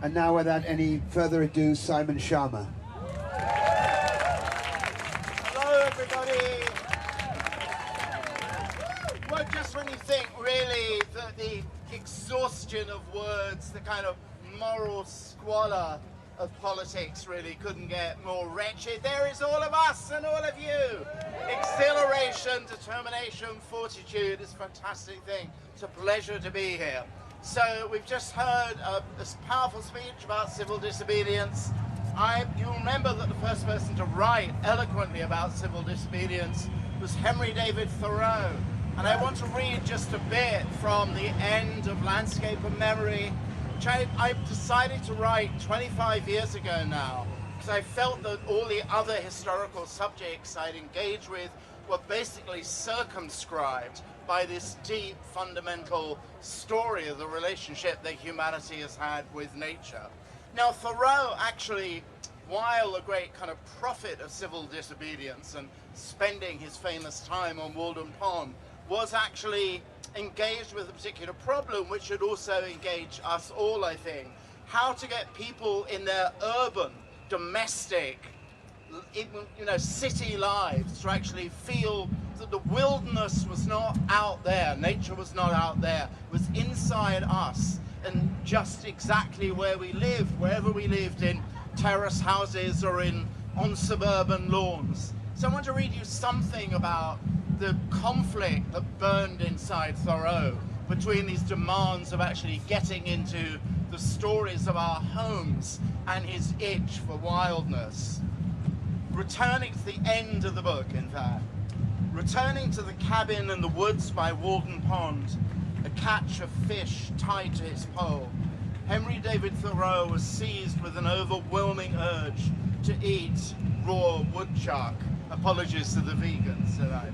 And now, without any further ado, Simon Schama. Hello, everybody. Well, just when you think, really, that the exhaustion of words, the kind of moral squalor of politics really couldn't get more wretched, there is all of us and all of you. Exhilaration, determination, fortitude is a fantastic thing. It's a pleasure to be here. So we've just heard this powerful speech about civil disobedience. You'll remember that the first person to write eloquently about civil disobedience was Henry David Thoreau. And I want to read just a bit from the end of Landscape of Memory, which I decided to write 25 years ago now, because I felt that all the other historical subjects I'd engaged with were basically circumscribed by this deep, fundamental story of the relationship that humanity has had with nature. Now, Thoreau actually, while a great kind of prophet of civil disobedience and spending his famous time on Walden Pond, was actually engaged with a particular problem which should also engage us all, I think. How to get people in their urban, domestic, city lives to actually feel that the wilderness was not out there, nature was not out there, it was inside us, and just exactly where we lived, wherever we lived, in terrace houses or on suburban lawns. So I want to read you something about the conflict that burned inside Thoreau between these demands of actually getting into the stories of our homes and his itch for wildness. Returning to the end of the book, in fact. Returning to the cabin in the woods by Walden Pond, a catch of fish tied to his pole, Henry David Thoreau was seized with an overwhelming urge to eat raw woodchuck. Apologies to the vegans tonight.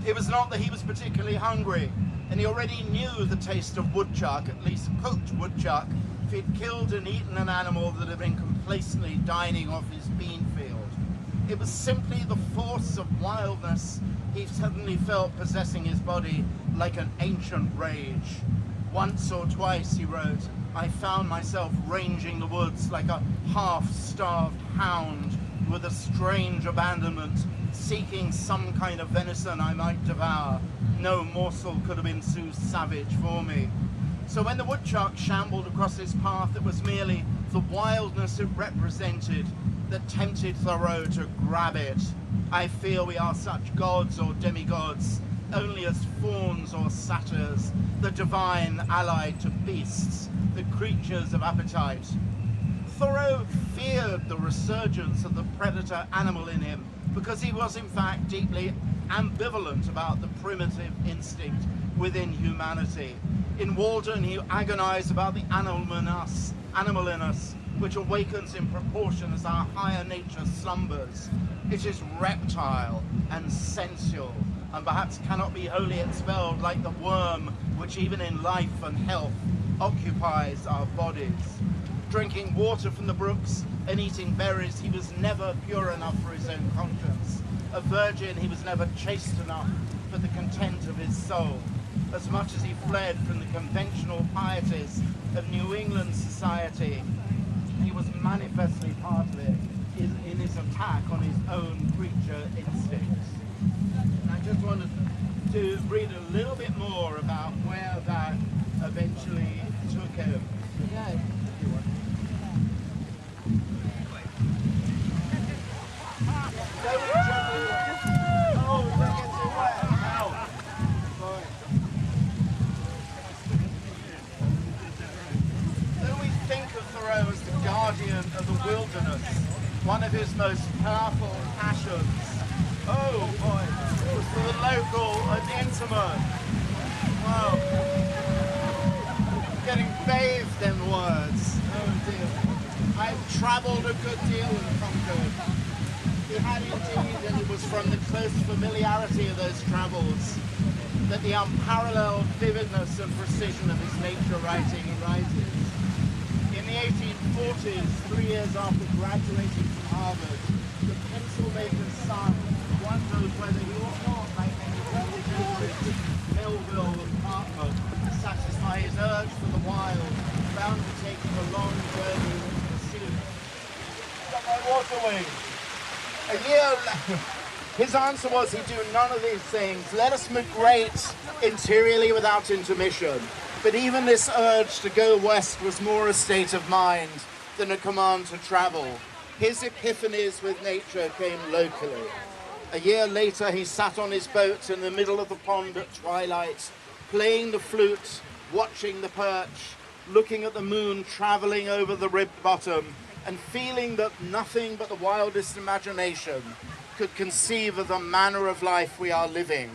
It was not that he was particularly hungry, and he already knew the taste of woodchuck, at least cooked woodchuck, if he'd killed and eaten an animal that had been complacently dining off his bean field. It was simply the force of wildness he suddenly felt possessing his body like an ancient rage. Once or twice, he wrote, I found myself ranging the woods like a half-starved hound with a strange abandonment, seeking some kind of venison I might devour. No morsel could have been too savage for me. So when the woodchuck shambled across his path, it was merely the wildness it represented that tempted Thoreau to grab it. I fear we are such gods or demigods, only as fauns or satyrs, the divine allied to beasts, the creatures of appetite. Thoreau feared the resurgence of the predator animal in him because he was in fact deeply ambivalent about the primitive instinct within humanity. In Walden, he agonized about the animal in us, which awakens in proportion as our higher nature slumbers. It is reptile and sensual, and perhaps cannot be wholly expelled like the worm which even in life and health occupies our bodies. Drinking water from the brooks and eating berries, he was never pure enough for his own conscience. A virgin, he was never chaste enough for the content of his soul. As much as he fled from the conventional pieties of New England society, he was manifestly part of it in his attack on his own creature instincts. And I just wanted to read a little bit more about where that eventually took him. Yeah. As the guardian of the wilderness, one of his most powerful passions, was for the local and intimate. Wow. Getting bathed in words. Oh dear. I've travelled a good deal and conquered. He had indeed, and it was from the close familiarity of those travels that the unparalleled vividness and precision of his nature writing arises. In the 1840s, 3 years after graduating from Harvard, the pencil maker's son wondered whether he ought not, like any Melville apartment, satisfy his urge for the wild, bound to take him a long journey into the sea. Got my water wings. A year his answer was he'd do none of these things. Let us migrate interiorly without intermission. But even this urge to go west was more a state of mind than a command to travel. His epiphanies with nature came locally. A year later, he sat on his boat in the middle of the pond at twilight, playing the flute, watching the perch, looking at the moon travelling over the ribbed bottom, and feeling that nothing but the wildest imagination could conceive of the manner of life we are living.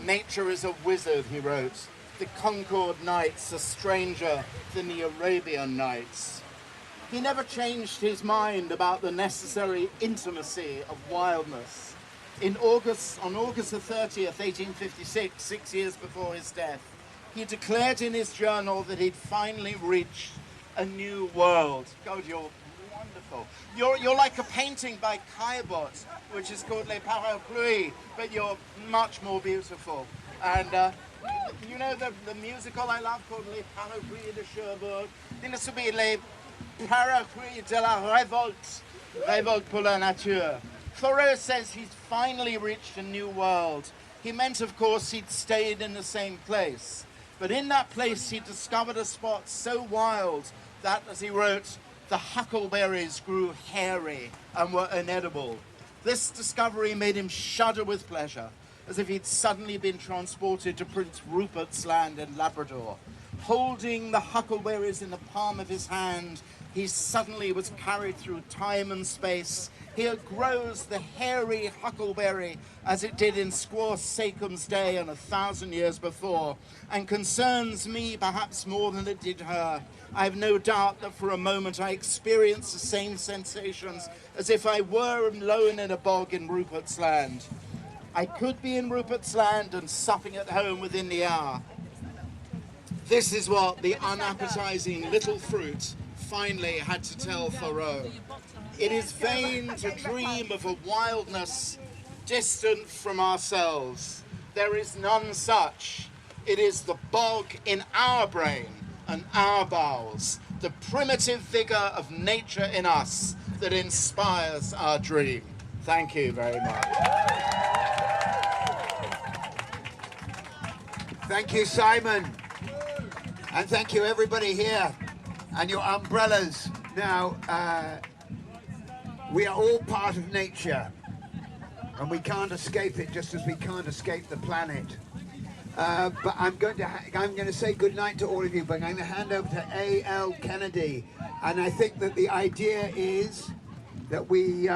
Nature is a wizard, he wrote. The Concord nights are stranger than the Arabian nights. He never changed his mind about the necessary intimacy of wildness. On August the 30th, 1856, 6 years before his death, he declared in his journal that he'd finally reached a new world. God, you're wonderful. You're like a painting by Caillebotte, which is called Les Parapluies, but you're much more beautiful. And you know the musical I love called Les Parapluies de Cherbourg? This would be Les Parapluies de la Révolte, Révolte pour la Nature. Thoreau says he's finally reached a new world. He meant, of course, he'd stayed in the same place. But in that place, he discovered a spot so wild that, as he wrote, the huckleberries grew hairy and were inedible. This discovery made him shudder with pleasure, as if he'd suddenly been transported to Prince Rupert's land in Labrador. Holding the huckleberries in the palm of his hand, he suddenly was carried through time and space. Here grows the hairy huckleberry as it did in Squaw Sacom's day and 1,000 years before, and concerns me perhaps more than it did her. I have no doubt that for a moment I experienced the same sensations as if I were alone in a bog in Rupert's land. I could be in Rupert's land and supping at home within the hour. This is what the unappetizing little fruit finally had to tell Thoreau. It is vain to dream of a wildness distant from ourselves. There is none such. It is the bog in our brain and our bowels, the primitive vigor of nature in us that inspires our dream. Thank you very much. Thank you, Simon. And thank you, everybody here, and your umbrellas. Now, we are all part of nature, and we can't escape it, just as we can't escape the planet. But I'm going to say good night to all of you, but I'm going to hand over to A.L. Kennedy. And I think that the idea is that we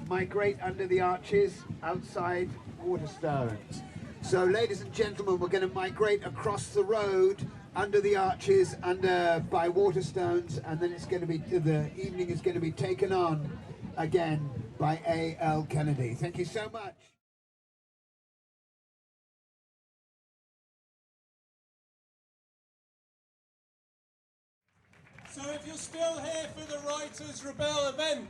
migrate under the arches outside Waterstones. So, ladies and gentlemen, we're going to migrate across the road under the arches, by Waterstones, and then it's going to be, the evening is going to be taken on again by A.L. Kennedy. Thank you so much. So if you're still here for the Writers Rebel event,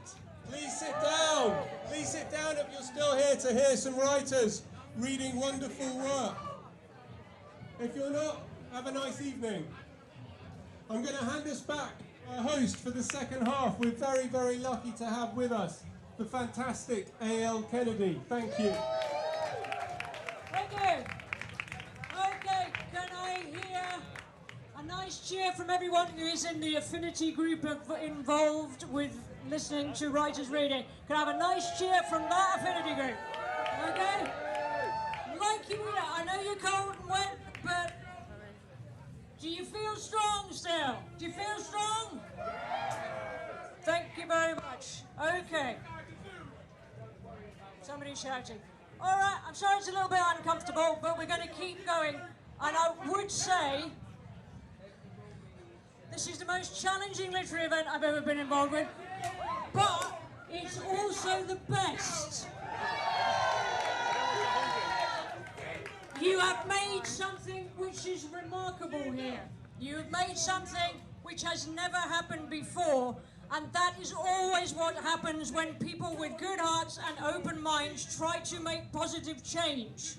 please sit down. Please sit down if you're still here to hear some writers reading wonderful work. If you're not, have a nice evening. I'm going to hand us back our host for the second half. We're very, very lucky to have with us the fantastic A.L. Kennedy. Thank you. Thank you. Okay, can I hear a nice cheer from everyone who is in the affinity group involved with listening to writers reading? Can I have a nice cheer from that affinity group? Okay? Like you, I know you're cold and wet, but do you feel strong still? Do you feel strong? Thank you very much. Okay. Somebody's shouting. All right, I'm sorry it's a little bit uncomfortable, but we're going to keep going. And I would say this is the most challenging literary event I've ever been involved with, but it's also the best. You have made something which is remarkable here. You have made something which has never happened before, and that is always what happens when people with good hearts and open minds try to make positive change.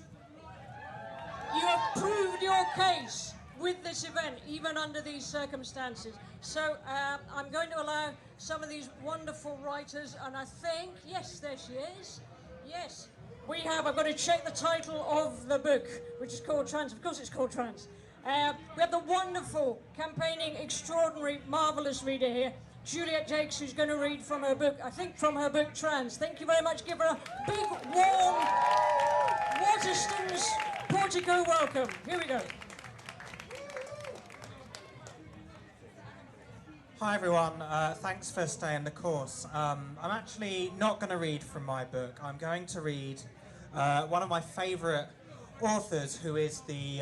You have proved your case with this event, even under these circumstances. So I'm going to allow some of these wonderful writers, and I think, yes, there she is. Yes, we have, I've got to check the title of the book, which is called Trans. Of course it's called Trans. We have the wonderful, campaigning, extraordinary, marvellous reader here, Juliet Jacques, who's going to read from her book, I think from her book Trans. Thank you very much. Give her a big, warm Waterstones portico welcome. Here we go. Hi everyone, thanks for staying the course. I'm actually not going to read from my book. I'm going to read one of my favourite authors, who is the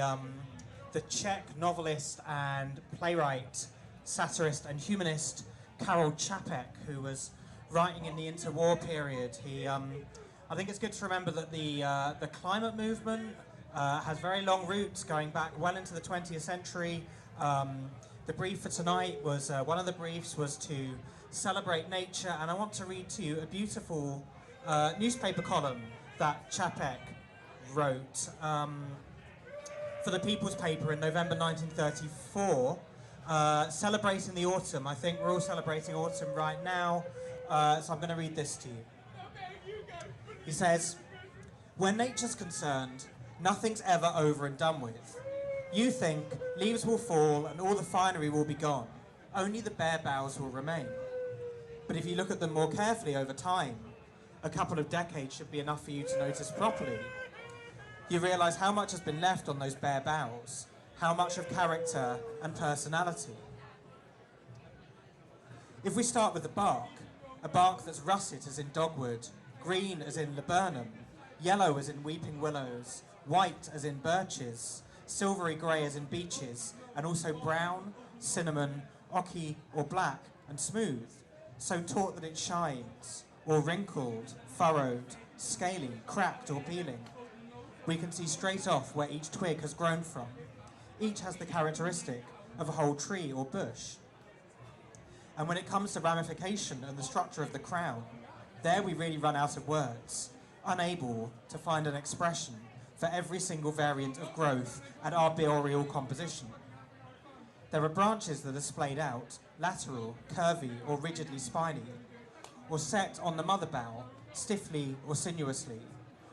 Czech novelist and playwright, satirist and humanist Karel Čapek, who was writing in the interwar period. I think it's good to remember that the climate movement has very long roots going back well into the 20th century. The brief for tonight was, one of the briefs was to celebrate nature, and I want to read to you a beautiful newspaper column that Čapek wrote for the People's Paper in November 1934, celebrating the autumn. I think we're all celebrating autumn right now, so I'm going to read this to you. He says, "When nature's concerned, nothing's ever over and done with. You think leaves will fall and all the finery will be gone. Only the bare boughs will remain. But if you look at them more carefully over time, a couple of decades should be enough for you to notice properly. You realise how much has been left on those bare boughs, how much of character and personality. If we start with the bark, a bark that's russet as in dogwood, green as in laburnum, yellow as in weeping willows, white as in birches, silvery grey as in beeches, and also brown, cinnamon, ocky or black and smooth, so taut that it shines, or wrinkled, furrowed, scaly, cracked or peeling. We can see straight off where each twig has grown from. Each has the characteristic of a whole tree or bush. And when it comes to ramification and the structure of the crown, there we really run out of words, unable to find an expression for every single variant of growth and arboreal composition. There are branches that are splayed out, lateral, curvy or rigidly spiny, or set on the mother bough, stiffly or sinuously,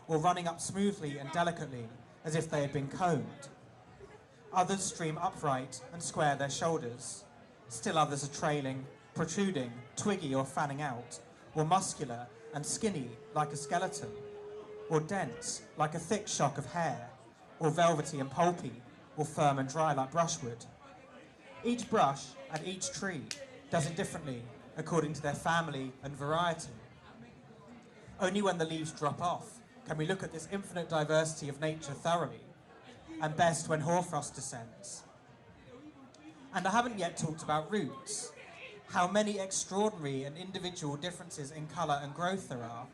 or running up smoothly and delicately as if they had been combed. Others stream upright and square their shoulders. Still others are trailing, protruding, twiggy or fanning out, or muscular and skinny like a skeleton, or dense like a thick shock of hair, or velvety and pulpy, or firm and dry like brushwood. Each brush and each tree does it differently according to their family and variety. Only when the leaves drop off can we look at this infinite diversity of nature thoroughly, and best when hoarfrost descends. And I haven't yet talked about roots, how many extraordinary and individual differences in colour and growth there are,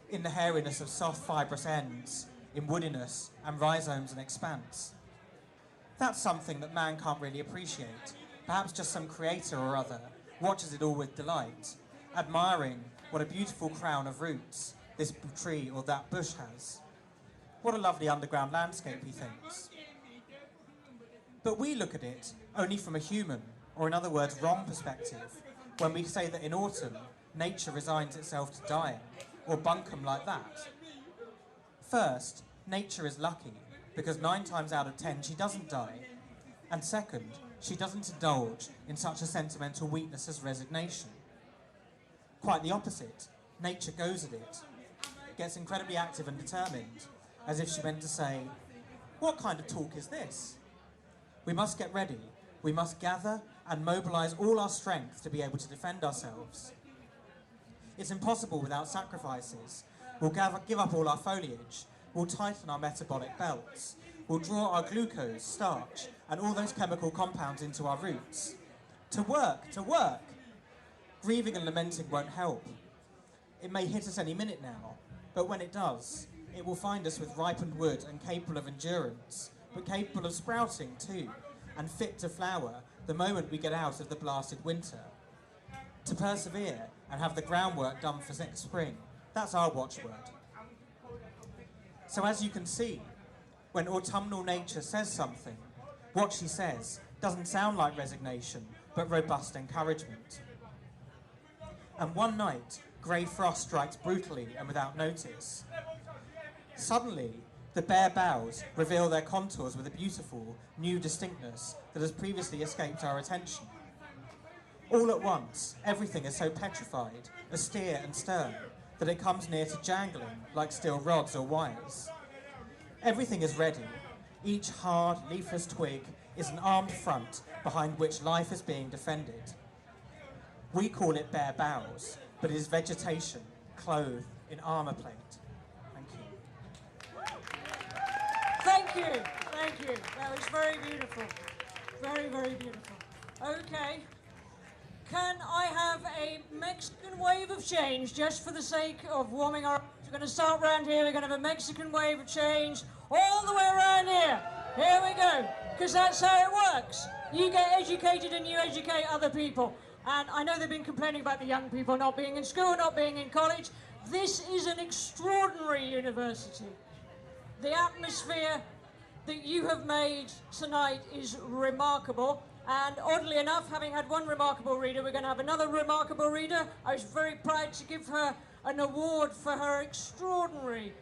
in the hairiness of soft fibrous ends, in woodiness and rhizomes and expanse. That's something that man can't really appreciate. Perhaps just some creator or other watches it all with delight, admiring what a beautiful crown of roots this tree or that bush has. What a lovely underground landscape, he thinks. But we look at it only from a human, or in other words, wrong perspective, when we say that in autumn, nature resigns itself to dying, or bunkum like that. First, nature is lucky, because 9 times out of 10 she doesn't die. And second, she doesn't indulge in such a sentimental weakness as resignation. Quite the opposite, nature goes at it, gets incredibly active and determined, as if she meant to say, what kind of talk is this? We must get ready, we must gather and mobilise all our strength to be able to defend ourselves. It's impossible without sacrifices. We'll give up all our foliage, we'll tighten our metabolic belts, we'll draw our glucose, starch, and all those chemical compounds into our roots. To work, to work! Grieving and lamenting won't help. It may hit us any minute now, but when it does, it will find us with ripened wood and capable of endurance, but capable of sprouting too, and fit to flower the moment we get out of the blasted winter. To persevere and have the groundwork done for next spring, that's our watchword. So as you can see, when autumnal nature says something, What she says doesn't sound like resignation, but robust encouragement. And one night, grey frost strikes brutally and without notice. Suddenly, the bare boughs reveal their contours with a beautiful, new distinctness that has previously escaped our attention. All at once, everything is so petrified, austere and stern, that it comes near to jangling like steel rods or wires. Everything is ready. Each hard, leafless twig is an armed front behind which life is being defended. We call it bare boughs, but it is vegetation clothed in armour plate. Thank you. Thank you, thank you. That was very beautiful. Very, very beautiful. Okay. Can I have a Mexican wave of change, just for the sake of warming our... We're going to start round here. We're going to have a Mexican wave of change all the way around here. Here we go. Because that's how it works. You get educated and you educate other people. And I know they've been complaining about the young people not being in school, not being in college. This is an extraordinary university. The atmosphere that you have made tonight is remarkable. And oddly enough, having had one remarkable reader, we're going to have another remarkable reader. I was very proud to give her an award for her extraordinary,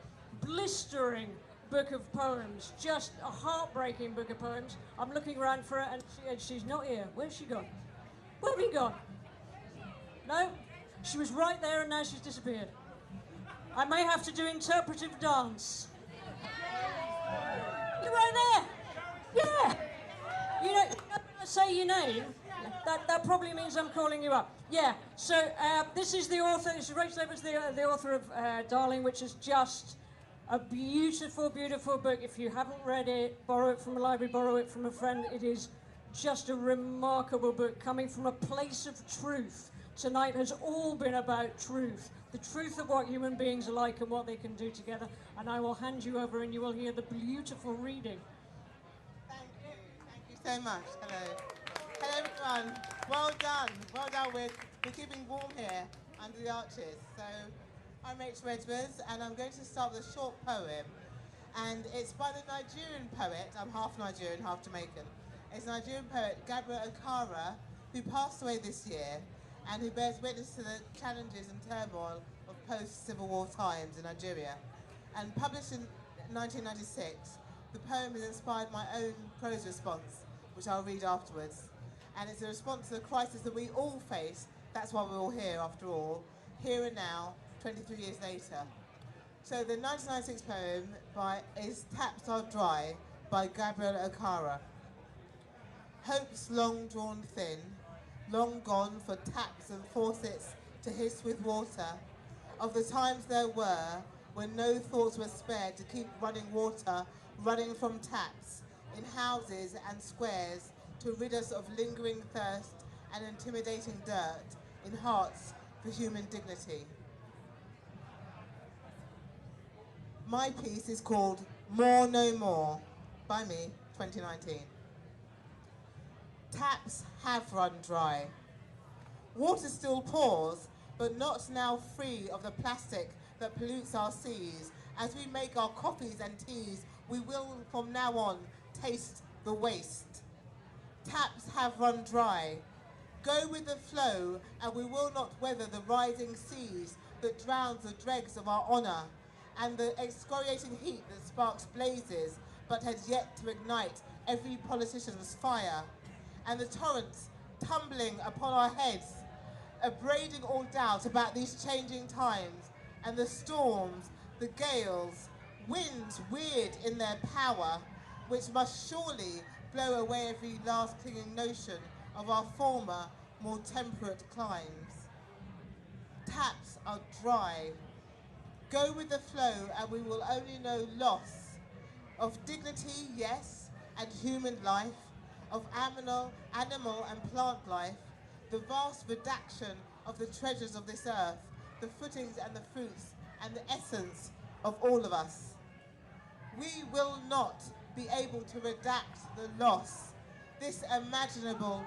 blistering book of poems. Just a heartbreaking book of poems. I'm looking around for her and she's not here. Where's she gone? Where have you gone? No? She was right there and now she's disappeared. I may have to do interpretive dance. You're right there! Yeah! You know, say your name, that probably means I'm calling you up. Yeah, so this is the author, this is Rachel Evans, the author of Darling, which is just a beautiful, beautiful book. If you haven't read it, borrow it from a library, borrow it from a friend. It is just a remarkable book coming from a place of truth. Tonight has all been about truth, the truth of what human beings are like and what they can do together. And I will hand you over and you will hear the beautiful reading. So much. Hello everyone. Well done. Well done. We're keeping warm here under the arches. So I'm Rachel Edwards and I'm going to start with a short poem. And it's by the Nigerian poet. I'm half Nigerian, half Jamaican. It's Nigerian poet Deborah Okojie, who passed away this year and who bears witness to the challenges and turmoil of post-Civil War times in Nigeria. And published in 1996, the poem has inspired my own prose response, which I'll read afterwards. And it's a response to the crisis that we all face. That's why we're all here, after all, here and now, 23 years later. So the 1996 poem is Taps Are Dry by Deborah Okojie. Hopes long drawn thin, long gone for taps and faucets to hiss with water, of the times there were when no thoughts were spared to keep running water, running from taps, in houses and squares to rid us of lingering thirst and intimidating dirt in hearts for human dignity. My piece is called More No More, by me, 2019. Taps have run dry. Water still pours, but not now free of the plastic that pollutes our seas. As we make our coffees and teas, we will from now on taste the waste. Taps have run dry. Go with the flow, and we will not weather the rising seas that drowns the dregs of our honour, and the excoriating heat that sparks blazes, but has yet to ignite every politician's fire, and the torrents tumbling upon our heads, abrading all doubt about these changing times, and the storms, the gales, winds weird in their power, which must surely blow away every last clinging notion of our former, more temperate climes. Taps are dry. Go with the flow and we will only know loss of dignity, yes, and human life, of animal and plant life, the vast redaction of the treasures of this earth, the footings and the fruits and the essence of all of us. We will not be able to redact the loss, this unimaginable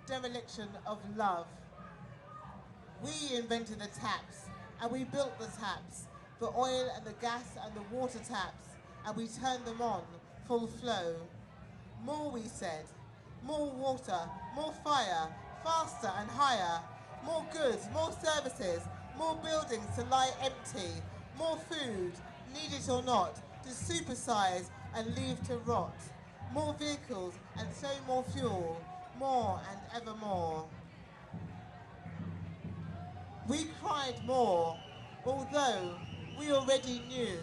dereliction of love. We invented the taps, and we built the taps, the oil and the gas and the water taps, and we turned them on full flow. More, we said. More water, more fire, faster and higher. More goods, more services, more buildings to lie empty. More food, need it or not, to supersize and leave to rot. More vehicles and so more fuel, more and ever more. We cried more, although we already knew.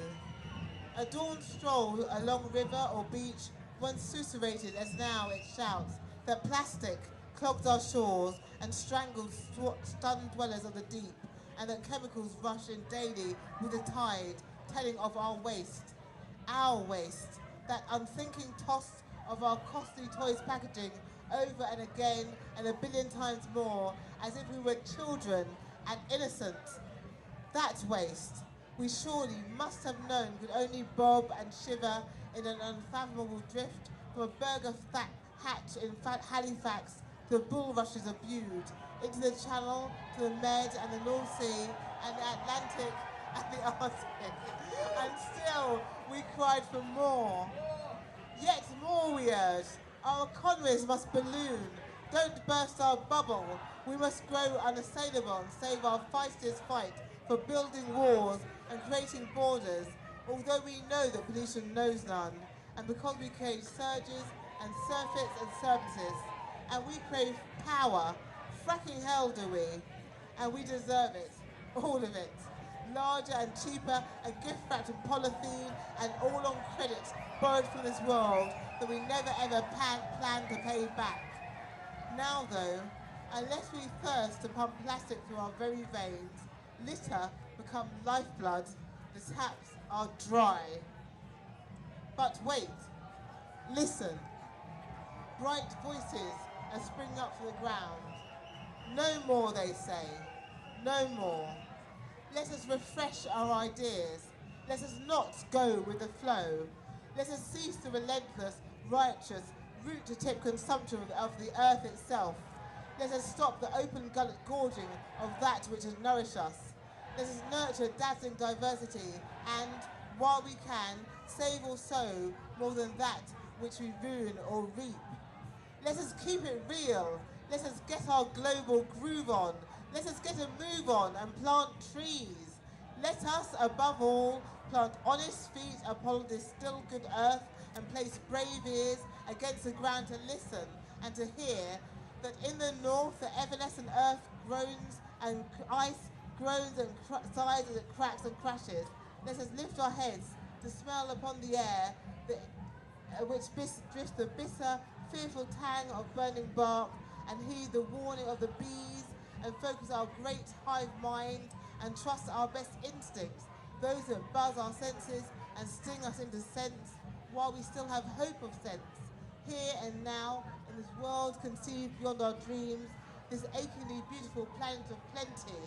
A dawn stroll along river or beach once sussurrated as now it shouts that plastic clogs our shores and strangles stunned dwellers of the deep, and that chemicals rush in daily with the tide, telling of our waste, that unthinking toss of our costly toys packaging over and again and a billion times more, as if we were children and innocent. That waste, we surely must have known, could only bob and shiver in an unfathomable drift from a burger hatch in Halifax to the bulrushes of Bude, into the Channel, to the Med and the North Sea, and the Atlantic and the Arctic. And still, we cried for more. Yet more, we urged. Our economies must balloon. Don't burst our bubble. We must grow unassailable and save our feistiest fight for building walls and creating borders, although we know that pollution knows none, and because we crave surges and surfeits and services, and we crave power, fracking hell do we, and we deserve it, all of it, larger and cheaper and gift-wrapped in polythene and all on credit borrowed from this world that we never ever plan to pay back. Now though, unless we thirst to pump plastic through our very veins, litter become lifeblood, the taps are dry. But wait, listen. Bright voices are springing up from the ground. No more, they say, no more. Let us refresh our ideas. Let us not go with the flow. Let us cease the relentless, righteous, root-to-tip consumption of the earth itself. Let us stop the open gullet gorging of that which has nourished us. Let us nurture dazzling diversity and, while we can, save or sow more than that which we ruin or reap. Let us keep it real. Let us get our global groove on. Let us get a move on and plant trees. Let us, above all, plant honest feet upon this still good earth and place brave ears against the ground to listen and to hear that in the north the evanescent earth groans and ice groans and sighs as it cracks and crashes. Let us lift our heads to smell upon the air which drifts the bitter, fearful tang of burning bark, and heed the warning of the bees, and focus our great hive mind, and trust our best instincts, those that buzz our senses and sting us into sense, while we still have hope of sense, here and now, in this world conceived beyond our dreams, this achingly beautiful planet of plenty.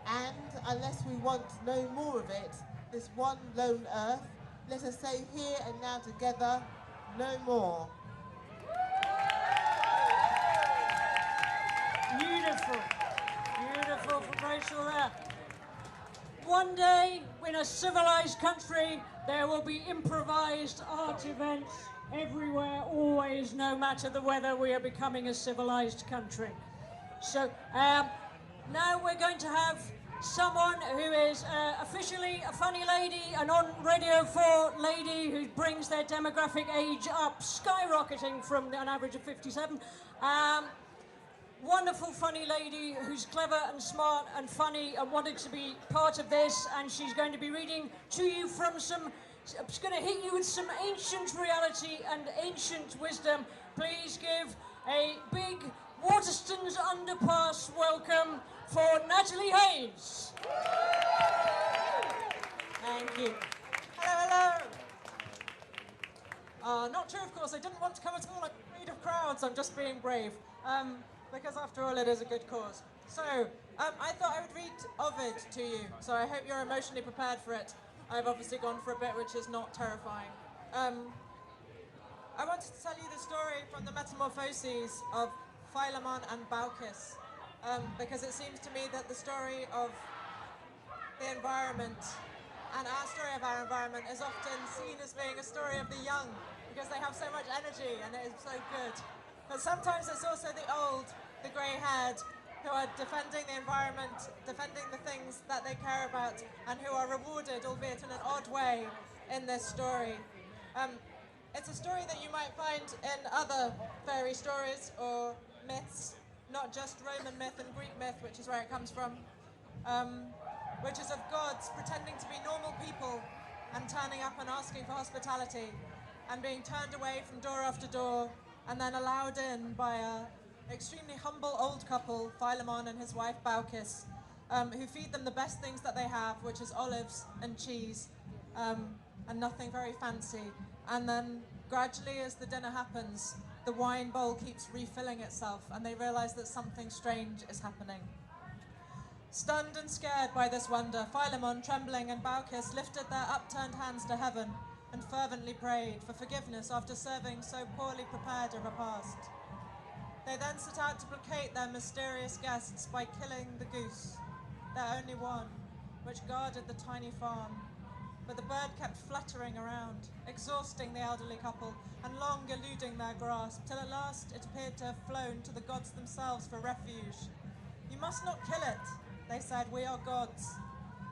And, unless we want no more of it, this one lone earth, let us say here and now together, no more. Beautiful. Beautiful from Rachel there. One day, in a civilized country, there will be improvised art events everywhere, always, no matter the weather. We are becoming a civilized country. So, now we're going to have someone who is officially a funny lady, an on Radio 4 lady who brings their demographic age up, skyrocketing from an average of 57. Wonderful funny lady who's clever and smart and funny and wanted to be part of this, and she's going to be reading to you from some, she's going to hit you with some ancient reality and ancient wisdom. Please give a big Waterstones underpass welcome for Natalie Haynes. Thank you. Hello, hello. Not true, of course. I didn't want to come at all. I'm afraid of crowds. I'm just being brave. Because after all, it is a good cause. So, I thought I would read Ovid to you. So I hope you're emotionally prepared for it. I've obviously gone for a bit which is not terrifying. I wanted to tell you the story from the Metamorphoses of Philemon and Baucis, because it seems to me that the story of the environment and our story of our environment is often seen as being a story of the young, because they have so much energy and it is so good. But sometimes it's also the old, the grey-haired, who are defending the environment, defending the things that they care about, and who are rewarded, albeit in an odd way, in this story. It's a story that you might find in other fairy stories or myths, not just Roman myth and Greek myth, which is where it comes from, which is of gods pretending to be normal people and turning up and asking for hospitality and being turned away from door after door and then allowed in by a extremely humble old couple, Philemon and his wife Baucis, who feed them the best things that they have, which is olives and cheese, and nothing very fancy. And then gradually as the dinner happens, the wine bowl keeps refilling itself and they realize that something strange is happening. Stunned and scared by this wonder, Philemon, trembling, and Baucis lifted their upturned hands to heaven and fervently prayed for forgiveness after serving so poorly prepared a repast. They then set out to placate their mysterious guests by killing the goose, their only one, which guarded the tiny farm. But the bird kept fluttering around, exhausting the elderly couple and long eluding their grasp, till at last it appeared to have flown to the gods themselves for refuge. "You must not kill it," they said, "we are gods.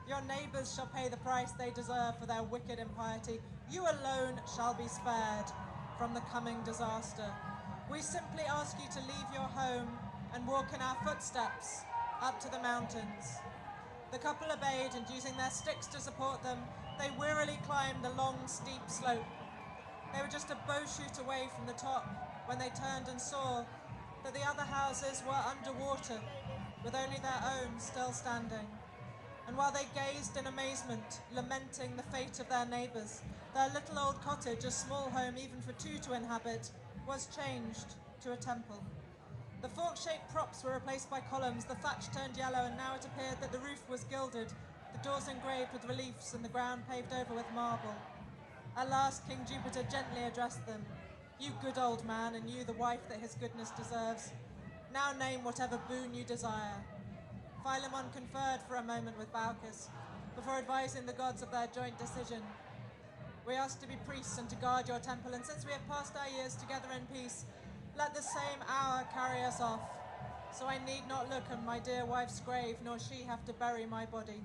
Your neighbours shall pay the price they deserve for their wicked impiety. You alone shall be spared from the coming disaster. We simply ask you to leave your home and walk in our footsteps up to the mountains." The couple obeyed, and using their sticks to support them, they wearily climbed the long, steep slope. They were just a bowshoot away from the top when they turned and saw that the other houses were underwater, with only their own still standing. And while they gazed in amazement, lamenting the fate of their neighbours, their little old cottage, a small home even for two to inhabit, was changed to a temple. The fork-shaped props were replaced by columns, the thatch turned yellow, and now it appeared that the roof was gilded, the doors engraved with reliefs, and the ground paved over with marble. At last King Jupiter gently addressed them. "You good old man, and you the wife that his goodness deserves. Now name whatever boon you desire." Philemon conferred for a moment with Baucis, before advising the gods of their joint decision. "We ask to be priests and to guard your temple, and since we have passed our years together in peace, let the same hour carry us off, so I need not look on my dear wife's grave, nor she have to bury my body."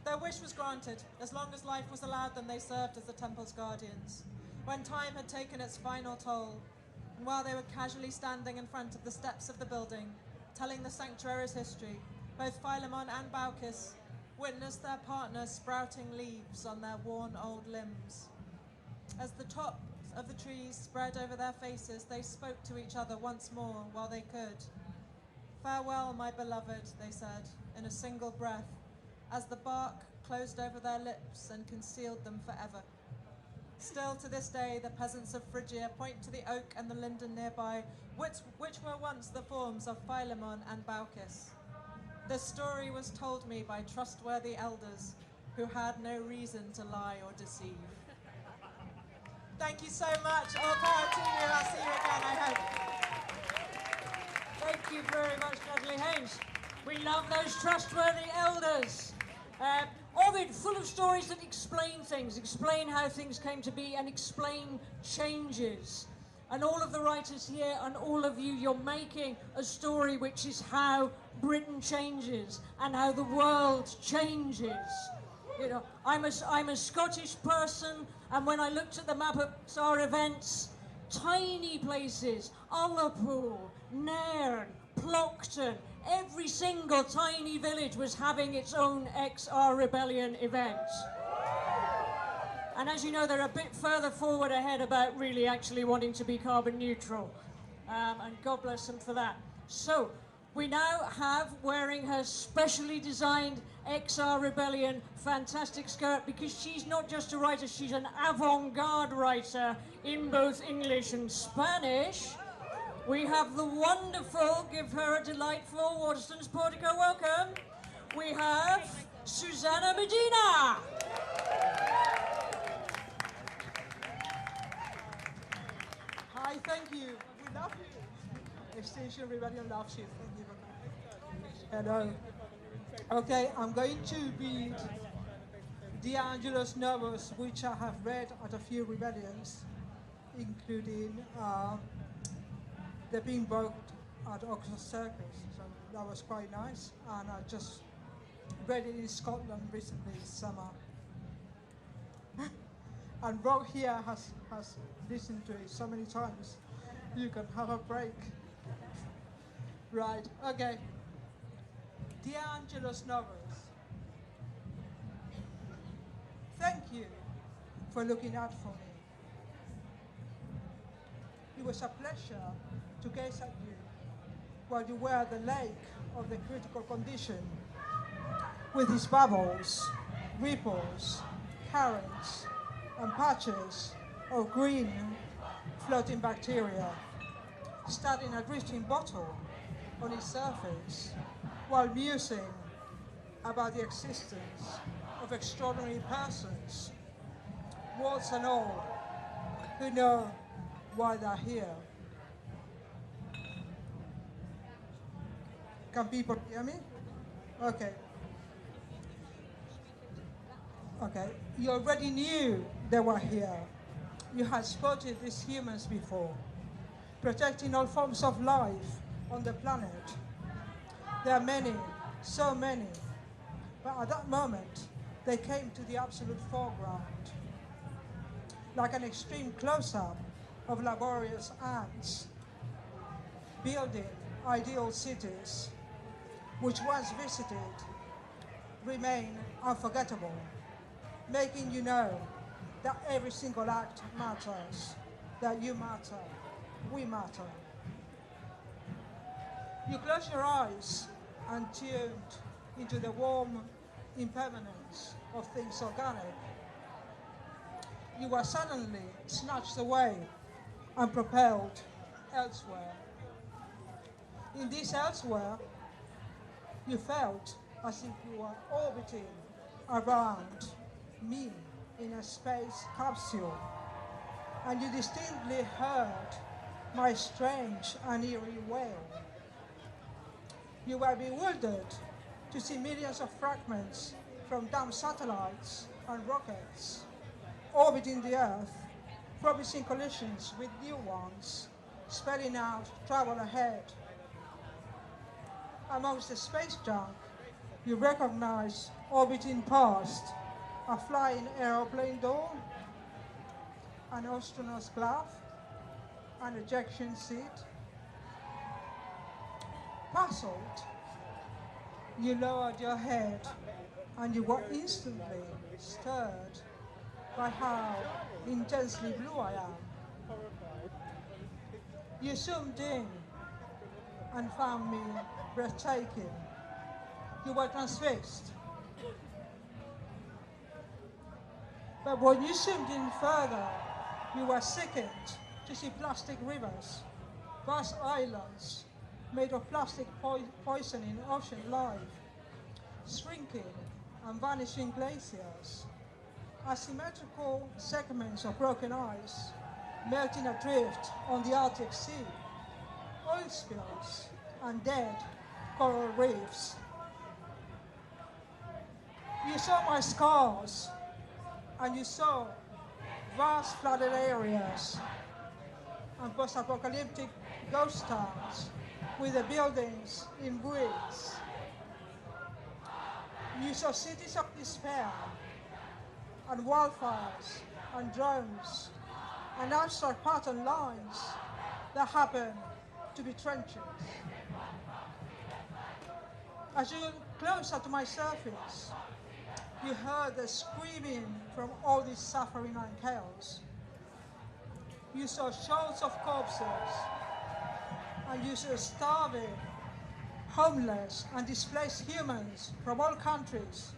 Their wish was granted. As long as life was allowed them, they served as the temple's guardians. When time had taken its final toll, and while they were casually standing in front of the steps of the building, telling the sanctuary's history, both Philemon and Baucis witnessed their partner sprouting leaves on their worn old limbs. As the tops of the trees spread over their faces, they spoke to each other once more while they could. "Farewell, my beloved," they said, in a single breath, as the bark closed over their lips and concealed them forever. Still to this day, the peasants of Phrygia point to the oak and the linden nearby, which were once the forms of Philemon and Baucis. The story was told me by trustworthy elders who had no reason to lie or deceive. Thank you so much. All power to you. I'll see you again, I hope. Thank you very much, Natalie Haynes. We love those trustworthy elders. Ovid, full of stories that explain things, explain how things came to be, and explain changes. And all of the writers here and all of you, you're making a story which is how Britain changes and how the world changes. You know, I'm a Scottish person, and when I looked at the map of our events, tiny places, Ullapool, Nairn, Plockton, every single tiny village was having its own XR Rebellion event. And as you know, they're a bit further forward ahead about really actually wanting to be carbon neutral. And God bless them for that. So, we now have, wearing her specially designed XR Rebellion fantastic skirt, because she's not just a writer, she's an avant-garde writer in both English and Spanish. We have the wonderful, give her a delightful Waterstones portico welcome. We have Susana Medina. Hi, thank you. We love you. Extinction Rebellion loves you. Thank you very much. Hello. Okay, I'm going to read D'Angelo's novels, which I have read at a few rebellions. including they've been booked at Oxford Circus, so that was quite nice. And I just read it in Scotland recently this summer. And Rob here has listened to it so many times. You can have a break. Right, okay. Dear Angelos novels, thank you for looking out for me. It was a pleasure to gaze at you while you were at the lake of the critical condition, with its bubbles, ripples, currents, and patches of green floating bacteria, studying a drifting bottle on its surface, while musing about the existence of extraordinary persons, warts and all, who know why they're here. Can people hear me? Okay. Okay, you already knew they were here. You had spotted these humans before, protecting all forms of life on the planet. There are many, so many, but at that moment, they came to the absolute foreground, like an extreme close-up of laborious ants, building ideal cities, which once visited, remain unforgettable, making you know that every single act matters, that you matter, we matter. You close your eyes and tuned into the warm impermanence of things organic. You were suddenly snatched away and propelled elsewhere. In this elsewhere, you felt as if you were orbiting around me in a space capsule, and you distinctly heard my strange and eerie wail. You were bewildered to see millions of fragments from damn satellites and rockets orbiting the Earth, promising collisions with new ones, spelling out travel ahead. Amongst the space junk, you recognize orbiting past a flying aeroplane door, an astronaut's glove, an ejection seat. Puzzled, you lowered your head and you were instantly stirred by how intensely blue I am. You zoomed in and found me breathtaking. You were transfixed. But when you zoomed in further, you were sickened to see plastic rivers, vast islands made of plastic poisoning ocean life, shrinking and vanishing glaciers, asymmetrical segments of broken ice melting adrift on the Arctic Sea, oil spills and dead coral reefs. You saw my scars, and you saw vast flooded areas and post-apocalyptic ghost towns with the buildings in ruins. You saw cities of despair and wildfires and drones and abstract pattern lines that happen to be trenches. As you got closer to my surface, you heard the screaming from all this suffering and chaos. You saw shoals of corpses, and you saw starving, homeless, and displaced humans from all countries,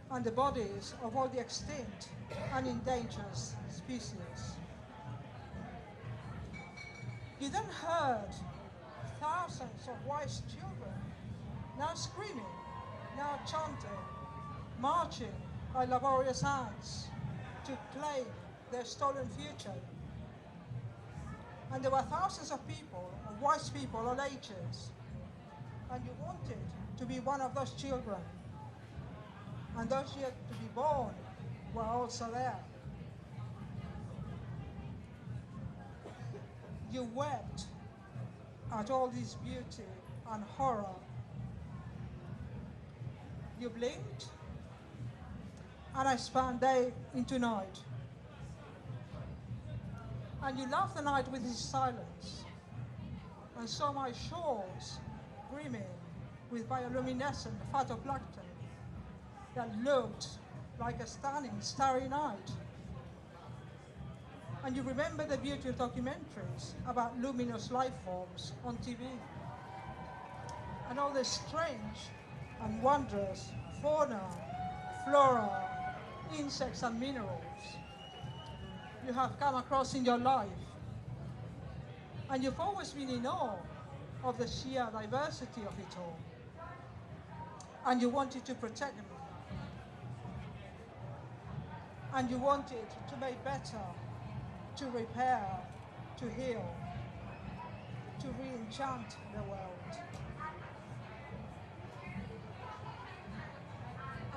and the bodies of all the extinct and endangered species. You then heard thousands of wise children, now screaming, now chanting, marching by laborious hands to claim their stolen future. And there were thousands of people, of wise people, all ages, and you wanted to be one of those children. And those yet to be born were also there. You wept at all this beauty and horror. You blinked, and I span day into night. And you laughed the night with his silence, and saw my shores brimming with bioluminescent phytoplankton that looked like a stunning starry night. And you remember the beauty of documentaries about luminous life forms on TV, and all the strange and wondrous fauna, flora, insects and minerals you have come across in your life. And you've always been in awe of the sheer diversity of it all. And you wanted to protect them. And you wanted to make better, to repair, to heal, to re-enchant the world.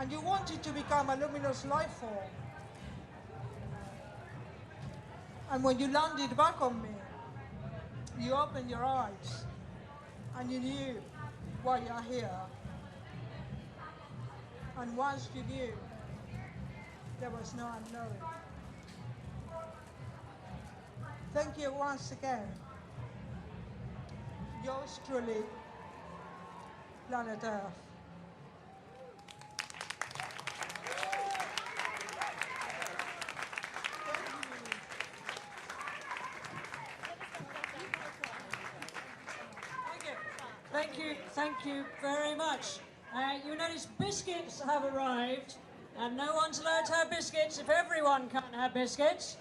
And you wanted to become a luminous life form. And when you landed back on me, you opened your eyes and you knew why you're here. And once you knew, there was no unknowing. Thank you once again. Yours truly, Planet Earth. Thank you very much. You notice biscuits have arrived, and no one's allowed to have biscuits if everyone can't have biscuits.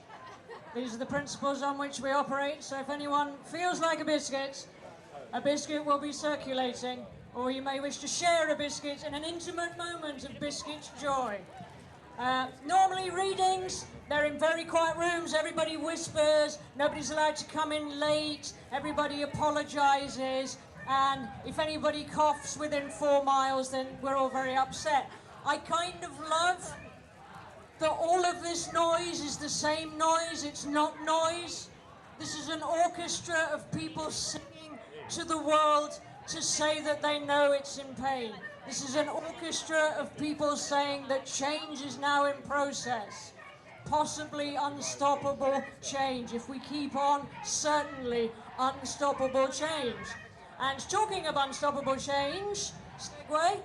These are the principles on which we operate, so if anyone feels like a biscuit will be circulating, or you may wish to share a biscuit in an intimate moment of biscuit joy. Normally readings, they're in very quiet rooms, everybody whispers, nobody's allowed to come in late, everybody apologises, and if anybody coughs within 4 miles, then we're all very upset. I kind of love that all of this noise is the same noise, it's not noise. This is an orchestra of people singing to the world to say that they know it's in pain. This is an orchestra of people saying that change is now in process. Possibly unstoppable change. If we keep on, certainly unstoppable change. And talking of unstoppable change, segue,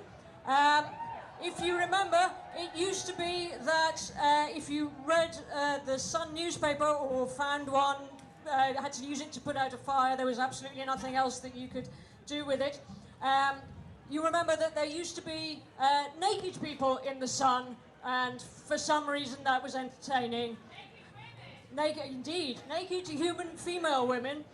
if you remember, it used to be that if you read the Sun newspaper or found one, had to use it to put out a fire, there was absolutely nothing else that you could do with it. You remember that there used to be naked people in the Sun, and for some reason that was entertaining. Naked, indeed, naked human female women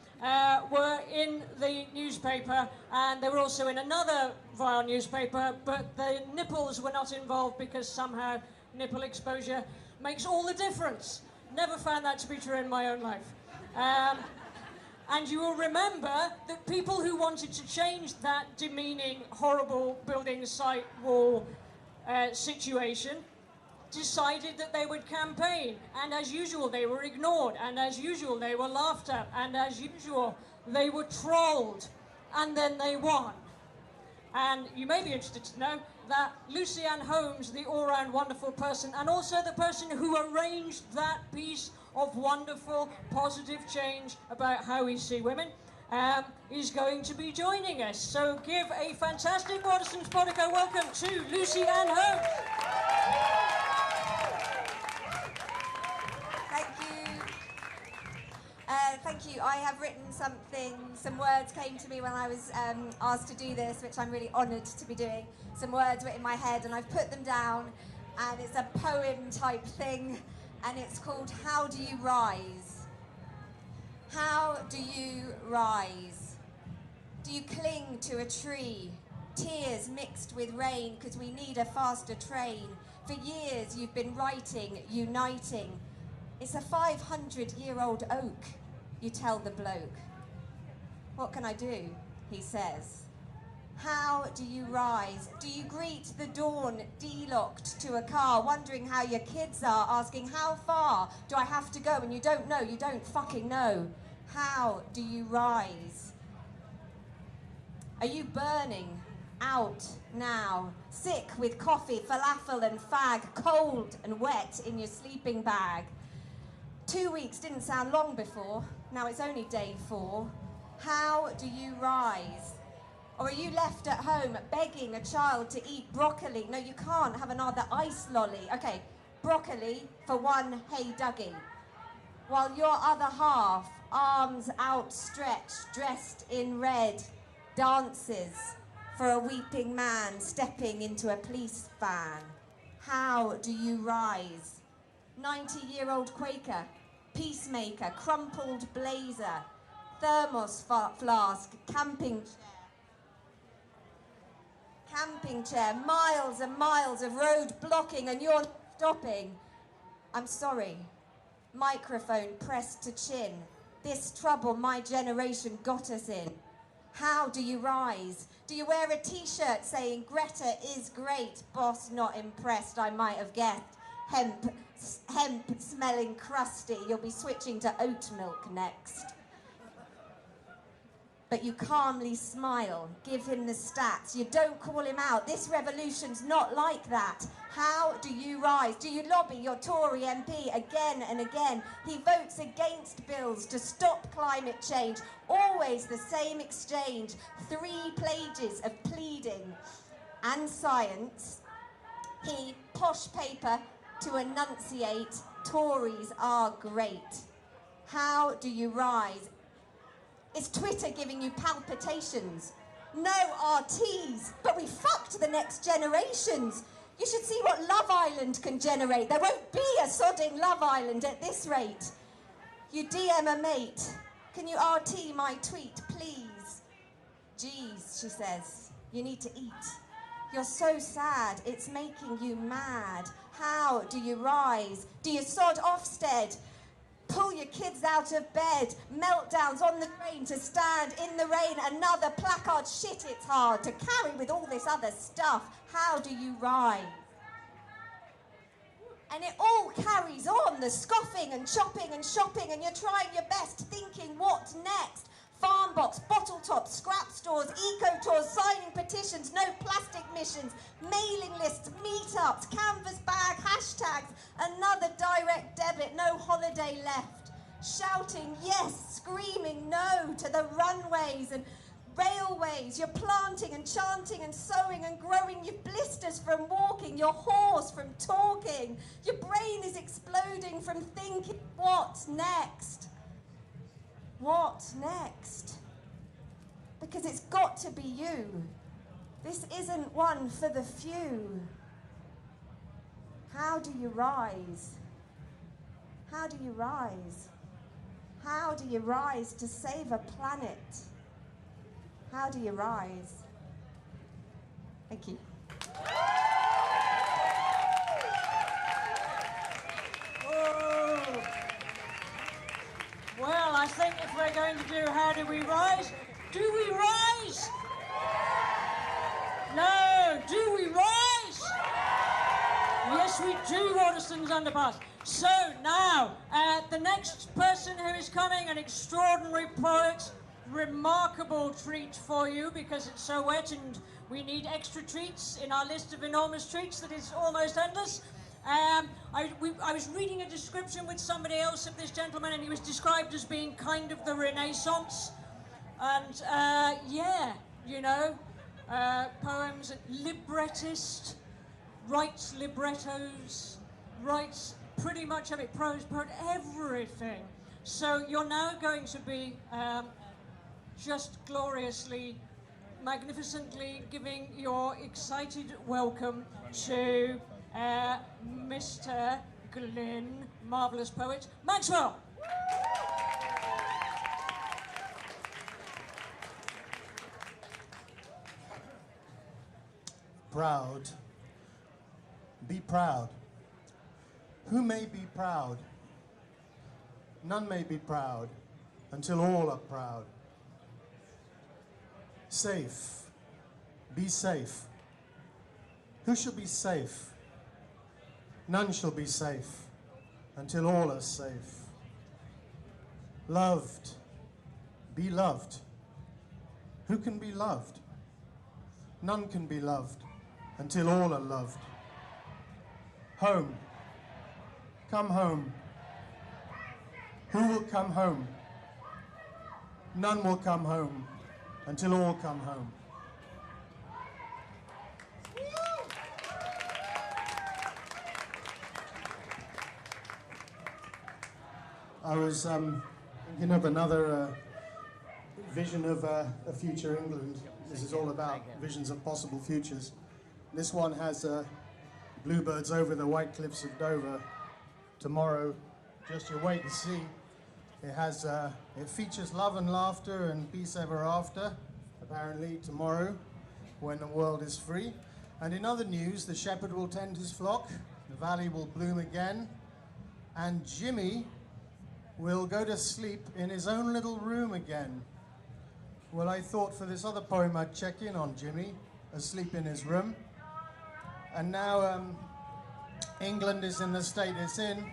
were in the newspaper, and they were also in another vile newspaper, but the nipples were not involved because somehow nipple exposure makes all the difference. Never found that to be true in my own life. And you will remember that people who wanted to change that demeaning, horrible building site wall situation decided that they would campaign, and as usual they were ignored, and as usual they were laughed at, and as usual they were trolled, and then they won. And you may be interested to know that Lucy Ann Holmes, the all-round wonderful person, and also the person who arranged that piece of wonderful, positive change about how we see women, is going to be joining us. So give a fantastic Waterstones Pocock welcome to Lucy Ann Holmes. Thank you. I have written some words came to me when I was asked to do this, which I'm really honoured to be doing. Some words were in my head and I've put them down, and it's a poem type thing, and it's called How Do You Rise? How do you rise? Do you cling to a tree? Tears mixed with rain because we need a faster train. For years you've been writing, uniting. It's a 500-year-old oak, you tell the bloke. What can I do? He says. How do you rise? Do you greet the dawn de-locked to a car, wondering how your kids are, asking how far do I have to go, and you don't know, you don't fucking know. How do you rise? Are you burning out now? Sick with coffee, falafel and fag, cold and wet in your sleeping bag. 2 weeks didn't sound long before, now it's only day 4. How do you rise? Or are you left at home begging a child to eat broccoli? No, you can't have another ice lolly. Okay, broccoli for one hey Dougie. While your other half, arms outstretched, dressed in red, dances for a weeping man stepping into a police van. How do you rise? 90-year-old Quaker, peacemaker, crumpled blazer, thermos flask, camping chair, miles and miles of road blocking and you're stopping. I'm sorry. Microphone pressed to chin. This trouble my generation got us in. How do you rise? Do you wear a t-shirt saying Greta is great? Boss not impressed, I might have guessed. Hemp smelling crusty. You'll be switching to oat milk next. But you calmly smile, give him the stats. You don't call him out. This revolution's not like that. How do you rise? Do you lobby your Tory MP again and again? He votes against bills to stop climate change. Always the same exchange. 3 pages of pleading and science. He posh paper to enunciate. Tories are great. How do you rise? Is Twitter giving you palpitations? No RTs, but we fucked the next generations. You should see what Love Island can generate. There won't be a sodding Love Island at this rate. You DM a mate. Can you RT my tweet, please? Geez, she says, you need to eat. You're so sad, it's making you mad. How do you rise? Do you sod Ofsted? Pull your kids out of bed, meltdowns on the train to stand in the rain, another placard, shit it's hard to carry with all this other stuff. How do you rise? And it all carries on, the scoffing and chopping and shopping, and you're trying your best, thinking what next? Farm box, bottle tops, scrap stores, eco tours, signing petitions, no plastic missions, mailing lists, meetups, canvas bag, hashtags, another direct debit, no holiday left. Shouting yes, screaming no to the runways and railways. You're planting and chanting and sowing and growing. Your blisters from walking, your horse from talking. Your brain is exploding from thinking, what next? What next? Because it's got to be you. This isn't one for the few. How do you rise? How do you rise? How do you rise to save a planet? How do you rise? Thank you. Well, I think if we're going to do How Do We Rise, do we rise? No, do we rise? Yes, we do, Waterstones Underpass. So now, the next person who is coming, an extraordinary poet, remarkable treat for you because it's so wet and we need extra treats in our list of enormous treats that is almost endless. I was reading a description with somebody else of this gentleman and he was described as being kind of the Renaissance. And yeah, you know, poems, librettist, writes librettos, writes pretty much every prose, poet, everything. So you're now going to be just gloriously, magnificently giving your excited welcome to Mr. Glynn, marvellous poet, Maxwell. Proud. Be proud. Who may be proud? None may be proud until all are proud. Safe. Be safe. Who shall be safe? None shall be safe until all are safe. Loved. Be loved. Who can be loved? None can be loved until all are loved. Home. Come home. Who will come home? None will come home until all come home. I was thinking of another vision of a future England. This is all about visions of possible futures. This one has bluebirds over the white cliffs of Dover. Tomorrow, just you wait and see. It has, it features love and laughter and peace ever after, apparently tomorrow, when the world is free. And in other news, the shepherd will tend his flock, the valley will bloom again, and Jimmy will go to sleep in his own little room again. Well, I thought for this other poem I'd check in on Jimmy, asleep in his room. And now England is in the state it's in.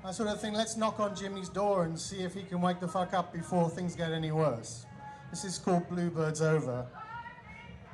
I sort of think, let's knock on Jimmy's door and see if he can wake the fuck up before things get any worse. This is called Bluebirds Over.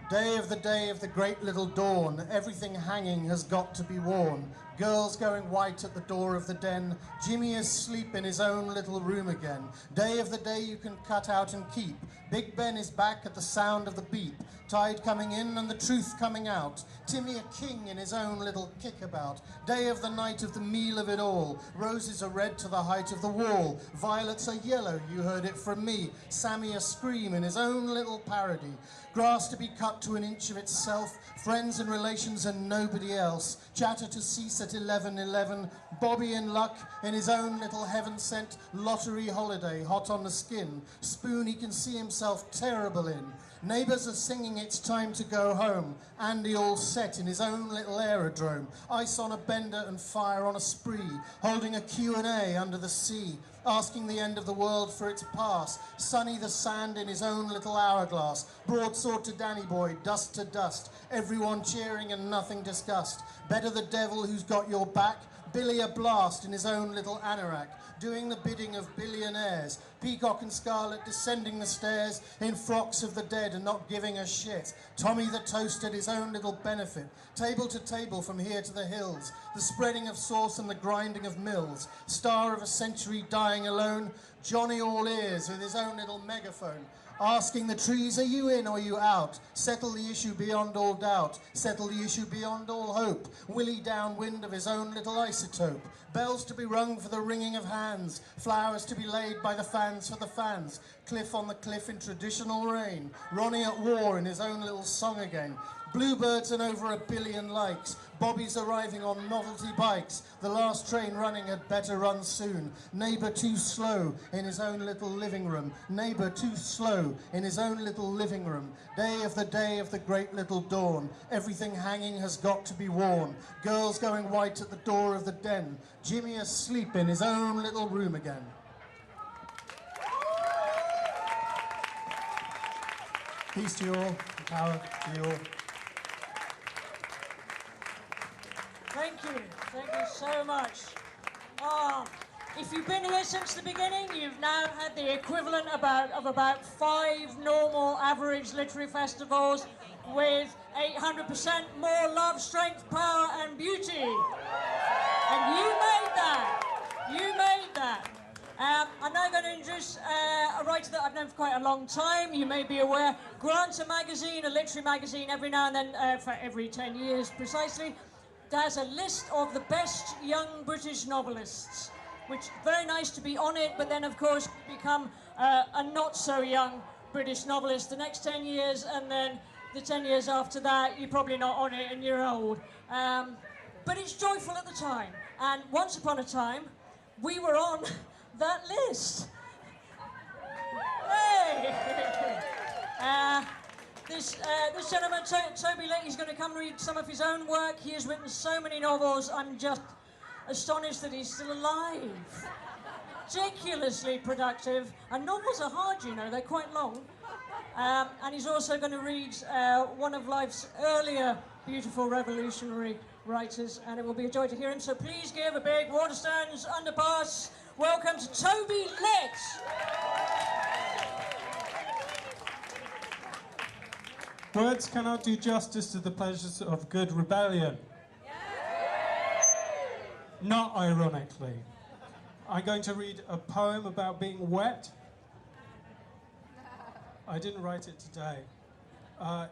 Day of the great little dawn, everything hanging has got to be worn. Girls going white at the door of the den, Jimmy is asleep in his own little room again. Day of the day you can cut out and keep. Big Ben is back at the sound of the beep. Tide coming in and the truth coming out. Timmy a king in his own little kickabout. Day of the night of the meal of it all. Roses are red to the height of the wall. Violets are yellow, you heard it from me. Sammy a scream in his own little parody. Grass to be cut to an inch of itself. Friends and relations and nobody else. Chatter to cease at 11:11. Bobby in luck in his own little heaven-sent lottery holiday, hot on the skin. Spoon he can see himself terrible in. Neighbours are singing it's time to go home. Andy all set in his own little aerodrome. Ice on a bender and fire on a spree. Holding a Q&A under the sea. Asking the end of the world for its pass. Sunny the sand in his own little hourglass. Broadsword to Danny boy, dust to dust. Everyone cheering and nothing discussed. Better the devil who's got your back. Billy a blast in his own little anorak. Doing the bidding of billionaires. Peacock and Scarlet descending the stairs in frocks of the dead and not giving a shit. Tommy the toast at his own little benefit. Table to table from here to the hills. The spreading of sauce and the grinding of mills. Star of a century dying alone. Johnny all ears with his own little megaphone. Asking the trees, are you in or are you out? Settle the issue beyond all doubt. Settle the issue beyond all hope. Willie downwind of his own little isotope. Bells to be rung for the ringing of hands. Flowers to be laid by the fans for the fans. Cliff on the cliff in traditional rain. Ronnie at war in his own little song again. Bluebirds and over 1 billion likes. Bobby's arriving on novelty bikes. The last train running had better run soon. Neighbour too slow in his own little living room. Neighbour too slow in his own little living room. Day of the great little dawn. Everything hanging has got to be worn. Girls going white at the door of the den. Jimmy asleep in his own little room again. Peace to you all. Power to you all. Thank you so much. If you've been here since the beginning, you've now had the equivalent of about 5 normal average literary festivals with 800% more love, strength, power and beauty. And you made that. You made that. I'm now going to introduce a writer that I've known for quite a long time. You may be aware, Granta magazine, a literary magazine, every now and then, for every 10 years precisely, there's a list of the best young British novelists, which very nice to be on it, but then of course become a not so young British novelist the next 10 years, and then the 10 years after that you're probably not on it and you're old. But it's joyful at the time, and once upon a time we were on that list. Hey! This gentleman, Toby Litt, is going to come read some of his own work. He has written so many novels, I'm just astonished that he's still alive. Ridiculously productive. And novels are hard, you know, they're quite long. And he's also going to read one of life's earlier beautiful revolutionary writers, and it will be a joy to hear him. So please give a big Waterstones underpass welcome to Toby Litt. Words cannot do justice to the pleasures of good rebellion. Not ironically. I'm going to read a poem about being wet. I didn't write it today.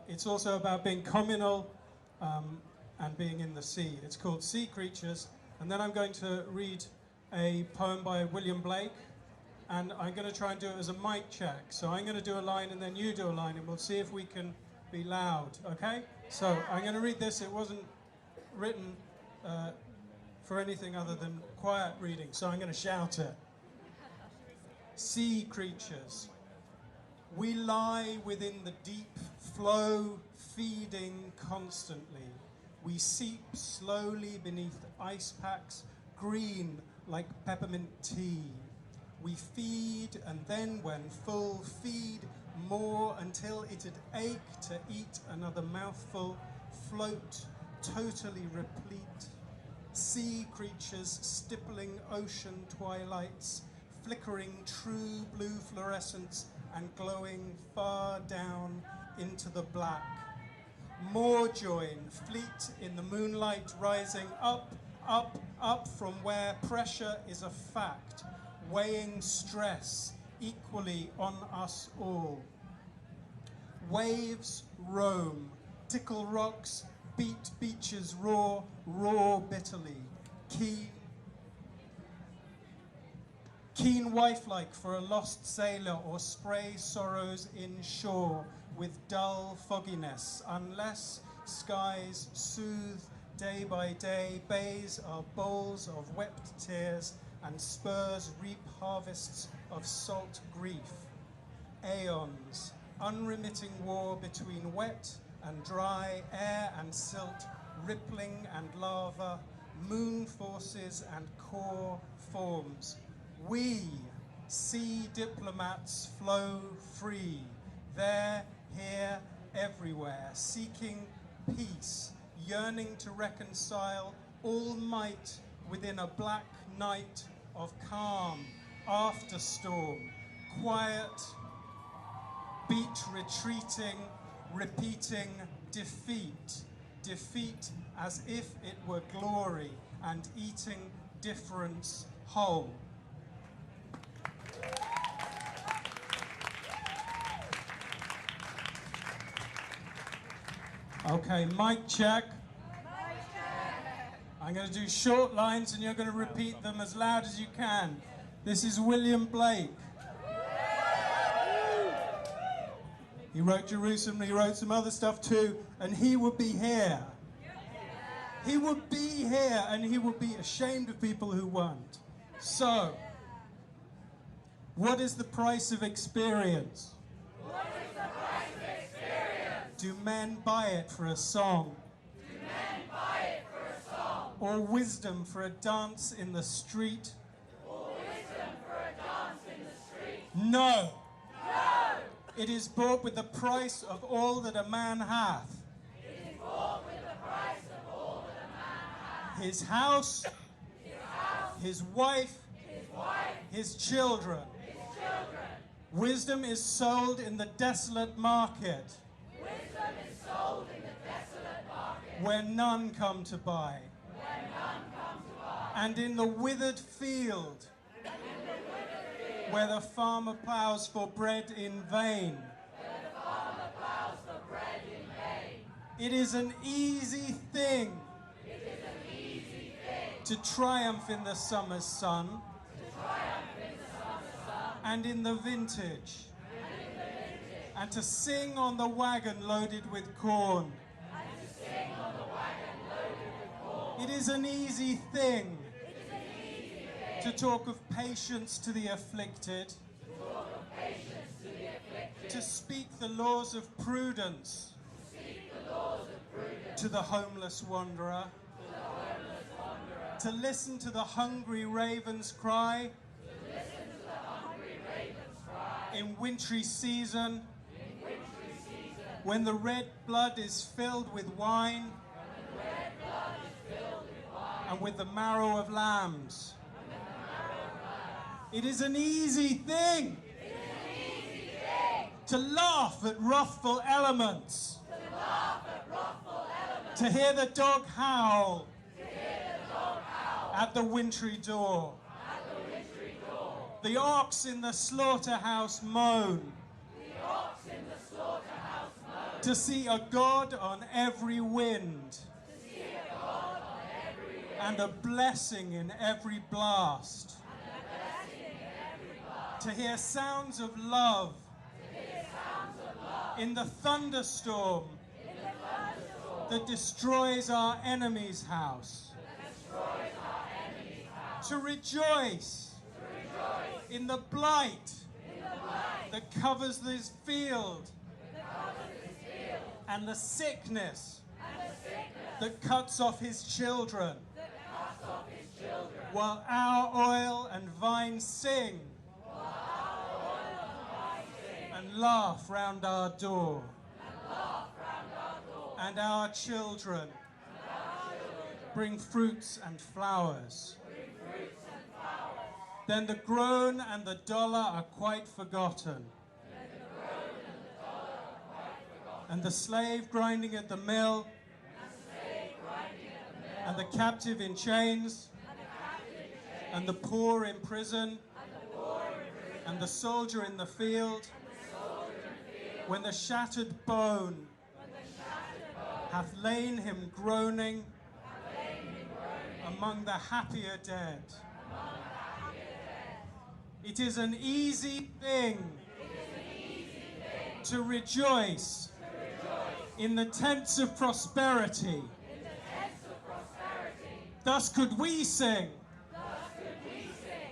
It's also about being communal and being in the sea. It's called Sea Creatures. And then I'm going to read a poem by William Blake. And I'm going to try and do it as a mic check. So I'm going to do a line and then you do a line and we'll see if we can be loud, okay? So I'm going to read this. It wasn't written for anything other than quiet reading, so I'm going to shout it. Sea creatures. We lie within the deep flow, feeding constantly. We seep slowly beneath ice packs, green like peppermint tea. We feed, and then when full, feed more until it'd ache to eat another mouthful, float, totally replete. Sea creatures stippling ocean twilights, flickering true blue fluorescence and glowing far down into the black. More join, fleet in the moonlight, rising up, up, up from where pressure is a fact, weighing stress equally on us all. Waves roam, tickle rocks, beat beaches roar, roar bitterly. Keen wife-like for a lost sailor, or spray sorrows inshore with dull fogginess, unless skies soothe day by day, bays are bowls of wept tears, and spurs reap harvests of salt grief. Aeons, unremitting war between wet and dry, air and silt, rippling and lava, moon forces and core forms. We, sea diplomats, flow free, there, here, everywhere, seeking peace, yearning to reconcile all might within a black night of calm, after storm, quiet, beat retreating, repeating defeat, defeat as if it were glory, and eating difference whole. Okay, mic check. I'm going to do short lines and you're going to repeat them as loud as you can. This is William Blake. He wrote Jerusalem, he wrote some other stuff too, and he would be here. He would be here, and he would be ashamed of people who weren't. So, what is the price of experience? What is the price of experience? Do men buy it for a song? Do men buy it for a song? Or wisdom for a dance in the street? Or wisdom for a dance in the street? No! No! It is bought with the price of all that a man hath. It is bought with the price of all that a man hath. His house, his wife, his children. Wisdom is sold in the desolate market. Wisdom is sold in the desolate market. Where none come to buy. Where none come to buy. And in the withered field. Where the farmer ploughs for bread in vain. Where the farmer ploughs for bread in vain. It is an easy thing. It is an easy thing. To triumph in the summer's sun. To triumph in the summer's sun. And in the vintage. And to sing on the wagon loaded with corn. And to sing on the wagon loaded with corn. It is an easy thing. It is an easy thing. To talk of patience to the afflicted. To talk of patience to the afflicted. To speak the laws of prudence. To speak the laws of prudence. To the homeless wanderer. To the homeless wanderer. To listen to the hungry raven's cry. To listen to the hungry raven's cry. In wintry season. In wintry season. When the red blood is filled with wine. When the red blood is filled with wine. And with the marrow of lambs. And with the marrow of lambs. It is an easy thing. It is an easy thing. To laugh at wrathful elements. To To hear the dog howl at the wintry door. The ox in the slaughterhouse moan. To see a God on every wind. And a blessing in every blast. To hear sounds of love. In the thunderstorm. That destroys our enemy's house. To rejoice in the blight that covers this field. And the sickness that cuts off his children. While our oil and vine sing. And laugh round our door. And our children bring fruits and flowers. Then the groan and the dollar are quite forgotten. And the slave grinding at the mill. And the captive in chains. And the poor in prison. And the soldier in the field. When the shattered bone hath lain him groaning among the happier dead. It is an easy thing to rejoice in the tents of prosperity. Thus could we sing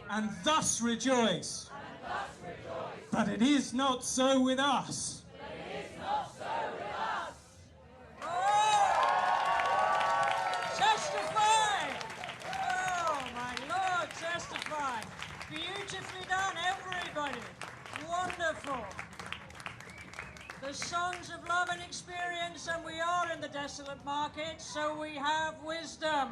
and thus rejoice. But it is not so with us. Beautifully done, everybody. Wonderful. The songs of love and experience, and we are in the desolate market, so we have wisdom,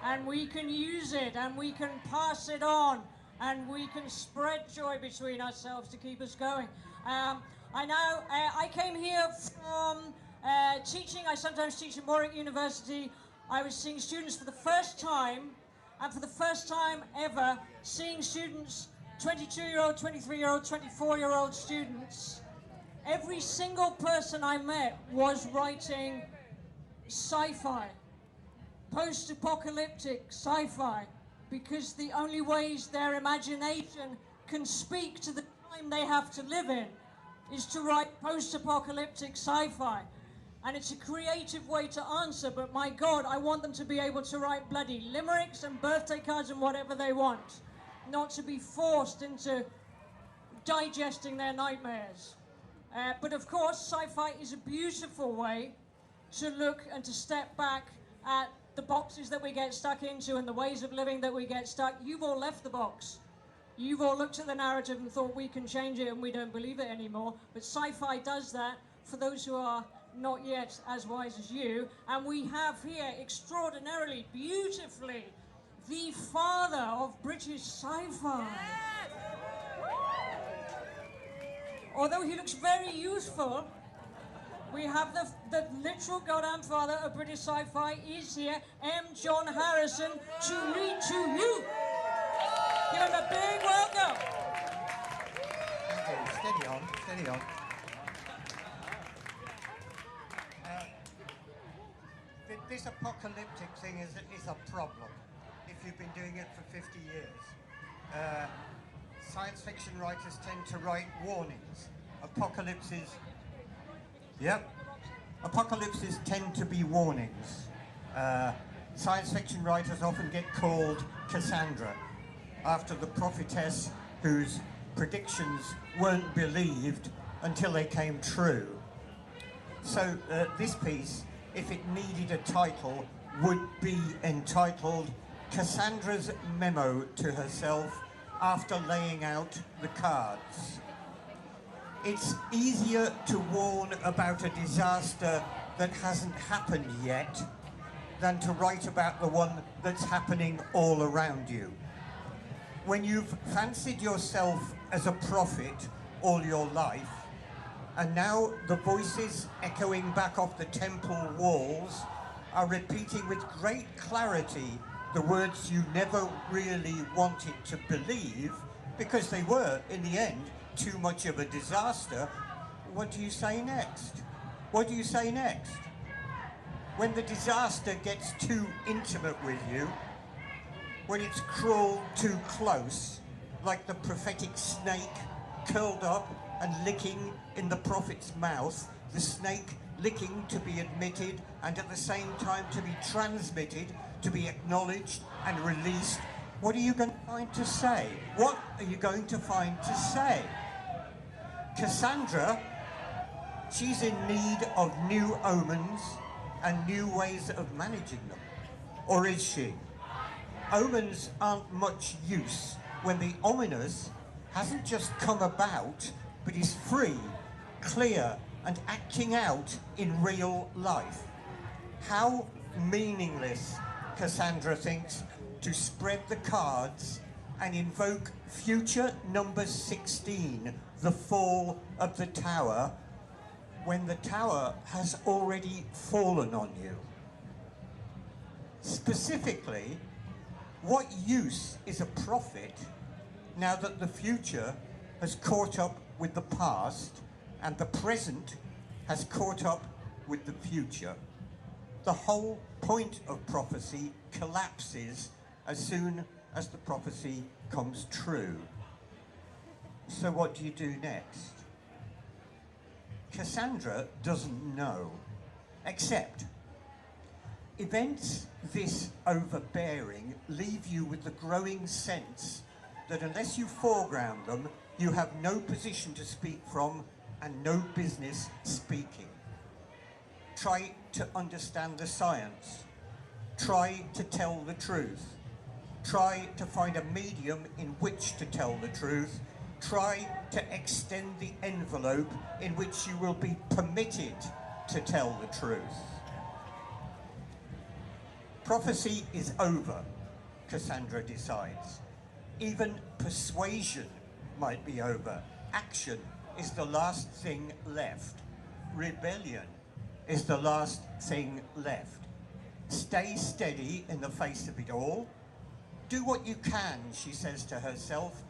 and we can use it, and we can pass it on, and we can spread joy between ourselves to keep us going. I came here from teaching. I sometimes teach at Warwick University. I was seeing students for the first time, and for the first time ever, seeing students, 22-year-old, 23-year-old, 24-year-old students, every single person I met was writing sci-fi, post-apocalyptic sci-fi, because the only ways their imagination can speak to the time they have to live in is to write post-apocalyptic sci-fi. And it's a creative way to answer, but my God, I want them to be able to write bloody limericks and birthday cards and whatever they want, not to be forced into digesting their nightmares. But of course, sci-fi is a beautiful way to look and to step back at the boxes that we get stuck into and the ways of living that we get stuck. You've all left the box. You've all looked at the narrative and thought we can change it and we don't believe it anymore. But sci-fi does that for those who are not yet as wise as you. And we have here, extraordinarily, beautifully, the father of British sci-fi. Although he looks very youthful, we have the literal goddamn father of British sci-fi is here, M. John Harrison, to read to you. Give him a big welcome. Thank you. Steady on, steady on. This apocalyptic thing is a problem if you've been doing it for 50 years. Science fiction writers tend to write warnings. Apocalypses tend to be warnings. Science fiction writers often get called Cassandra after the prophetess whose predictions weren't believed until they came true. So this piece, if it needed a title, would be entitled Cassandra's Memo to Herself After Laying Out the Cards. It's easier to warn about a disaster that hasn't happened yet than to write about the one that's happening all around you. When you've fancied yourself as a prophet all your life, and now the voices echoing back off the temple walls are repeating with great clarity the words you never really wanted to believe, because they were, in the end, too much of a disaster, what do you say next? What do you say next? When the disaster gets too intimate with you, when it's crawled too close, like the prophetic snake curled up and licking in the prophet's mouth, the snake licking to be admitted and at the same time to be transmitted, to be acknowledged and released, what are you going to find to say? What are you going to find to say? Cassandra, she's in need of new omens and new ways of managing them. Or is she? Omens aren't much use when the ominous hasn't just come about, but is free, clear, and acting out in real life. How meaningless, Cassandra thinks, to spread the cards and invoke future number 16, the fall of the tower, when the tower has already fallen on you. Specifically, what use is a prophet now that the future has caught up with the past and the present has caught up with the future? The whole point of prophecy collapses as soon as the prophecy comes true. So what do you do next? Cassandra doesn't know, except events this overbearing leave you with the growing sense that unless you foreground them, you have no position to speak from and no business speaking. Try to understand the science. Try to tell the truth. Try to find a medium in which to tell the truth. Try to extend the envelope in which you will be permitted to tell the truth. Prophecy is over, Cassandra decides. Even persuasion might be over. Action is the last thing left. Rebellion is the last thing left. Stay steady in the face of it all. Do what you can, she says to herself.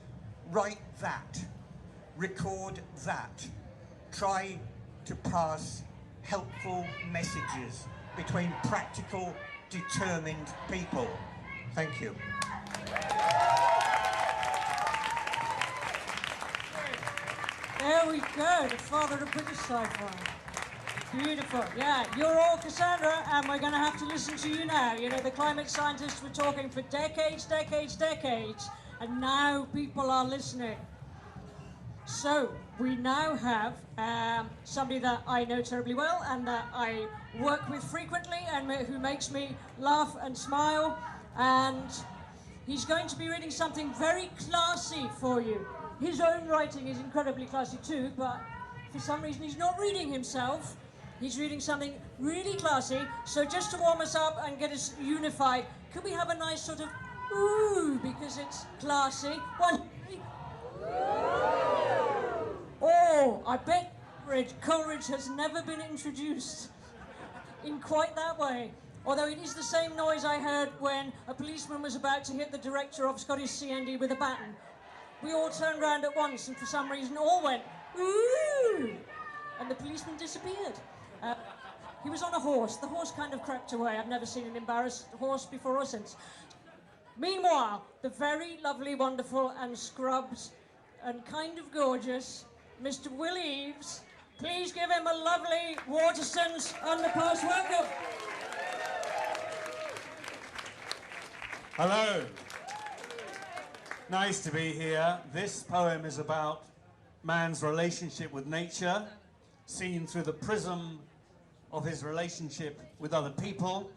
Write that. Record that. Try to pass helpful messages between practical, determined people. Thank you. There we go, the father of British sci-fi. Beautiful, yeah. You're all Cassandra, and we're going to have to listen to you now. You know, the climate scientists were talking for decades, and now people are listening. So, we now have somebody that I know terribly well and that I work with frequently and who makes me laugh and smile. And he's going to be reading something very classy for you. His own writing is incredibly classy too, but for some reason he's not reading himself. He's reading something really classy. So just to warm us up and get us unified, could we have a nice sort of ooh, because it's classy? One. Oh, I bet Coleridge has never been introduced in quite that way. Although it is the same noise I heard when a policeman was about to hit the director of Scottish CND with a baton. We all turned round at once and for some reason all went, ooh, and the policeman disappeared. He was on a horse. The horse kind of crept away. I've never seen an embarrassed horse before or since. Meanwhile, the very lovely, wonderful and scrubbed and kind of gorgeous Mr. Will Eaves. Please give him a lovely Waterstones underpass welcome. Hello. Nice to be here. This poem is about man's relationship with nature, seen through the prism of his relationship with other people.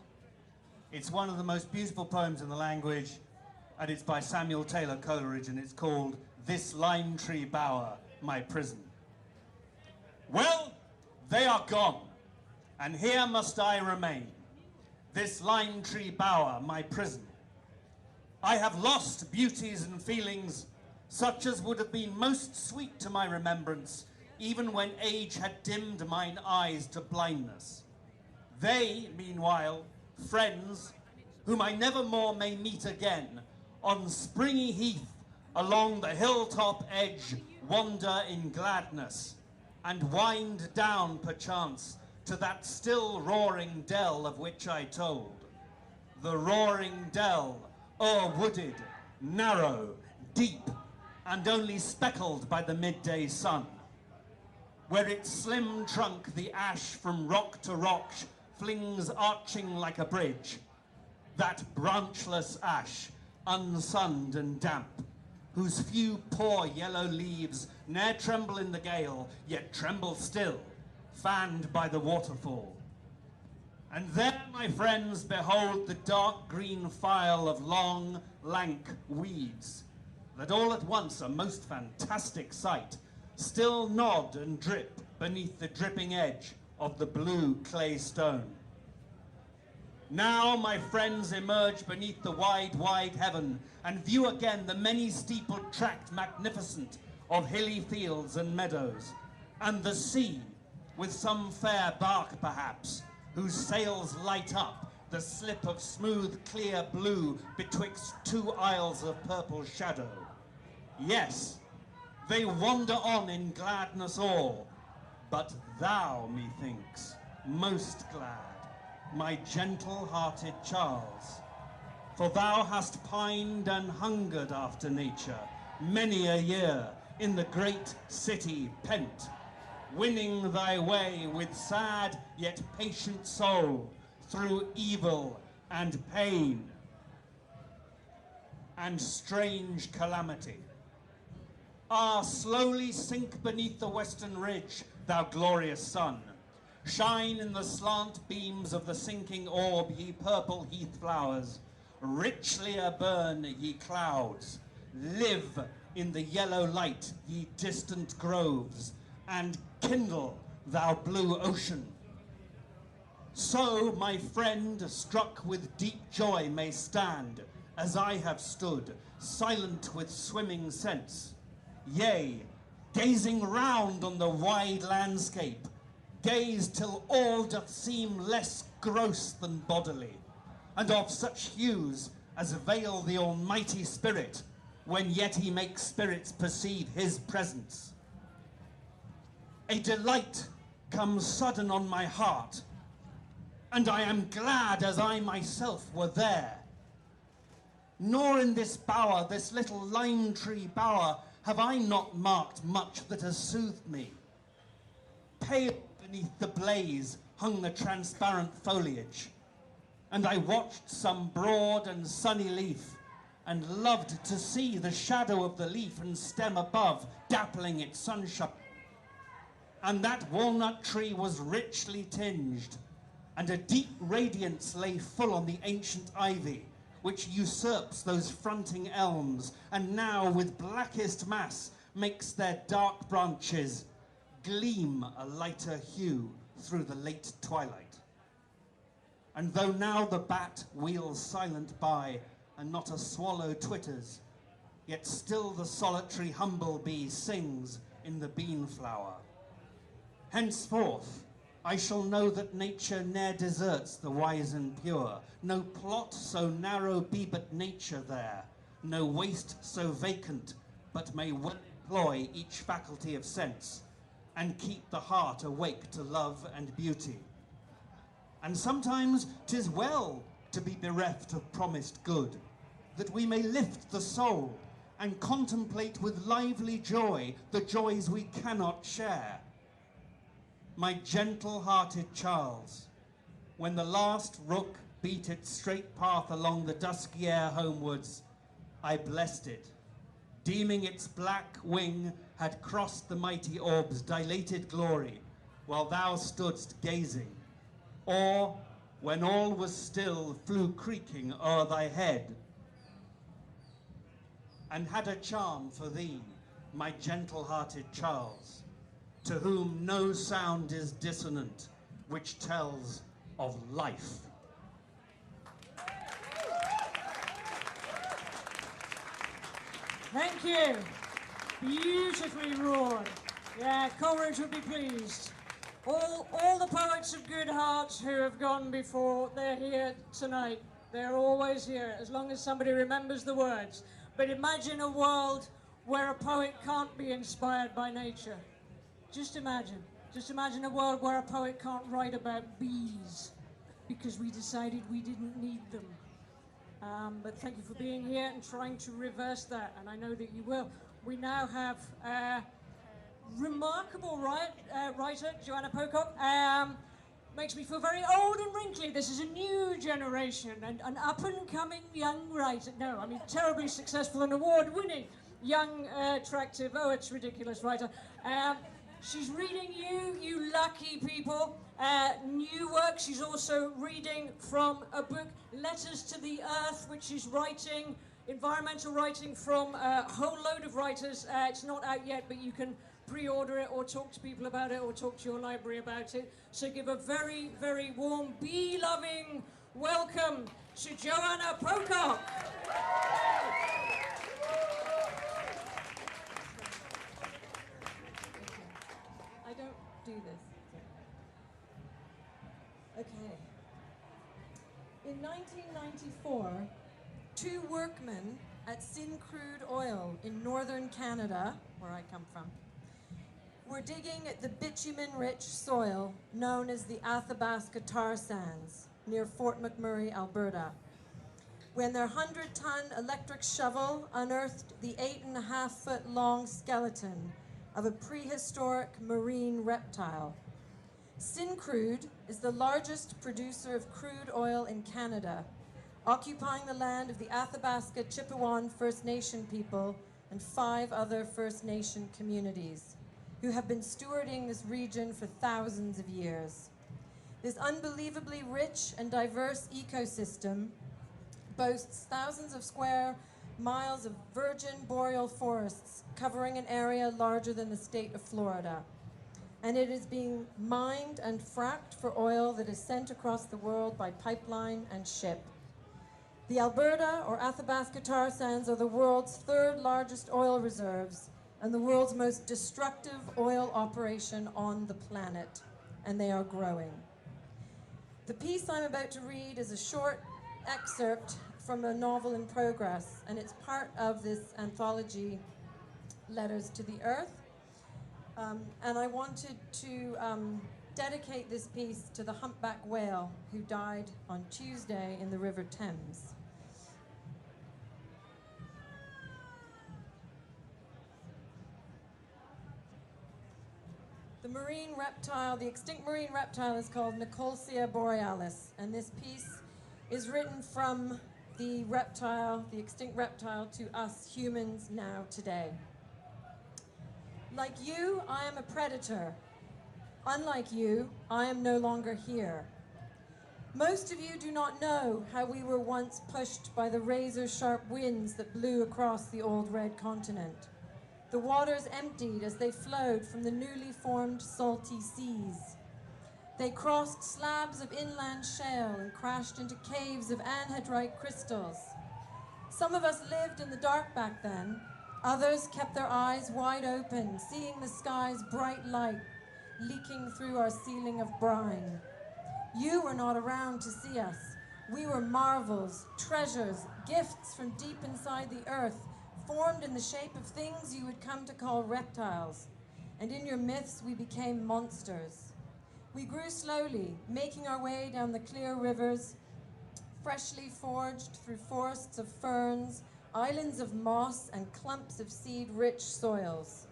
It's one of the most beautiful poems in the language, and it's by Samuel Taylor Coleridge, and it's called This Lime Tree Bower, My Prison. Well, they are gone, and here must I remain. This lime tree bower, my prison. I have lost beauties and feelings such as would have been most sweet to my remembrance, even when age had dimmed mine eyes to blindness. They, meanwhile, friends, whom I never more may meet again, on springy heath, along the hilltop edge, wander in gladness, and wind down, perchance, to that still roaring dell of which I told. The roaring dell, o'er-wooded, narrow, deep, and only speckled by the midday sun, where its slim trunk the ash from rock to rock flings arching like a bridge, that branchless ash, unsunned and damp, whose few poor yellow leaves ne'er tremble in the gale, yet tremble still, fanned by the waterfall. And there, my friends, behold the dark green file of long, lank weeds, that all at once, a most fantastic sight, still nod and drip beneath the dripping edge of the blue clay stone. Now, my friends, emerge beneath the wide, wide heaven and view again the many steepled tract magnificent of hilly fields and meadows, and the sea, with some fair bark perhaps, whose sails light up the slip of smooth, clear blue betwixt two isles of purple shadow. Yes, they wander on in gladness all, but thou, methinks, most glad, my gentle-hearted Charles, for thou hast pined and hungered after nature many a year in the great city pent, winning thy way with sad yet patient soul through evil and pain and strange calamity. Ah, slowly sink beneath the western ridge, thou glorious sun. Shine in the slant beams of the sinking orb, ye purple heath flowers. Richly burn, ye clouds. Live in the yellow light, ye distant groves, and kindle, thou blue ocean. So, my friend, struck with deep joy, may stand, as I have stood, silent with swimming sense. Yea, gazing round on the wide landscape, gaze till all doth seem less gross than bodily, and of such hues as veil the Almighty Spirit, when yet he makes spirits perceive his presence. A delight comes sudden on my heart, and I am glad as I myself were there. Nor in this bower, this little lime tree bower, have I not marked much that has soothed me. Pale beneath the blaze hung the transparent foliage, and I watched some broad and sunny leaf, and loved to see the shadow of the leaf and stem above dappling its sunshine. And that walnut tree was richly tinged, and a deep radiance lay full on the ancient ivy, which usurps those fronting elms, and now with blackest mass makes their dark branches gleam a lighter hue through the late twilight. And though now the bat wheels silent by, and not a swallow twitters, yet still the solitary humble-bee sings in the bean-flower. Henceforth, I shall know that nature ne'er deserts the wise and pure. No plot so narrow be but nature there, no waste so vacant, but may well employ each faculty of sense, and keep the heart awake to love and beauty. And sometimes 'tis well to be bereft of promised good, that we may lift the soul and contemplate with lively joy the joys we cannot share. My gentle-hearted Charles, when the last rook beat its straight path along the dusky air homewards, I blessed it, deeming its black wing had crossed the mighty orb's dilated glory, while thou stoodst gazing, or, when all was still, flew creaking o'er thy head, and had a charm for thee, my gentle-hearted Charles, to whom no sound is dissonant, which tells of life. Thank you. Beautifully roared. Yeah, Coleridge would be pleased. All the poets of good hearts who have gone before, they're here tonight. They're always here, as long as somebody remembers the words. But imagine a world where a poet can't be inspired by nature. Just imagine. Just imagine a world where a poet can't write about bees because we decided we didn't need them. But thank you for being here and trying to reverse that, and I know that you will. We now have remarkable writer, Joanna Pocock. Makes me feel very old and wrinkly. This is a new generation and an up-and-coming young writer. No, I mean terribly successful and award-winning young, attractive, oh, it's ridiculous writer. She's reading you lucky people, new work. She's also reading from a book, Letters to the Earth, which she's writing, environmental writing from a whole load of writers. It's not out yet, but you can pre-order it or talk to people about it or talk to your library about it. So give a very, very warm, bee-loving welcome to Joanna Pocock. I don't do this. Okay. In 1994, two workmen at Syncrude Oil in northern Canada, where I come from, were digging at the bitumen-rich soil known as the Athabasca tar sands near Fort McMurray, Alberta, when their 100-ton electric shovel unearthed the 8.5-foot-long skeleton of a prehistoric marine reptile. Syncrude is the largest producer of crude oil in Canada, occupying the land of the Athabasca Chipewyan First Nation people and 5 other First Nation communities, who have been stewarding this region for thousands of years. This unbelievably rich and diverse ecosystem boasts thousands of square miles of virgin boreal forests covering an area larger than the state of Florida. And it is being mined and fracked for oil that is sent across the world by pipeline and ship. The Alberta or Athabasca tar sands are the world's 3rd largest oil reserves and the world's most destructive oil operation on the planet, and they are growing. The piece I'm about to read is a short excerpt from a novel in progress, and it's part of this anthology, Letters to the Earth. And I wanted to dedicate this piece to the humpback whale who died on Tuesday in the River Thames. The extinct marine reptile is called Nicolcia borealis, and this piece is written from the extinct reptile, to us humans now today. Like you, I am a predator. Unlike you, I am no longer here. Most of you do not know how we were once pushed by the razor-sharp winds that blew across the old red continent. The waters emptied as they flowed from the newly formed salty seas. They crossed slabs of inland shale and crashed into caves of anhydrite crystals. Some of us lived in the dark back then. Others kept their eyes wide open, seeing the sky's bright light leaking through our ceiling of brine. You were not around to see us. We were marvels, treasures, gifts from deep inside the earth, formed in the shape of things you would come to call reptiles. And in your myths, we became monsters. We grew slowly, making our way down the clear rivers, freshly forged through forests of ferns, islands of moss, and clumps of seed-rich soils.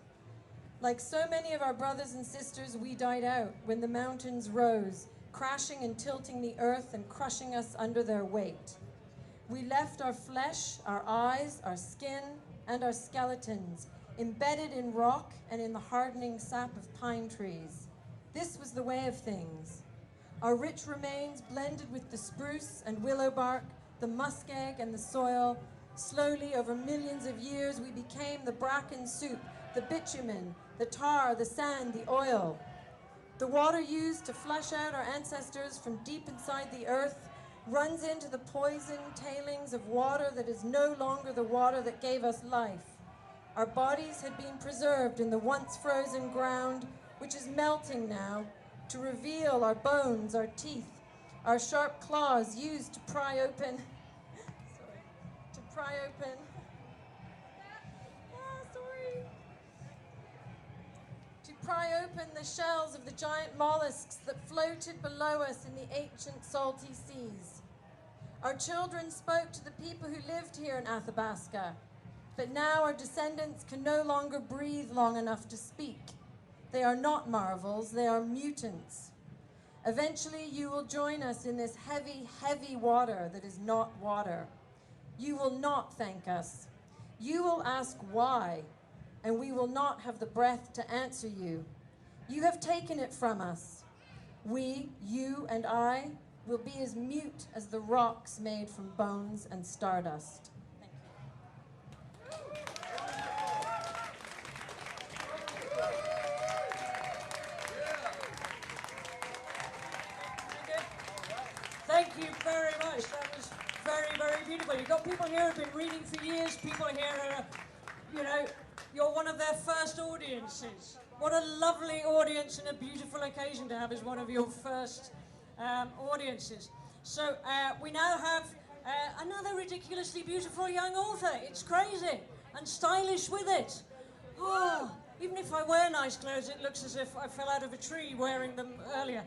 Like so many of our brothers and sisters, we died out when the mountains rose, crashing and tilting the earth and crushing us under their weight. We left our flesh, our eyes, our skin, and our skeletons embedded in rock and in the hardening sap of pine trees. This was the way of things. Our rich remains blended with the spruce and willow bark, the muskeg and the soil. Slowly, over millions of years, we became the bracken soup, the bitumen, the tar, the sand, the oil. The water used to flush out our ancestors from deep inside the earth runs into the poisoned tailings of water that is no longer the water that gave us life. Our bodies had been preserved in the once frozen ground, which is melting now, to reveal our bones, our teeth, our sharp claws used to pry open, to pry open the shells of the giant mollusks that floated below us in the ancient salty seas. Our children spoke to the people who lived here in Athabasca, but now our descendants can no longer breathe long enough to speak. They are not marvels, they are mutants. Eventually you will join us in this heavy, heavy water that is not water. You will not thank us. You will ask why, and we will not have the breath to answer you. You have taken it from us. We, you and I, will be as mute as the rocks made from bones and stardust. Thank you very much. That was very, very beautiful. You've got people here who have been reading for years, people here who are, you know, you're one of their first audiences. What a lovely audience and a beautiful occasion to have as one of your first audiences. So we now have another ridiculously beautiful young author. It's crazy and stylish with it. Oh, even if I wear nice clothes, it looks as if I fell out of a tree wearing them earlier.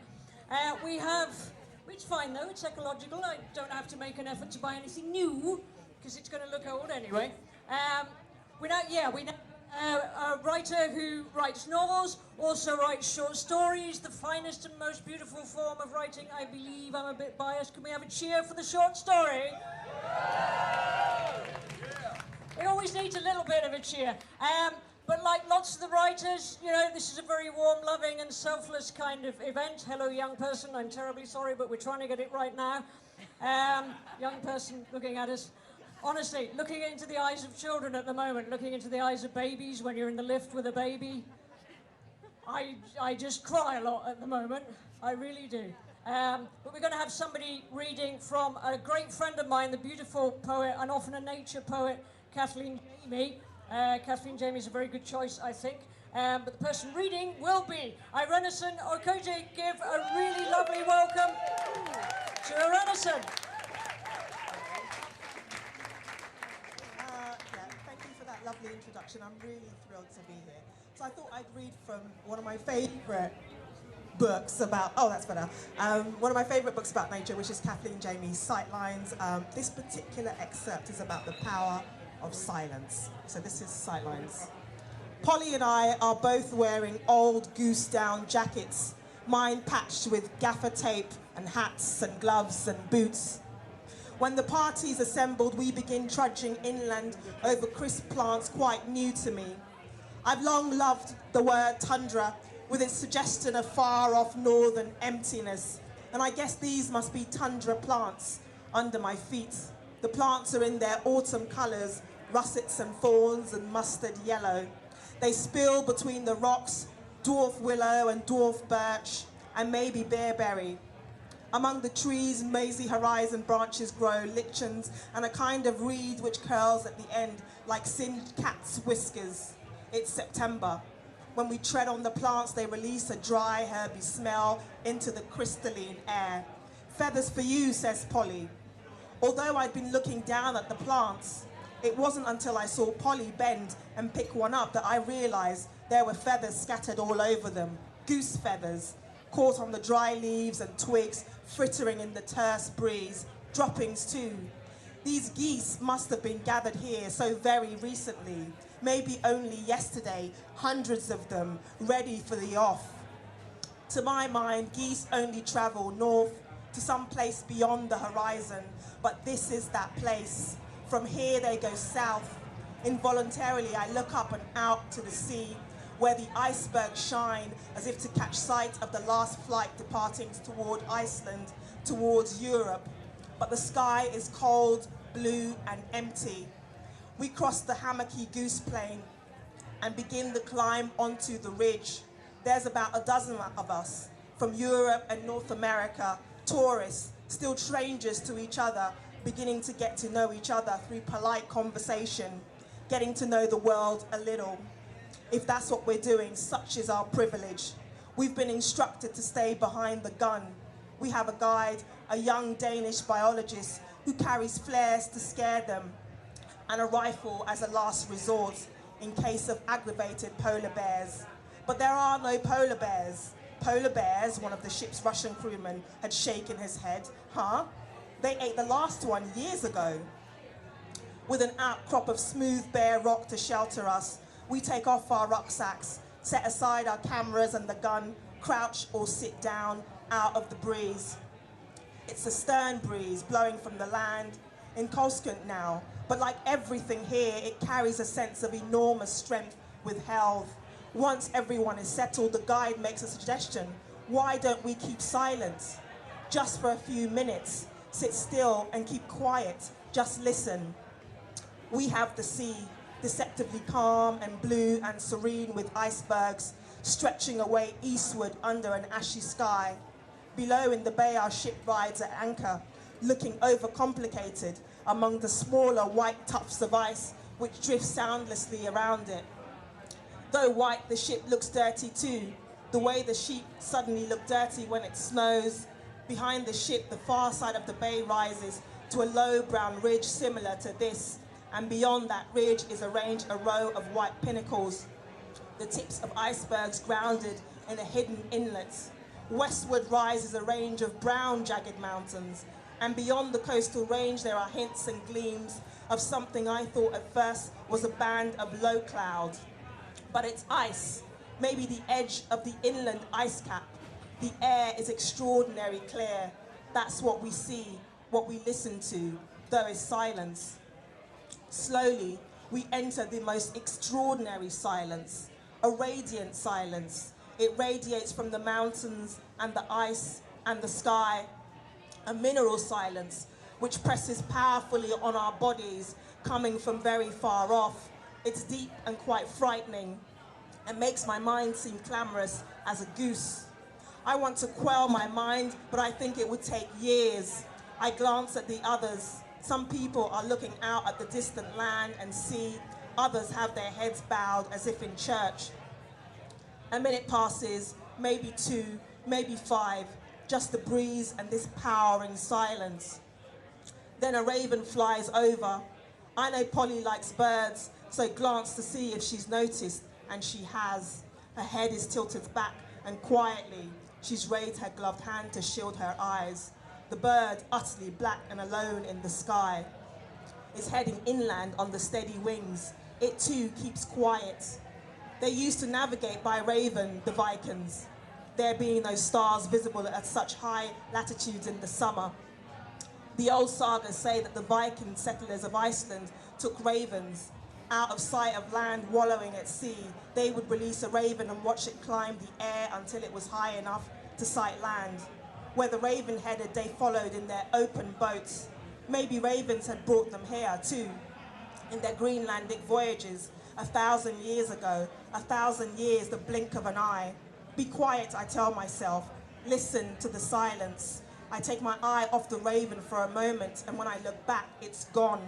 We have, it's fine though, it's ecological. I don't have to make an effort to buy anything new because it's going to look old anyway. We know a writer who writes novels, also writes short stories, the finest and most beautiful form of writing. I believe I'm a bit biased. Can we have a cheer for the short story? It always needs a little bit of a cheer. But like lots of the writers, you know, this is a very warm, loving and selfless kind of event. Hello, young person. I'm terribly sorry, but we're trying to get it right now. Young person looking at us. Honestly, looking into the eyes of children at the moment, looking into the eyes of babies when you're in the lift with a baby, I just cry a lot at the moment. I really do. But we're going to have somebody reading from a great friend of mine, the beautiful poet and often a nature poet, Kathleen Jamie. Kathleen Jamie is a very good choice, I think. But the person reading will be Ireneson Okojie. Give a really lovely welcome to Ireneson. Thank you for that lovely introduction. I'm really thrilled to be here. So I thought I'd read from one of my favourite books about, oh, that's better. One of my favourite books about nature, which is Kathleen Jamie's Sightlines. This particular excerpt is about the power of silence. So this is Sightlines. Polly and I are both wearing old goose-down jackets, mine patched with gaffer tape and hats and gloves and boots. When the party's assembled, we begin trudging inland over crisp plants quite new to me. I've long loved the word tundra, with its suggestion of far-off northern emptiness, and I guess these must be tundra plants under my feet. The plants are in their autumn colours, russets and fawns and mustard yellow. They spill between the rocks, dwarf willow and dwarf birch, and maybe bearberry. Among the trees, mazy horizon branches grow lichens and a kind of reed which curls at the end like singed cat's whiskers. It's September. When we tread on the plants, they release a dry, herby smell into the crystalline air. Feathers for you, says Polly. Although I'd been looking down at the plants, it wasn't until I saw Polly bend and pick one up that I realised there were feathers scattered all over them. Goose feathers, caught on the dry leaves and twigs, frittering in the terse breeze, droppings too. These geese must have been gathered here so very recently, maybe only yesterday, hundreds of them, ready for the off. To my mind, geese only travel north to some place beyond the horizon, but this is that place. From here they go south. Involuntarily I look up and out to the sea, where the icebergs shine as if to catch sight of the last flight departing toward Iceland, towards Europe. But the sky is cold, blue and empty. We cross the hammocky goose plain and begin the climb onto the ridge. There's about a dozen of us, from Europe and North America, tourists, still strangers to each other, beginning to get to know each other through polite conversation, getting to know the world a little. If that's what we're doing, such is our privilege. We've been instructed to stay behind the gun. We have a guide, a young Danish biologist who carries flares to scare them, and a rifle as a last resort in case of aggravated polar bears. But there are no polar bears. Polar bears, one of the ship's Russian crewmen had shaken his head. Huh? They ate the last one years ago. With an outcrop of smooth bare rock to shelter us, we take off our rucksacks, set aside our cameras and the gun, crouch or sit down out of the breeze. It's a stern breeze blowing from the land, inconstant now, but like everything here, it carries a sense of enormous strength withheld. Once everyone is settled, the guide makes a suggestion. Why don't we keep silent? Just for a few minutes, sit still and keep quiet, just listen. We have the sea, deceptively calm and blue and serene with icebergs stretching away eastward under an ashy sky. Below in the bay, our ship rides at anchor, looking overcomplicated among the smaller white tufts of ice which drift soundlessly around it. Though white, the ship looks dirty too, the way the sheep suddenly look dirty when it snows. Behind the ship, the far side of the bay rises to a low brown ridge similar to this, and beyond that ridge is arranged a row of white pinnacles, the tips of icebergs grounded in a hidden inlet. Westward rises a range of brown jagged mountains, and beyond the coastal range there are hints and gleams of something I thought at first was a band of low cloud. But it's ice, maybe the edge of the inland ice cap. The air is extraordinarily clear. That's what we see, what we listen to. There is silence. Slowly, we enter the most extraordinary silence, a radiant silence. It radiates from the mountains and the ice and the sky, a mineral silence which presses powerfully on our bodies, coming from very far off. It's deep and quite frightening, and makes my mind seem clamorous as a goose. I want to quell my mind, but I think it would take years. I glance at the others. Some people are looking out at the distant land and sea. Others have their heads bowed as if in church. A minute passes, maybe 2, maybe 5, just the breeze and this powering silence. Then a raven flies over. I know Polly likes birds, so glance to see if she's noticed, and she has. Her head is tilted back, and quietly, she's raised her gloved hand to shield her eyes. The bird, utterly black and alone in the sky, is heading inland on the steady wings. It too keeps quiet. They used to navigate by raven, the Vikings, there being no stars visible at such high latitudes in the summer. The old sagas say that the Viking settlers of Iceland took ravens. Out of sight of land wallowing at sea, they would release a raven and watch it climb the air until it was high enough to sight land. Where the raven headed, they followed in their open boats. Maybe ravens had brought them here too, in their Greenlandic voyages 1,000 years ago, 1,000 years, the blink of an eye. Be quiet, I tell myself. Listen to the silence. I take my eye off the raven for a moment, and when I look back, it's gone.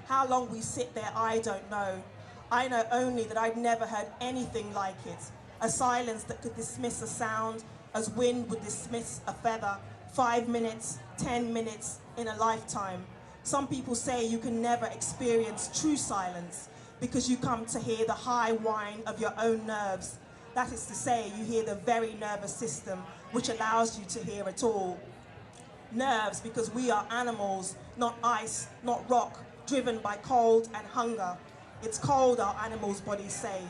How long we sit there, I don't know. I know only that I'd never heard anything like it. A silence that could dismiss a sound as wind would dismiss a feather. 5 minutes, 10 minutes in a lifetime. Some people say you can never experience true silence because you come to hear the high whine of your own nerves. That is to say, you hear the very nervous system which allows you to hear it all. Nerves, because we are animals, not ice, not rock, driven by cold and hunger. It's cold, our animals' bodies say.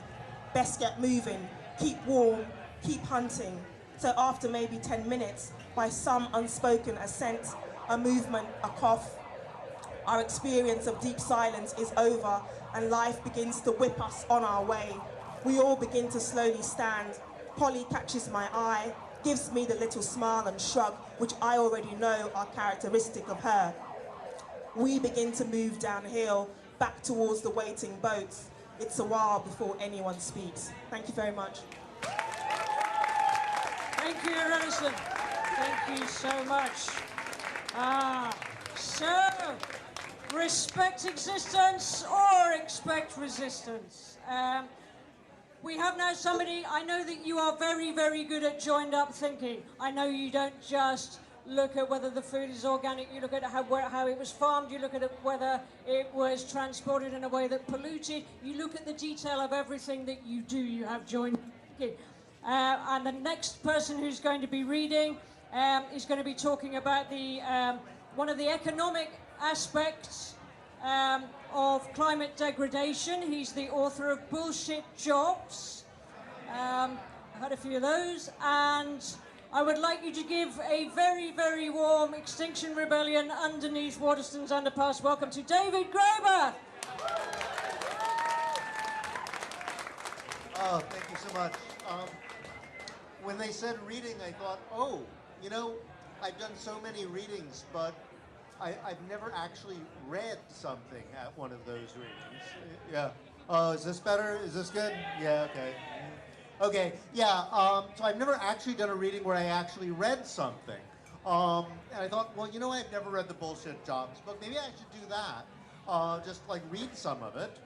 Best get moving, keep warm, keep hunting. So after maybe 10 minutes, by some unspoken assent, a movement, a cough, our experience of deep silence is over and life begins to whip us on our way. We all begin to slowly stand. Polly catches my eye, gives me the little smile and shrug, which I already know are characteristic of her. We begin to move downhill, back towards the waiting boats. It's a while before anyone speaks. Thank you very much. Thank you, Ireneson. Thank you so much. So, respect existence or expect resistance. We have now somebody, I know that you are very, very good at joined up thinking. I know you don't just look at whether the food is organic, you look at how it was farmed, you look at whether it was transported in a way that polluted, you look at the detail of everything that you do, you have joined up thinking. And the next person who's going to be reading is going to be talking about the one of the economic aspects of climate degradation. He's the author of Bullshit Jobs. I've had a few of those, and I would like you to give a very, very warm Extinction Rebellion underneath Waterstones underpass welcome to David Graeber. Oh, thank you so much. When they said reading, I thought, oh, you know, I've done so many readings, but I've never actually read something at one of those readings. Yeah. Oh, is this better? Is this good? Yeah, okay. Okay, yeah, so I've never actually done a reading where I actually read something. And I thought, well, you know, I've never read the Bullshit Jobs book. Maybe I should do that. Just like read some of it.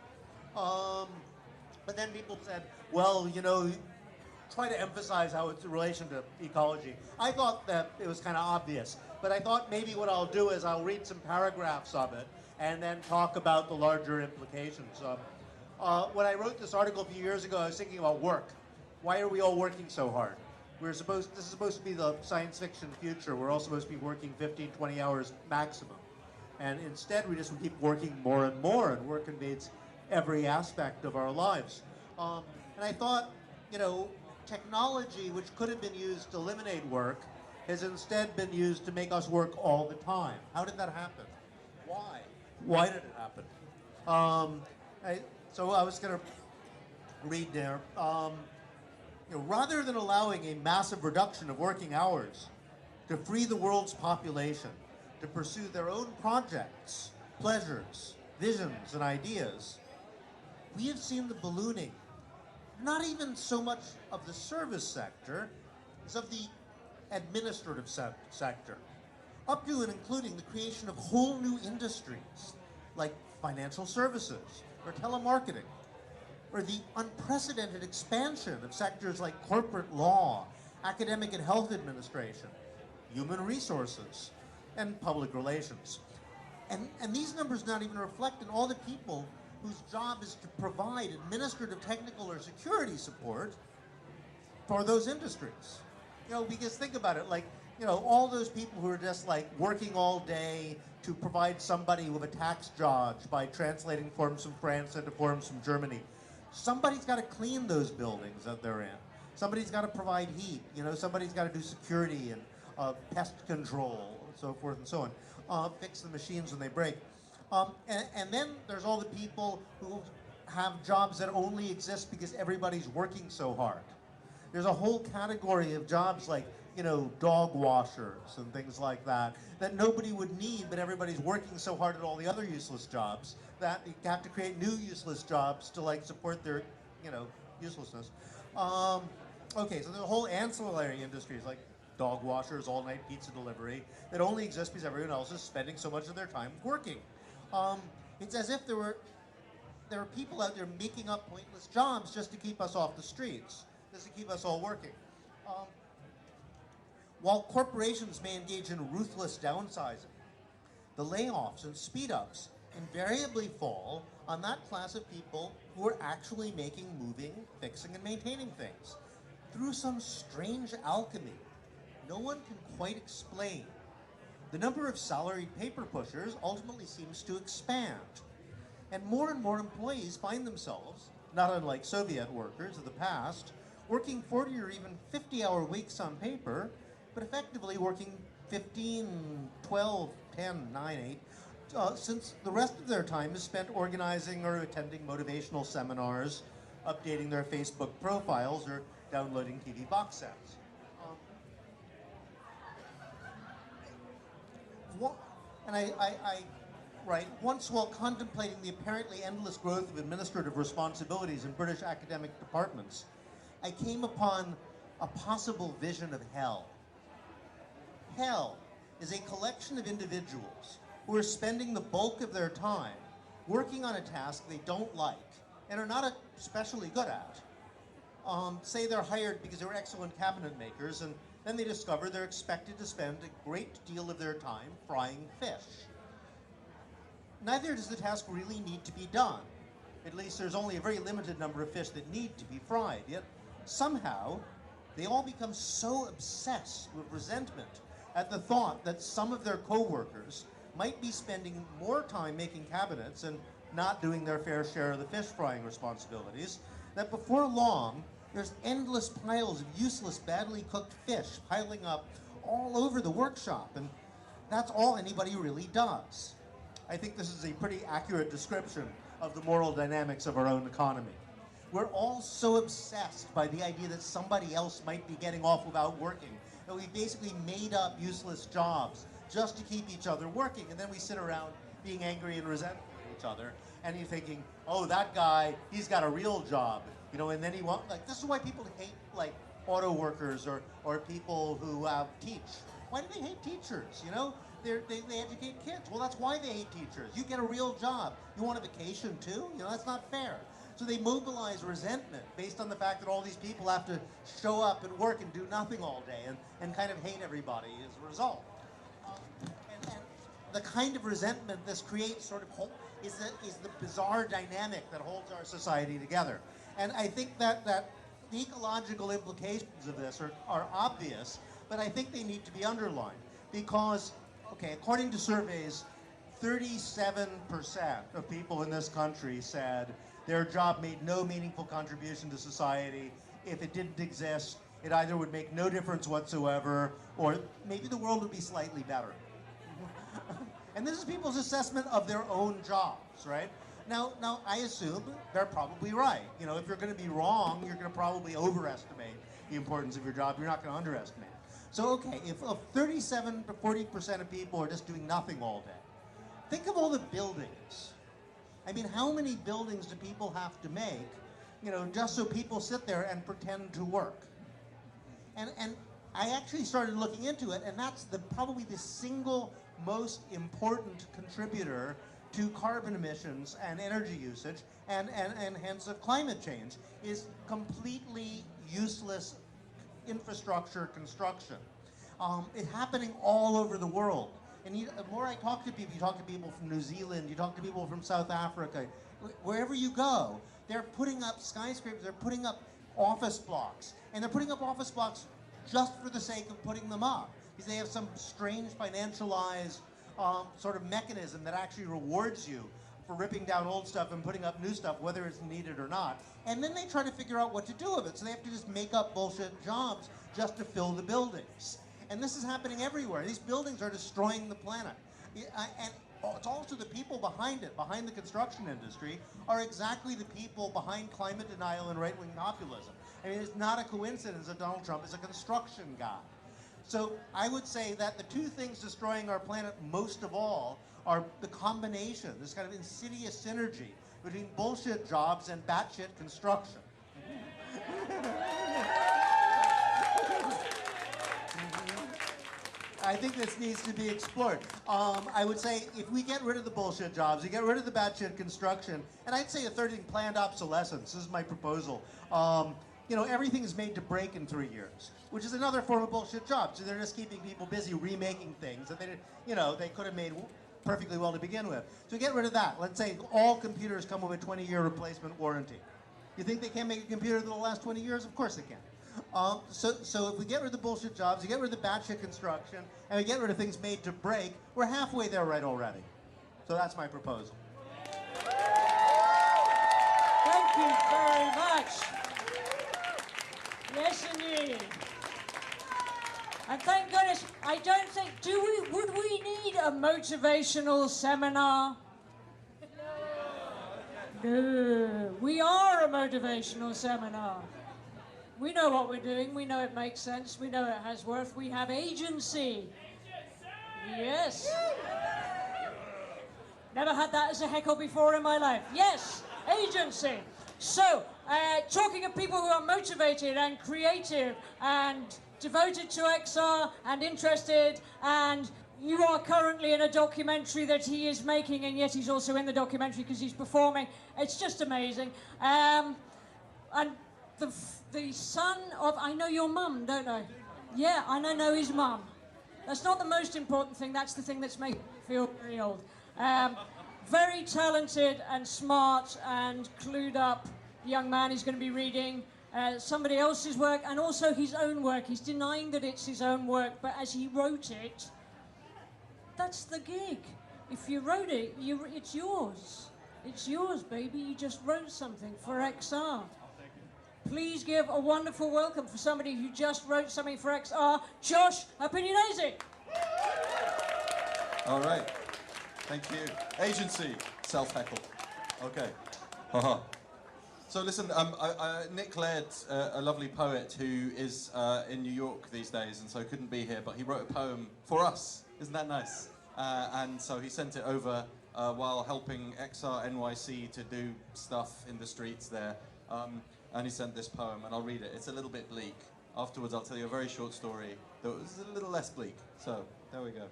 But then people said, well, you know, try to emphasize how it's in relation to ecology. I thought that it was kind of obvious, but I thought maybe what I'll do is I'll read some paragraphs of it and then talk about the larger implications. When I wrote this article a few years ago, I was thinking about work. Why are we all working so hard? This is supposed to be the science fiction future. We're all supposed to be working 15, 20 hours maximum. And instead, we keep working more and more, and work invades every aspect of our lives. And I thought, you know, technology, which could have been used to eliminate work, has instead been used to make us work all the time. How did that happen? Why? Why did it happen? So I was going to read there. You know, rather than allowing a massive reduction of working hours to free the world's population to pursue their own projects, pleasures, visions, and ideas, we have seen the ballooning, not even so much of the service sector, as of the administrative sector, up to and including the creation of whole new industries like financial services or telemarketing, or the unprecedented expansion of sectors like corporate law, academic and health administration, human resources, and public relations. And these numbers not even reflect on all the people whose job is to provide administrative, technical, or security support for those industries. You know, because think about it, like, you know, all those people who are just like working all day to provide somebody with a tax dodge by translating forms from France into forms from Germany. Somebody's got to clean those buildings that they're in. Somebody's got to provide heat. You know, somebody's got to do security and pest control, and so forth and so on. Fix the machines when they break. And then there's all the people who have jobs that only exist because everybody's working so hard. There's a whole category of jobs like, you know, dog washers and things like that nobody would need, but everybody's working so hard at all the other useless jobs that you have to create new useless jobs to like support their, you know, uselessness. Okay, so there's a whole ancillary industries like dog washers, all-night pizza delivery that only exist because everyone else is spending so much of their time working. It's as if there are people out there making up pointless jobs just to keep us off the streets, just to keep us all working. While corporations may engage in ruthless downsizing, the layoffs and speed-ups invariably fall on that class of people who are actually making, moving, fixing, and maintaining things. Through some strange alchemy no one can quite explain, the number of salaried paper pushers ultimately seems to expand. And more employees find themselves, not unlike Soviet workers of the past, working 40 or even 50-hour weeks on paper, but effectively working 15, 12, 10, 9, 8, since the rest of their time is spent organizing or attending motivational seminars, updating their Facebook profiles, or downloading TV box sets. Once while contemplating the apparently endless growth of administrative responsibilities in British academic departments, I came upon a possible vision of hell. Hell is a collection of individuals who are spending the bulk of their time working on a task they don't like and are not especially good at, say they're hired because they're excellent cabinet makers, and then they discover they're expected to spend a great deal of their time frying fish. Neither does the task really need to be done. At least there's only a very limited number of fish that need to be fried, yet somehow they all become so obsessed with resentment at the thought that some of their co-workers might be spending more time making cabinets and not doing their fair share of the fish frying responsibilities, that before long, there's endless piles of useless, badly cooked fish piling up all over the workshop, and that's all anybody really does. I think this is a pretty accurate description of the moral dynamics of our own economy. We're all so obsessed by the idea that somebody else might be getting off without working, that we basically made up useless jobs just to keep each other working, and then we sit around being angry and resentful of each other, and you're thinking, oh, that guy, he's got a real job, you know, and then he won't, like, this is why people hate, like, auto workers or people who teach. Why do they hate teachers, you know? They educate kids. Well, that's why they hate teachers. You get a real job. You want a vacation too? You know, that's not fair. So they mobilize resentment based on the fact that all these people have to show up and work and do nothing all day and kind of hate everybody as a result. And the kind of resentment this creates sort of is the bizarre dynamic that holds our society together. And I think that the ecological implications of this are obvious, but I think they need to be underlined because, okay, according to surveys, 37% of people in this country said their job made no meaningful contribution to society. If it didn't exist, it either would make no difference whatsoever, or maybe the world would be slightly better. And this is people's assessment of their own jobs, right? Now, I assume they're probably right. You know, if you're going to be wrong, you're going to probably overestimate the importance of your job. You're not going to underestimate. So, okay, if 37 to 40% of people are just doing nothing all day, think of all the buildings. I mean, how many buildings do people have to make, you know, just so people sit there and pretend to work? And I actually started looking into it, and that's probably the single most important contributor to carbon emissions and energy usage, and hence of climate change, is completely useless infrastructure construction. It's happening all over the world. And the more I talk to people, you talk to people from New Zealand, you talk to people from South Africa, wherever you go, they're putting up skyscrapers, they're putting up office blocks. And they're putting up office blocks just for the sake of putting them up, because they have some strange financialized sort of mechanism that actually rewards you for ripping down old stuff and putting up new stuff, whether it's needed or not. And then they try to figure out what to do with it. So they have to just make up bullshit jobs just to fill the buildings. And this is happening everywhere. These buildings are destroying the planet. And it's also the people behind it, behind the construction industry, are exactly the people behind climate denial and right-wing populism. I mean, it's not a coincidence that Donald Trump is a construction guy. So I would say that the two things destroying our planet most of all are the combination, this kind of insidious synergy between bullshit jobs and batshit construction. I think this needs to be explored. I would say if we get rid of the bullshit jobs, you get rid of the batshit construction, and I'd say a third thing, planned obsolescence. This is my proposal. You know, everything is made to break in 3 years, which is another form of bullshit job. So they're just keeping people busy remaking things that they, you know, they could have made perfectly well to begin with. So get rid of that. Let's say all computers come with a 20-year replacement warranty. You think they can't make a computer that will last 20 years? Of course they can. So if we get rid of the bullshit jobs, you get rid of the batshit construction, and we get rid of things made to break, we're halfway there right already. So that's my proposal. Thank you very much. Yes, indeed. And thank goodness, I don't think, would we need a motivational seminar? No. We are a motivational seminar. We know what we're doing, we know it makes sense, we know it has worth, we have agency. Yes. Never had that as a heckle before in my life. Yes, agency. So, talking of people who are motivated and creative and devoted to XR and interested, and you are currently in a documentary that he is making, and yet he's also in the documentary because he's performing. It's just amazing. And the son of, I know your mum, don't I? Yeah, I know his mum. That's not the most important thing, that's the thing that's making me feel very old. Very talented and smart and clued up young man. He's going to be reading somebody else's work and also his own work. He's denying that it's his own work, but as he wrote it, that's the gig. If you wrote it, it's yours. It's yours, baby. You just wrote something for XR. Please give a wonderful welcome for somebody who just wrote something for XR, Josh Opinionese. All right. Thank you. Agency, self-heckle. Okay. Haha. So listen, Nick Laird, a lovely poet who is in New York these days and so couldn't be here, but he wrote a poem for us. Isn't that nice? And so he sent it over while helping XR NYC to do stuff in the streets there. And he sent this poem, and I'll read it. It's a little bit bleak. Afterwards, I'll tell you a very short story that was a little less bleak. So, there we go.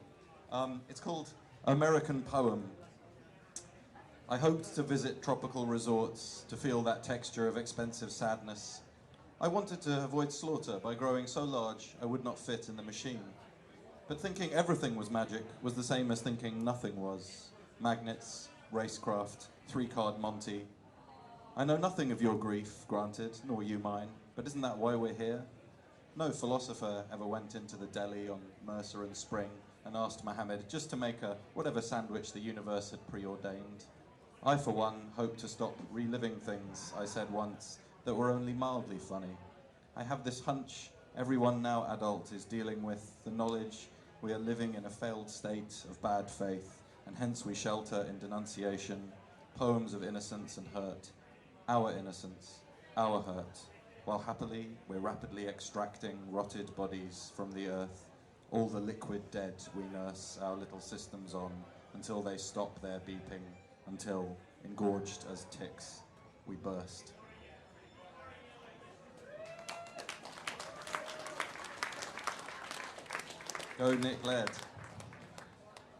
It's called American Poem. I hoped to visit tropical resorts, to feel that texture of expensive sadness. I wanted to avoid slaughter by growing so large I would not fit in the machine. But thinking everything was magic was the same as thinking nothing was. Magnets, racecraft, three-card Monty. I know nothing of your grief, granted, nor you mine, but isn't that why we're here? No philosopher ever went into the deli on Mercer and Spring and asked Mohammed just to make a whatever sandwich the universe had preordained. I, for one, hope to stop reliving things I said once that were only mildly funny. I have this hunch everyone now adult is dealing with the knowledge we are living in a failed state of bad faith, and hence we shelter in denunciation, poems of innocence and hurt. Our innocence, our hurt, while happily we're rapidly extracting rotted bodies from the earth, all the liquid dead we nurse our little systems on until they stop their beeping, until, engorged as ticks, we burst. Go Nick Laird.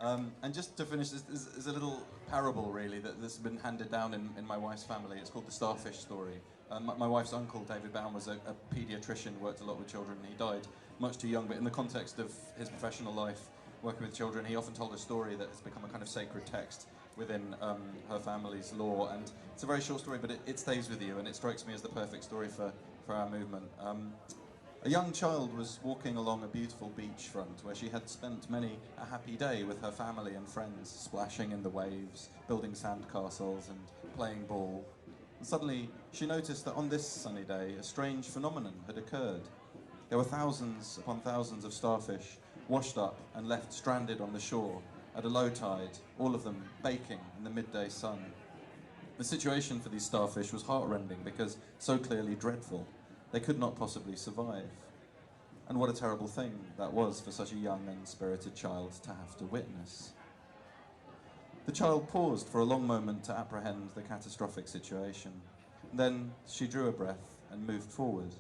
And just to finish, this is a little parable, really, that's been handed down in my wife's family. It's called the Starfish Story. My wife's uncle, David Baum, was a paediatrician, worked a lot with children. He died much too young, but in the context of his professional life, working with children, he often told a story that has become a kind of sacred text within her family's lore. And it's a very short story, but it stays with you, and it strikes me as the perfect story for our movement. A young child was walking along a beautiful beachfront where she had spent many a happy day with her family and friends, splashing in the waves, building sandcastles and playing ball. And suddenly, she noticed that on this sunny day, a strange phenomenon had occurred. There were thousands upon thousands of starfish washed up and left stranded on the shore at a low tide, all of them baking in the midday sun. The situation for these starfish was heartrending because so clearly dreadful. They could not possibly survive. And what a terrible thing that was for such a young and spirited child to have to witness. The child paused for a long moment to apprehend the catastrophic situation. Then she drew a breath and moved forward.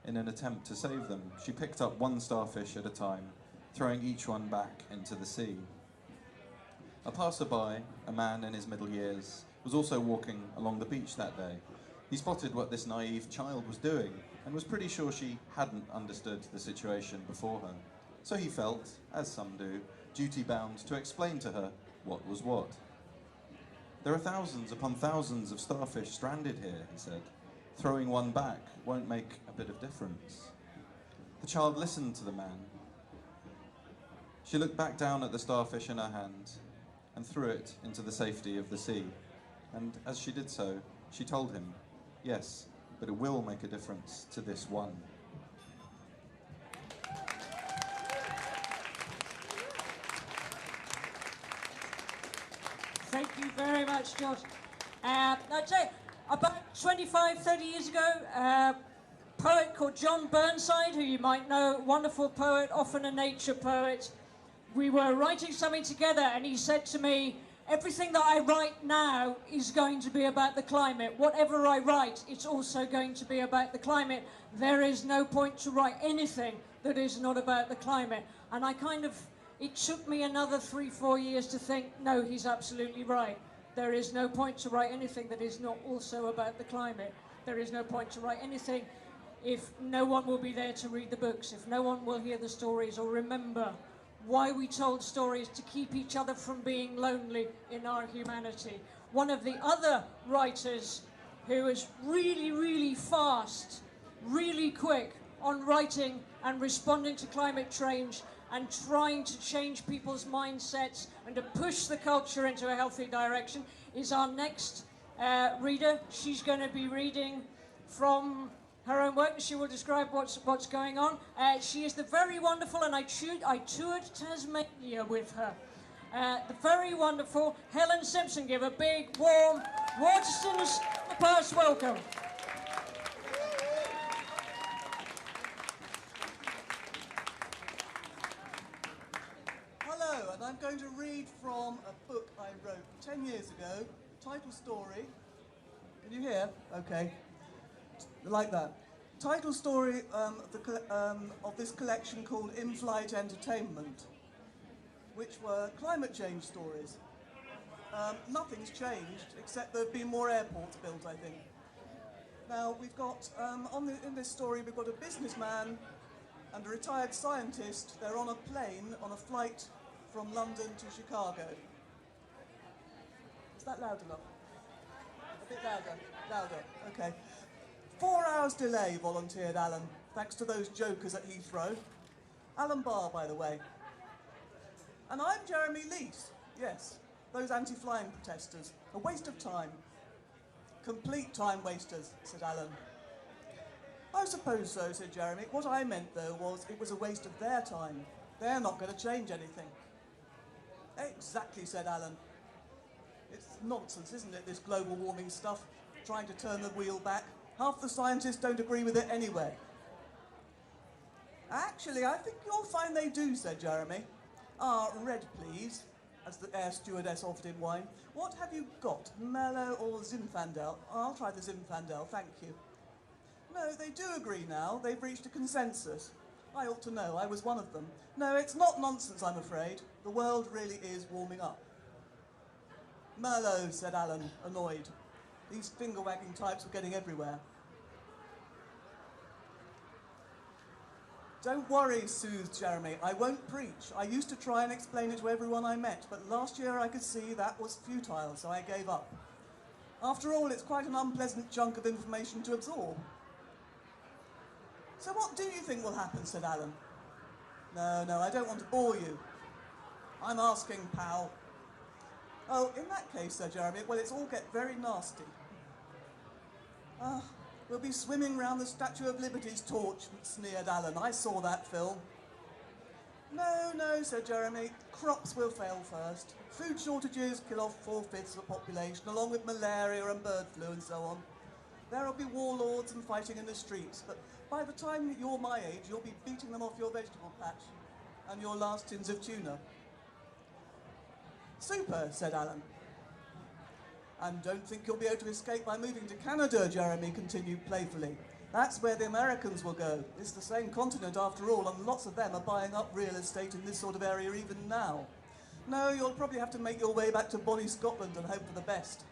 In an attempt to save them, she picked up one starfish at a time, throwing each one back into the sea. A passerby, a man in his middle years, was also walking along the beach that day. He spotted what this naive child was doing and was pretty sure she hadn't understood the situation before her. So he felt, as some do, duty-bound to explain to her what was what. There are thousands upon thousands of starfish stranded here, he said. Throwing one back won't make a bit of difference. The child listened to the man. She looked back down at the starfish in her hand and threw it into the safety of the sea. And as she did so, she told him, yes, but it will make a difference to this one. Thank you very much, Josh. I'd say about 25, 30 years ago, a poet called John Burnside, who you might know, wonderful poet, often a nature poet. We were writing something together and he said to me, everything that I write now is going to be about the climate. Whatever I write, it's also going to be about the climate. There is no point to write anything that is not about the climate. And it took me another 3-4 years to think, no, he's absolutely right. There is no point to write anything that is not also about the climate. there is no point to write anything if no one will be there to read the books, if no one will hear the stories or remember why we told stories to keep each other from being lonely in our humanity. One of the other writers who is really, really fast, really quick on writing and responding to climate change and trying to change people's mindsets and to push the culture into a healthy direction is our next reader. She's going to be reading from her own work. She will describe what's going on. She is the very wonderful, and I toured Tasmania with her, the very wonderful Helen Simpson. Give a big, warm Waterstones past welcome. Hello, and I'm going to read from a book I wrote 10 years ago, title story. Can you hear? Okay. Like that. Title story of this collection called In-Flight Entertainment, which were climate change stories. Nothing's changed, except there have been more airports built, I think. Now, we've got, in this story, we've got a businessman and a retired scientist. They're on a plane on a flight from London to Chicago. Is that loud enough? A bit louder? Louder, okay. 4 hours delay, volunteered Alan, thanks to those jokers at Heathrow. Alan Barr, by the way. And I'm Jeremy Lees, yes, those anti-flying protesters. A waste of time. Complete time wasters, said Alan. I suppose so, said Jeremy. What I meant, though, was it was a waste of their time. They're not going to change anything. Exactly, said Alan. It's nonsense, isn't it, this global warming stuff, trying to turn the wheel back. Half the scientists don't agree with it anyway. Actually, I think you'll find they do, said Jeremy. Red, please, as the air stewardess offered him wine. What have you got, Merlot or Zinfandel? I'll try the Zinfandel, thank you. No, they do agree now. They've reached a consensus. I ought to know, I was one of them. No, it's not nonsense, I'm afraid. The world really is warming up. Merlot, said Alan, annoyed. These finger-wagging types were getting everywhere. Don't worry, soothed Jeremy. I won't preach. I used to try and explain it to everyone I met, but last year I could see that was futile, so I gave up. After all, it's quite an unpleasant chunk of information to absorb. So what do you think will happen, said Alan. No, I don't want to bore you. I'm asking, pal. Oh, in that case, said Jeremy, well, it's all get very nasty. We'll be swimming round the Statue of Liberty's torch, sneered Alan. I saw that film. No, said Jeremy. Crops will fail first. Food shortages kill off 4/5 of the population, along with malaria and bird flu and so on. There'll be warlords and fighting in the streets, but by the time you're my age, you'll be beating them off your vegetable patch and your last tins of tuna. Super, said Alan. And don't think you'll be able to escape by moving to Canada, Jeremy continued playfully. That's where the Americans will go. It's the same continent after all, and lots of them are buying up real estate in this sort of area even now. No, you'll probably have to make your way back to bonny Scotland and hope for the best.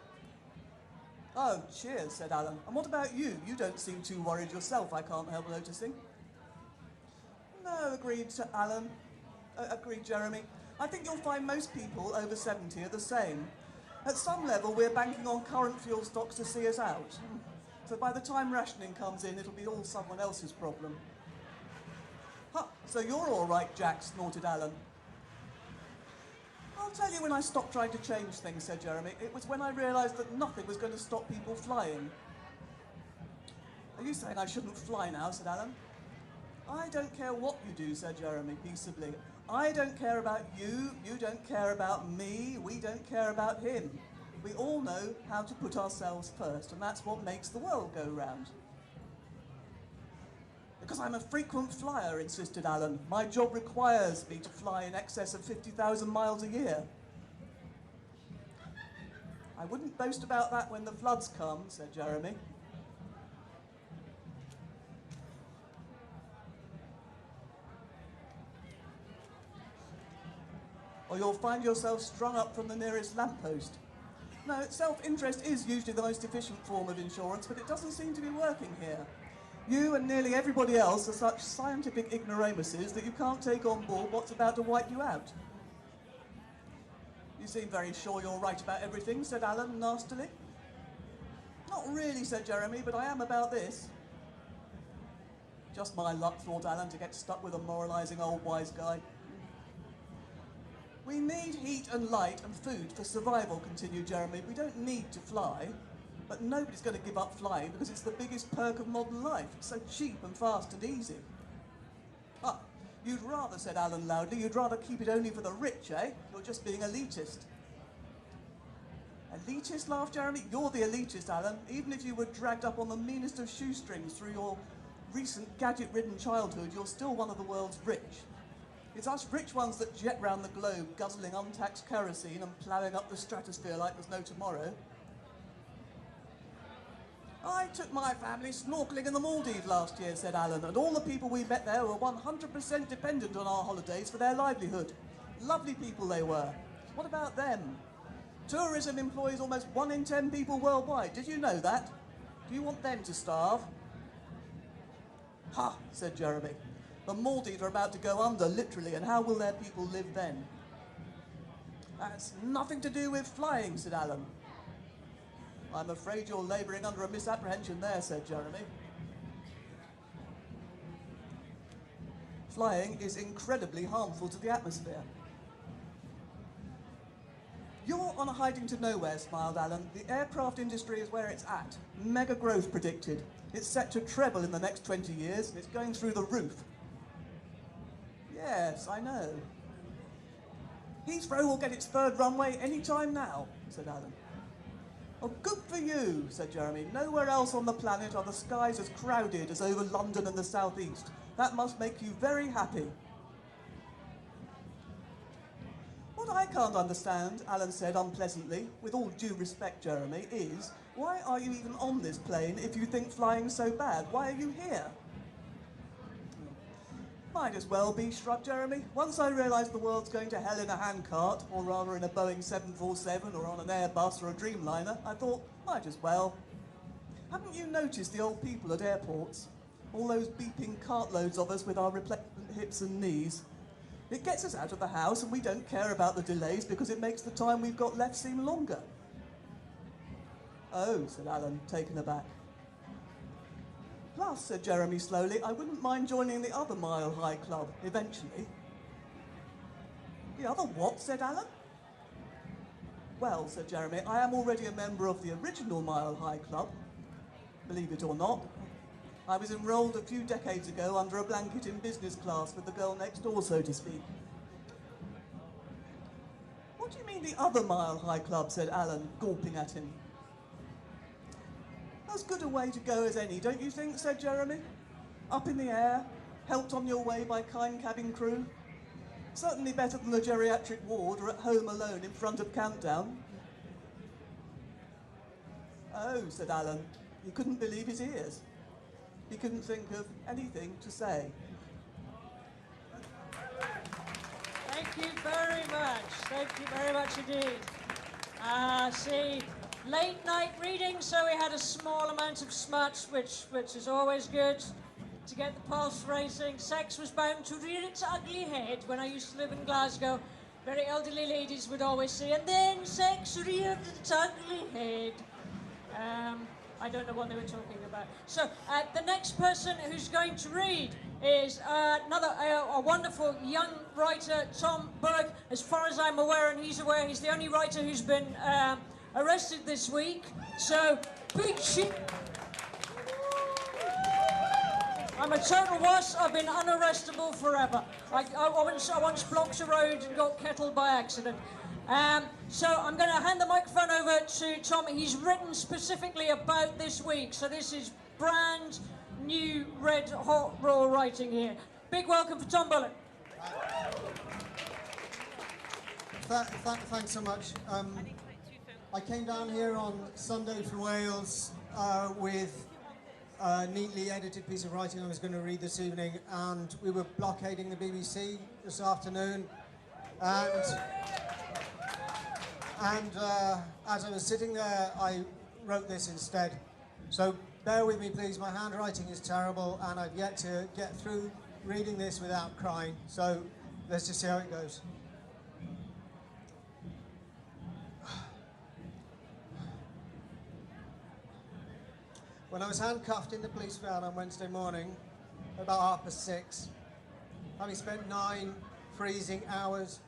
Oh, cheers, said Alan. And what about you? You don't seem too worried yourself, I can't help noticing. No, agreed Jeremy. I think you'll find most people over 70 are the same. At some level, we're banking on current fuel stocks to see us out. So by the time rationing comes in, it'll be all someone else's problem. Huh, so you're all right, Jack, snorted Alan. I'll tell you when I stopped trying to change things, said Jeremy. It was when I realised that nothing was going to stop people flying. Are you saying I shouldn't fly now, said Alan. I don't care what you do, said Jeremy peaceably. I don't care about you, you don't care about me, we don't care about him. We all know how to put ourselves first, and that's what makes the world go round. Because I'm a frequent flyer, insisted Alan. My job requires me to fly in excess of 50,000 miles a year. I wouldn't boast about that when the floods come, said Jeremy. Or you'll find yourself strung up from the nearest lamppost. No, self-interest is usually the most efficient form of insurance, but it doesn't seem to be working here. You and nearly everybody else are such scientific ignoramuses that you can't take on board what's about to wipe you out. You seem very sure you're right about everything, said Alan nastily. Not really, said Jeremy, but I am about this. Just my luck, thought Alan, to get stuck with a moralising old wise guy. We need heat and light and food for survival, continued Jeremy. We don't need to fly, but nobody's going to give up flying because it's the biggest perk of modern life. It's so cheap and fast and easy. Ah, you'd rather, said Alan loudly, you'd rather keep it only for the rich, eh? You're just being elitist. Elitist, laughed Jeremy. You're the elitist, Alan. Even if you were dragged up on the meanest of shoestrings through your recent gadget-ridden childhood, you're still one of the world's rich. It's us rich ones that jet round the globe, guzzling untaxed kerosene and ploughing up the stratosphere like there's no tomorrow. I took my family snorkelling in the Maldives last year, said Alan, and all the people we met there were 100% dependent on our holidays for their livelihood. Lovely people they were. What about them? Tourism employs almost 1 in 10 people worldwide. Did you know that? Do you want them to starve? Ha, said Jeremy. The Maldives are about to go under, literally, and how will their people live then? That's nothing to do with flying, said Alan. I'm afraid you're labouring under a misapprehension there, said Jeremy. Flying is incredibly harmful to the atmosphere. You're on a hiding to nowhere, smiled Alan. The aircraft industry is where it's at. Mega growth predicted. It's set to treble in the next 20 years, and it's going through the roof. Yes, I know. Heathrow will get its 3rd runway any time now, said Alan. Oh, good for you, said Jeremy. Nowhere else on the planet are the skies as crowded as over London and the southeast. That must make you very happy. What I can't understand, Alan said unpleasantly, with all due respect, Jeremy, is why are you even on this plane if you think flying's so bad? Why are you here? Might as well be, shrugged Jeremy. Once I realised the world's going to hell in a handcart, or rather in a Boeing 747 or on an Airbus or a Dreamliner, I thought, might as well. Haven't you noticed the old people at airports? All those beeping cartloads of us with our replacement hips and knees. It gets us out of the house and we don't care about the delays because it makes the time we've got left seem longer. Oh, said Alan, taken aback. Plus, said Jeremy slowly, I wouldn't mind joining the other Mile High Club, eventually. The other what, said Alan? Well, said Jeremy, I am already a member of the original Mile High Club. Believe it or not. I was enrolled a few decades ago under a blanket in business class with the girl next door, so to speak. What do you mean the other Mile High Club, said Alan, gawping at him. As good a way to go as any, don't you think, said Jeremy? Up in the air, helped on your way by kind cabin crew. Certainly better than the geriatric ward or at home alone in front of Countdown. Oh, said Alan. He couldn't believe his ears. He couldn't think of anything to say. Thank you very much. Thank you very much indeed. See, late night reading, so we had a small amount of smut, which is always good to get the pulse racing. Sex was bound to rear its ugly head when I used to live in Glasgow. Very elderly ladies would always say, and then sex reared its ugly head. I don't know what they were talking about. So the next person who's going to read is another a wonderful young writer, Tom Bullock. As far as I'm aware, and he's aware, he's the only writer who's been arrested this week. So big shit. I'm a total wuss. I've been unarrestable forever. I once blocked a road and got kettled by accident. So I'm going to hand the microphone over to Tom. He's written specifically about this week, so this is brand new, red hot raw writing here. Big welcome for Tom Bullock. Thanks so much. I came down here on Sunday from Wales with a neatly edited piece of writing I was going to read this evening, and we were blockading the BBC this afternoon, And as I was sitting there, I wrote this instead. So bear with me, please. My handwriting is terrible, and I've yet to get through reading this without crying. So let's just see how it goes. When I was handcuffed in the police van on Wednesday morning, about 6:30, having spent 9 freezing hours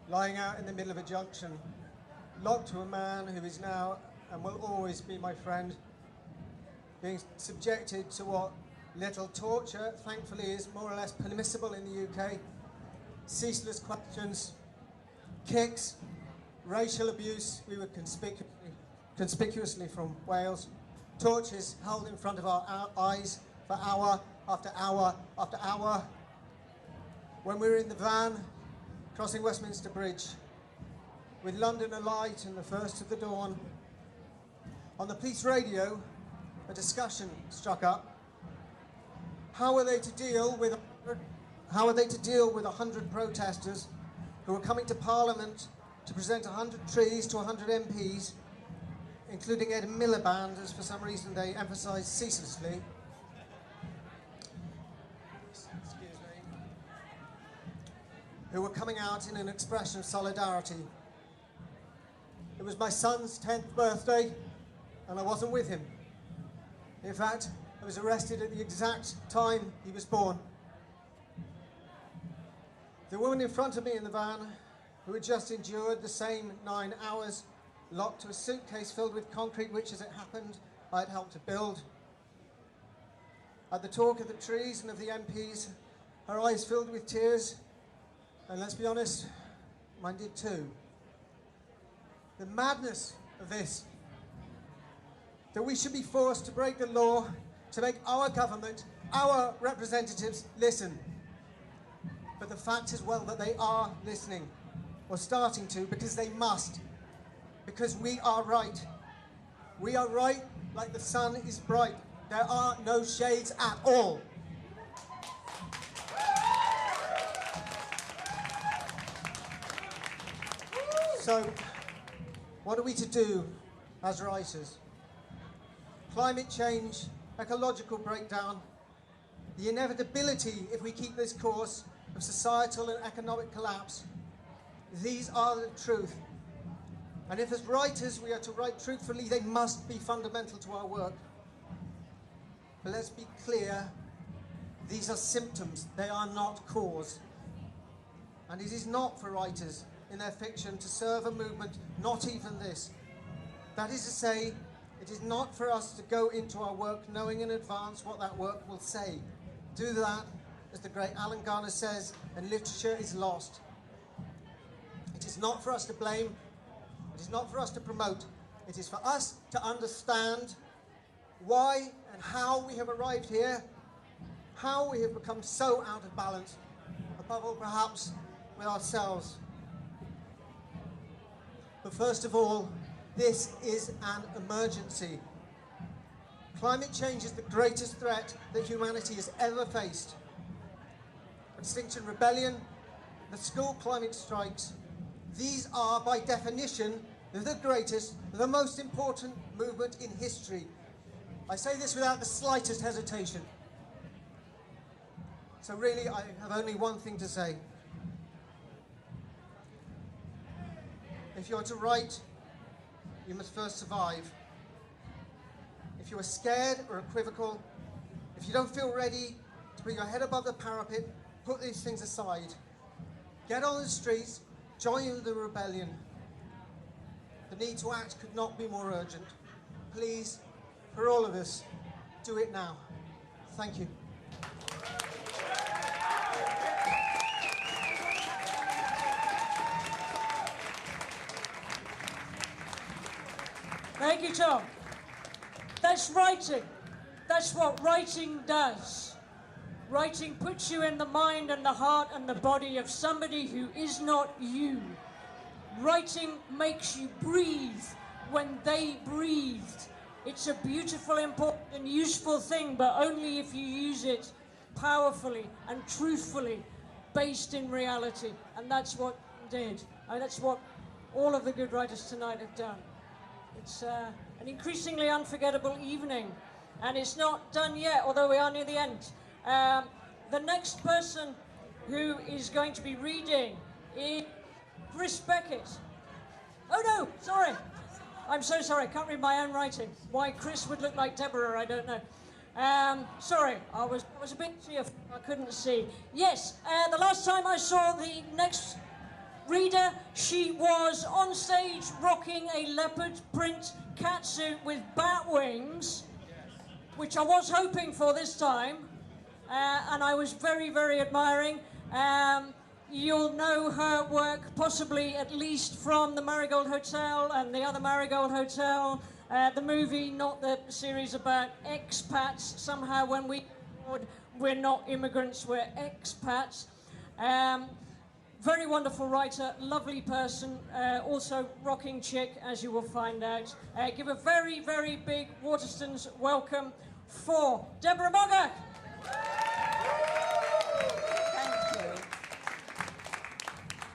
lying out in the middle of a junction, locked to a man who is now and will always be my friend, being subjected to what little torture, thankfully, is more or less permissible in the UK, ceaseless questions, kicks, racial abuse, we were conspicuously from Wales, torches held in front of our eyes for hour after hour after hour. When we were in the van, crossing Westminster Bridge, with London alight and the first of the dawn, on the police radio, a discussion struck up. How are they to deal with 100 protesters who are coming to Parliament to present 100 trees to 100 MPs, including Ed Miliband, as for some reason they emphasise ceaselessly. Who were coming out in an expression of solidarity. It was my son's 10th birthday, and I wasn't with him. In fact, I was arrested at the exact time he was born. The woman in front of me in the van, who had just endured the same 9 hours, locked to a suitcase filled with concrete, which, as it happened, I had helped to build. At the talk of the trees and of the MPs, her eyes filled with tears, and let's be honest, mine did too. The madness of this, that we should be forced to break the law to make our government, our representatives, listen. But the fact is, well, that they are listening, or starting to, because they must. Because we are right. We are right like the sun is bright. There are no shades at all. So, what are we to do as writers? Climate change, ecological breakdown, the inevitability, if we keep this course, of societal and economic collapse. These are the truth. And if as writers we are to write truthfully, they must be fundamental to our work. But let's be clear, these are symptoms, they are not cause. And it is not for writers in their fiction to serve a movement, not even this. That is to say, it is not for us to go into our work knowing in advance what that work will say. Do that, as the great Alan Garner says, and literature is lost. It is not for us to blame. It is not for us to promote. It is for us to understand why and how we have arrived here, how we have become so out of balance, above all perhaps with ourselves. But first of all, this is an emergency. Climate change is the greatest threat that humanity has ever faced. Extinction Rebellion, the school climate strikes, these are, by definition, the greatest, the most important movement in history. I say this without the slightest hesitation. So really, I have only one thing to say. If you are to write, you must first survive. If you are scared or equivocal, if you don't feel ready to put your head above the parapet, put these things aside. Get on the streets, join the rebellion. The need to act could not be more urgent. Please, for all of us, do it now. Thank you. Thank you, Tom. That's writing. That's what writing does. Writing puts you in the mind and the heart and the body of somebody who is not you. Writing makes you breathe when they breathed. It's a beautiful, important and useful thing, but only if you use it powerfully and truthfully, based in reality. And that's what he did. And that's what all of the good writers tonight have done. It's an increasingly unforgettable evening, and it's not done yet, although we are near the end. The next person who is going to be reading is Chris Beckett. Oh no, sorry. I'm so sorry, I can't read my own writing. Why Chris would look like Deborah, I don't know. Sorry, I was a bit fearful, I couldn't see. Yes, the last time I saw the next reader, she was on stage rocking a leopard print catsuit with bat wings, which I was hoping for this time, and I was very, very admiring. You'll know her work possibly at least from the Marigold Hotel and the other Marigold Hotel, the movie, not the series about expats. Somehow when we're not immigrants, we're expats. Very wonderful writer, lovely person, also rocking chick, as you will find out. Give a very, very big Waterstones welcome for Deborah Moggach. Thank you.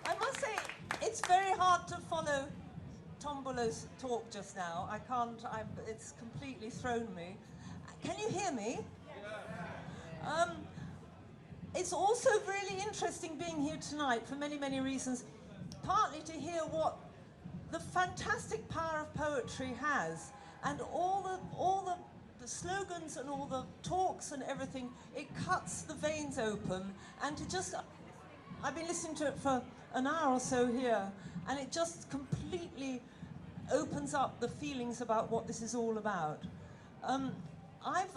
I must say, it's very hard to follow Tombola's talk just now. I can't, it's completely thrown me. Can you hear me? Yeah. It's also really interesting being here tonight for many, many reasons. Partly to hear what the fantastic power of poetry has, and all the slogans and all the talks and everything, it cuts the veins open. And to just, I've been listening to it for an hour or so here, and it just completely opens up the feelings about what this is all about. I've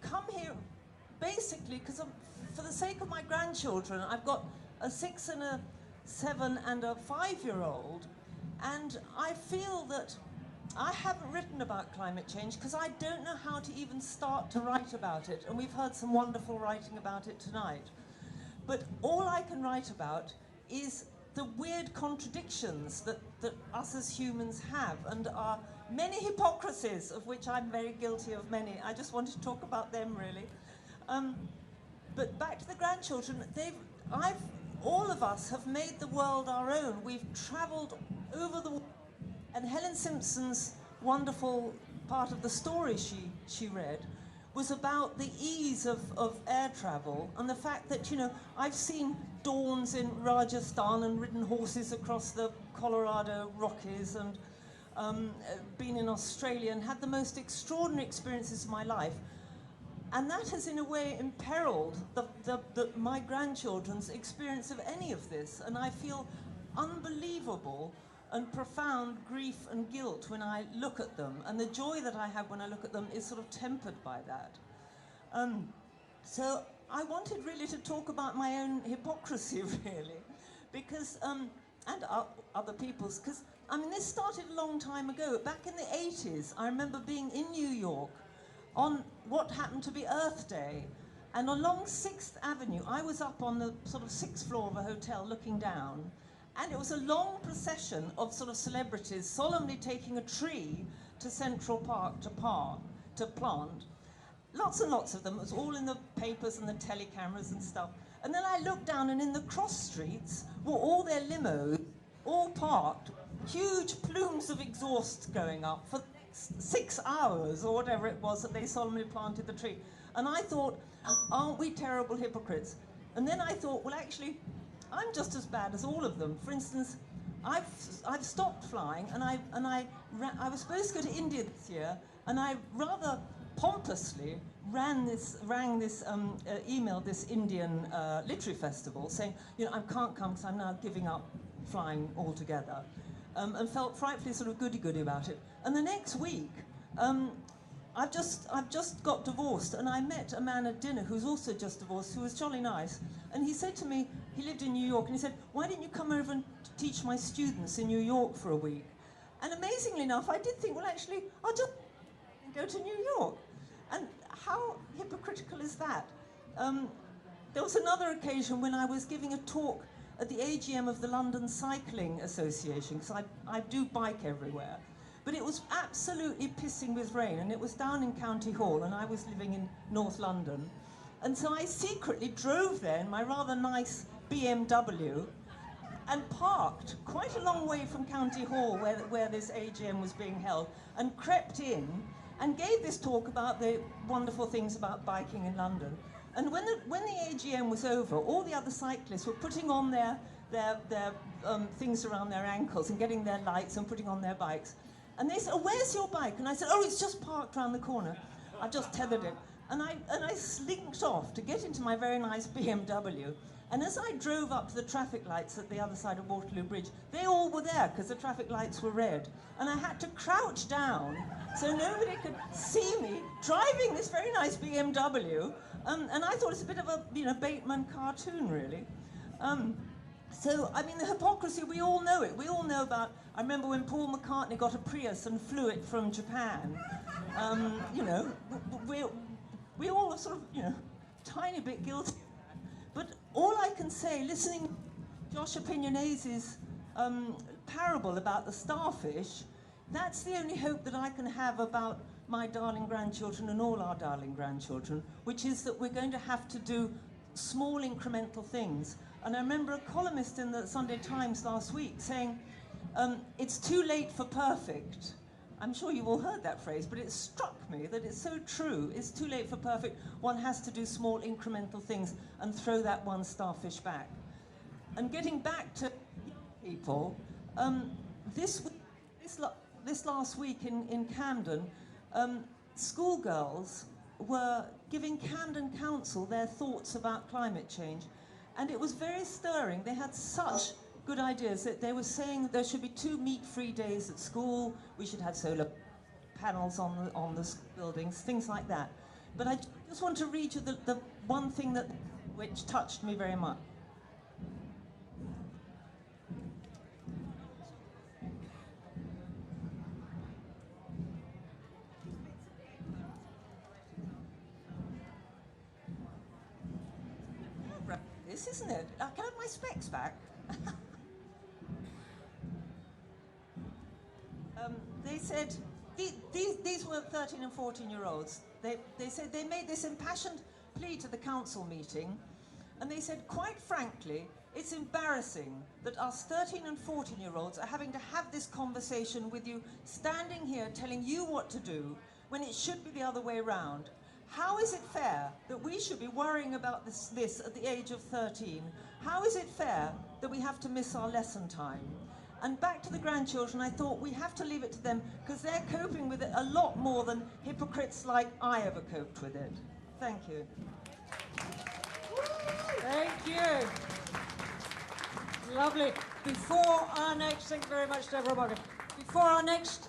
come here basically because for the sake of my grandchildren. I've got a 6 and a 7 and a 5-year-old, and I feel that I haven't written about climate change because I don't know how to even start to write about it, and we've heard some wonderful writing about it tonight. But all I can write about is the weird contradictions that us as humans have, and our many hypocrisies, of which I'm very guilty of many. I just want to talk about them, really. But back to the grandchildren, all of us have made the world our own. We've travelled over the world, and Helen Simpson's wonderful part of the story she read was about the ease of air travel, and the fact that, you know, I've seen dawns in Rajasthan and ridden horses across the Colorado Rockies, and been in Australia and had the most extraordinary experiences of my life. And that has, in a way, imperiled my grandchildren's experience of any of this. And I feel unbelievable and profound grief and guilt when I look at them. And the joy that I have when I look at them is sort of tempered by that. So I wanted really to talk about my own hypocrisy, really, because, and other people's, because, I mean, this started a long time ago. Back in the 80s, I remember being in New York on what happened to be Earth Day, and along 6th Avenue, I was up on the sort of 6th floor of a hotel looking down, and it was a long procession of sort of celebrities solemnly taking a tree to Central Park to plant. Lots and lots of them. It was all in the papers and the telecameras and stuff. And then I looked down, and in the cross streets were all their limos, all parked, huge plumes of exhaust going up for 6 hours or whatever it was that they solemnly planted the tree. And I thought, aren't we terrible hypocrites? And then I thought, well, actually, I'm just as bad as all of them. For instance, I've stopped flying, and I was supposed to go to India this year, and I rather pompously emailed this Indian literary festival saying, you know, I can't come because I'm now giving up flying altogether, and felt frightfully sort of goody-goody about it. And the next week, I've just got divorced, and I met a man at dinner who's also just divorced, who was jolly nice, and he said to me, he lived in New York, and he said, why didn't you come over and teach my students in New York for a week? And amazingly enough, I did think, well, actually, I'll just go to New York. And how hypocritical is that? There was another occasion when I was giving a talk at the AGM of the London Cycling Association, because I do bike everywhere. But it was absolutely pissing with rain, and it was down in County Hall, and I was living in North London. And so I secretly drove there in my rather nice BMW, and parked quite a long way from County Hall where this AGM was being held, and crept in and gave this talk about the wonderful things about biking in London. And when the AGM was over, all the other cyclists were putting on their things around their ankles and getting their lights and putting on their bikes. And they said, "Oh, where's your bike?" And I said, "Oh, it's just parked round the corner. I've just tethered it." And I slinked off to get into my very nice BMW. And as I drove up to the traffic lights at the other side of Waterloo Bridge, they all were there because the traffic lights were red. And I had to crouch down so nobody could see me driving this very nice BMW. And I thought it's a bit of a, Bateman cartoon, really. So, I mean, the hypocrisy, we all know it. We all know about, I remember when Paul McCartney got a Prius and flew it from Japan. We all are sort of, tiny bit guilty. But all I can say, listening to Josh Opinionese's parable about the starfish, that's the only hope that I can have about my darling grandchildren and all our darling grandchildren, which is that we're going to have to do small incremental things. And I remember a columnist in the Sunday Times last week saying, it's too late for perfect. I'm sure you've all heard that phrase, but it struck me that it's so true. It's too late for perfect. One has to do small incremental things and throw that one starfish back. And getting back to people, this last week in Camden, schoolgirls were giving Camden Council their thoughts about climate change. And it was very stirring. They had such good ideas. That they were saying there should be 2 meat-free days at school. We should have solar panels on the buildings, things like that. But I just want to read you the one thing which touched me very much. This, isn't it? Can I have my specs back? They said, these were 13 and 14-year-olds. They said they made this impassioned plea to the council meeting, and they said, quite frankly, it's embarrassing that us 13 and 14-year-olds are having to have this conversation with you, standing here telling you what to do, when it should be the other way around. How is it fair that we should be worrying about this at the age of 13? How is it fair that we have to miss our lesson time? And back to the grandchildren, I thought we have to leave it to them because they're coping with it a lot more than hypocrites like I ever coped with it. Thank you. Thank you. Lovely. Before our next, thank you very much, Deborah Moggach. Before our next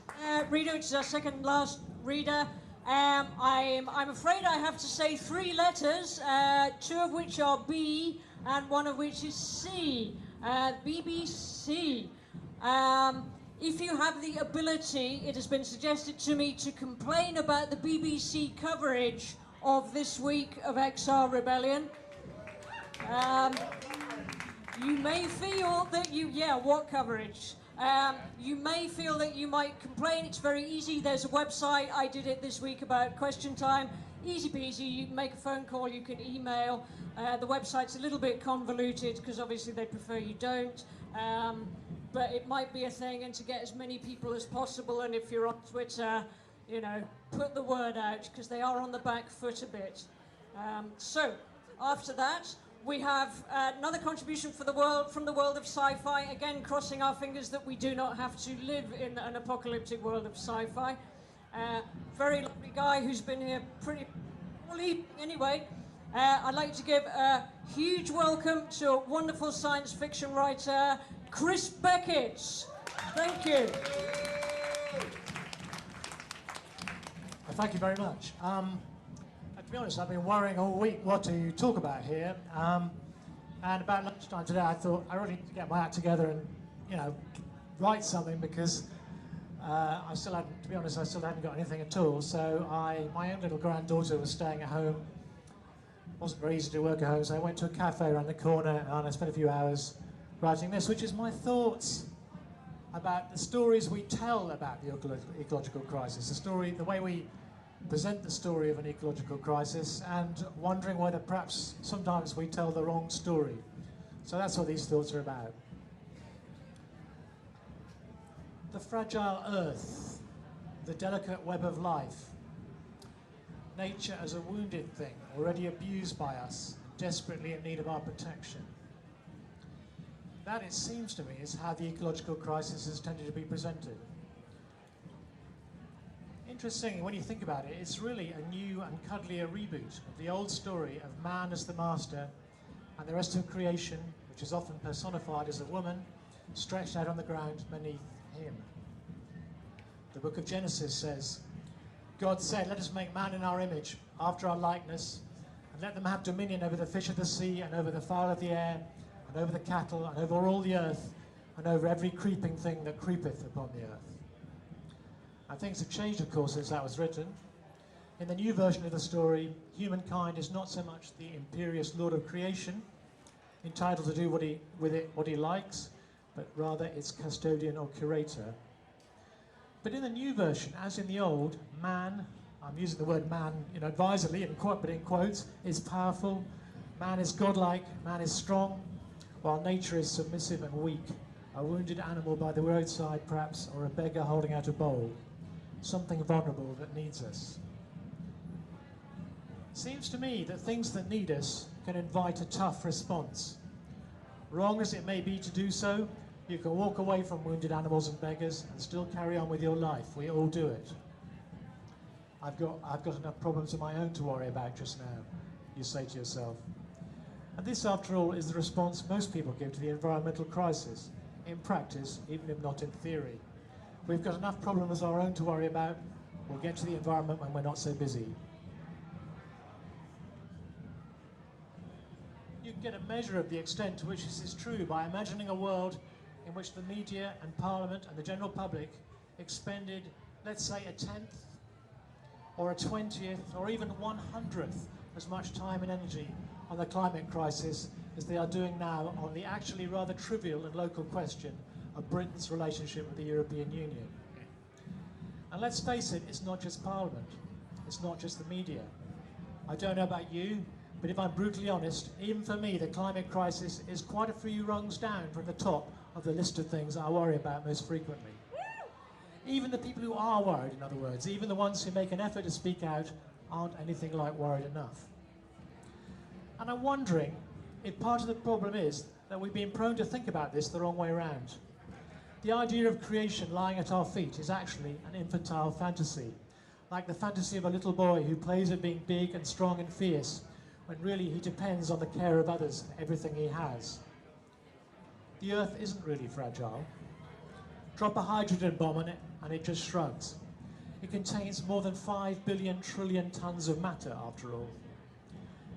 reader, which is our second last reader, I'm afraid I have to say 3 letters, 2 of which are B and 1 of which is C. BBC. If you have the ability, it has been suggested to me to complain about the BBC coverage of this week of Extinction Rebellion. You may feel that what coverage? You may feel that you might complain. It's very easy. There's a website. I did it this week about question time. Easy peasy. You can make a phone call. You can email. The website's a little bit convoluted because obviously they prefer you don't. But it might be a thing, and to get as many people as possible. And if you're on Twitter, put the word out because they are on the back foot a bit. So after that, we have another contribution from the world of sci-fi. Again, crossing our fingers that we do not have to live in an apocalyptic world of sci-fi. Very lovely guy who's been here pretty early. Anyway, I'd like to give a huge welcome to a wonderful science fiction writer, Chris Beckett. Thank you. Thank you very much. To be honest, I've been worrying all week what to talk about here. And about lunchtime today, I thought I really need to get my act together and, write something because I still hadn't got anything at all. So my own little granddaughter was staying at home. It wasn't very easy to work at home, so I went to a cafe around the corner and I spent a few hours writing this, which is my thoughts about the stories we tell about the ecological crisis, the way we present the story of an ecological crisis, and wondering whether perhaps sometimes we tell the wrong story. So that's what these thoughts are about. The fragile earth, the delicate web of life, nature as a wounded thing, already abused by us, desperately in need of our protection. That, it seems to me, is how the ecological crisis has tended to be presented. Interesting, when you think about it, it's really a new and cuddlier reboot of the old story of man as the master and the rest of creation, which is often personified as a woman, stretched out on the ground beneath him. The book of Genesis says, God said, let us make man in our image, after our likeness, and let them have dominion over the fish of the sea, and over the fowl of the air, and over the cattle, and over all the earth, and over every creeping thing that creepeth upon the earth. And things have changed, of course, since that was written. In the new version of the story, humankind is not so much the imperious lord of creation, entitled to do what he likes, but rather its custodian or curator. But in the new version, as in the old, man, I'm using the word man, advisedly, but in quotes, is powerful, man is godlike, man is strong, while nature is submissive and weak, a wounded animal by the roadside perhaps, or a beggar holding out a bowl, something vulnerable that needs us. Seems to me that things that need us can invite a tough response. Wrong as it may be to do so, you can walk away from wounded animals and beggars and still carry on with your life. We all do it. I've got enough problems of my own to worry about just now, you say to yourself. And this, after all, is the response most people give to the environmental crisis, in practice, even if not in theory. We've got enough problems of our own to worry about. We'll get to the environment when we're not so busy. You can get a measure of the extent to which this is true by imagining a world in which the media and Parliament and the general public expended, let's say, a 10th or a 20th or even 100th as much time and energy on the climate crisis as they are doing now on the actually rather trivial and local question of Britain's relationship with the European Union. And let's face it, it's not just Parliament, it's not just the media. I don't know about you, but if I'm brutally honest, even for me, the climate crisis is quite a few rungs down from the top of the list of things I worry about most frequently. Even the people who are worried, in other words, even the ones who make an effort to speak out, aren't anything like worried enough. And I'm wondering if part of the problem is that we've been prone to think about this the wrong way around. The idea of creation lying at our feet is actually an infantile fantasy, like the fantasy of a little boy who plays at being big and strong and fierce, when really he depends on the care of others for everything he has. The Earth isn't really fragile. Drop a hydrogen bomb on it and it just shrugs. It contains more than 5 billion trillion tons of matter, after all.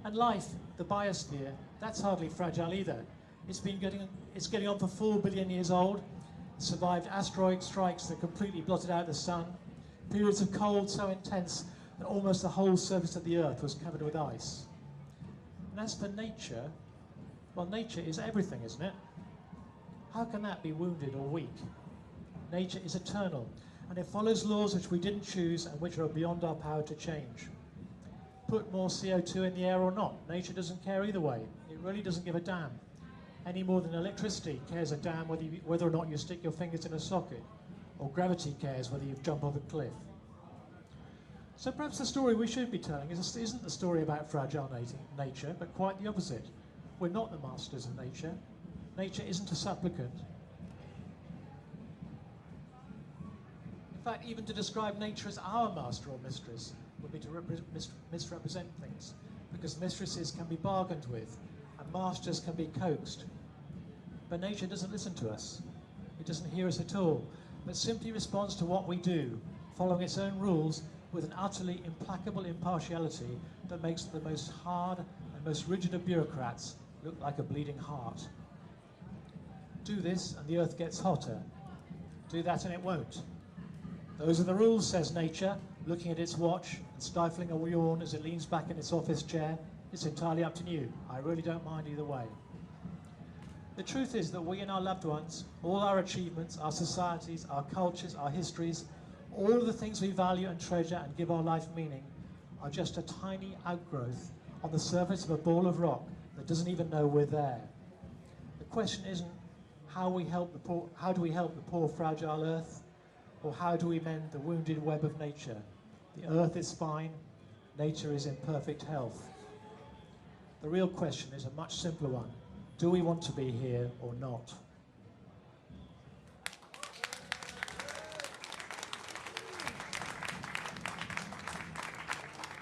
And life, the biosphere, that's hardly fragile either. It's getting on for 4 billion years old. It survived asteroid strikes that completely blotted out the sun, periods of cold so intense that almost the whole surface of the Earth was covered with ice. And as for nature, well, nature is everything, isn't it? How can that be wounded or weak? Nature is eternal, and it follows laws which we didn't choose and which are beyond our power to change. Put more CO2 in the air or not, nature doesn't care either way. It really doesn't give a damn. Any more than electricity cares a damn whether or not you stick your fingers in a socket, or gravity cares whether you jump off a cliff. So perhaps the story we should be telling isn't the story about fragile nature, but quite the opposite. We're not the masters of nature. Nature isn't a supplicant. In fact, even to describe nature as our master or mistress would be to misrepresent things, because mistresses can be bargained with, and masters can be coaxed. But nature doesn't listen to us. It doesn't hear us at all, but simply responds to what we do, following its own rules with an utterly implacable impartiality that makes the most hard and most rigid of bureaucrats look like a bleeding heart. Do this and the Earth gets hotter. Do that and it won't. Those are the rules, says nature, looking at its watch and stifling a yawn as it leans back in its office chair. It's entirely up to you. I really don't mind either way. The truth is that we and our loved ones, all our achievements, our societies, our cultures, our histories, all of the things we value and treasure and give our life meaning, are just a tiny outgrowth on the surface of a ball of rock that doesn't even know we're there. The question isn't how do we help the poor fragile Earth? Or how do we mend the wounded web of nature? The earth is fine, nature is in perfect health. The real question is a much simpler one. Do we want to be here or not?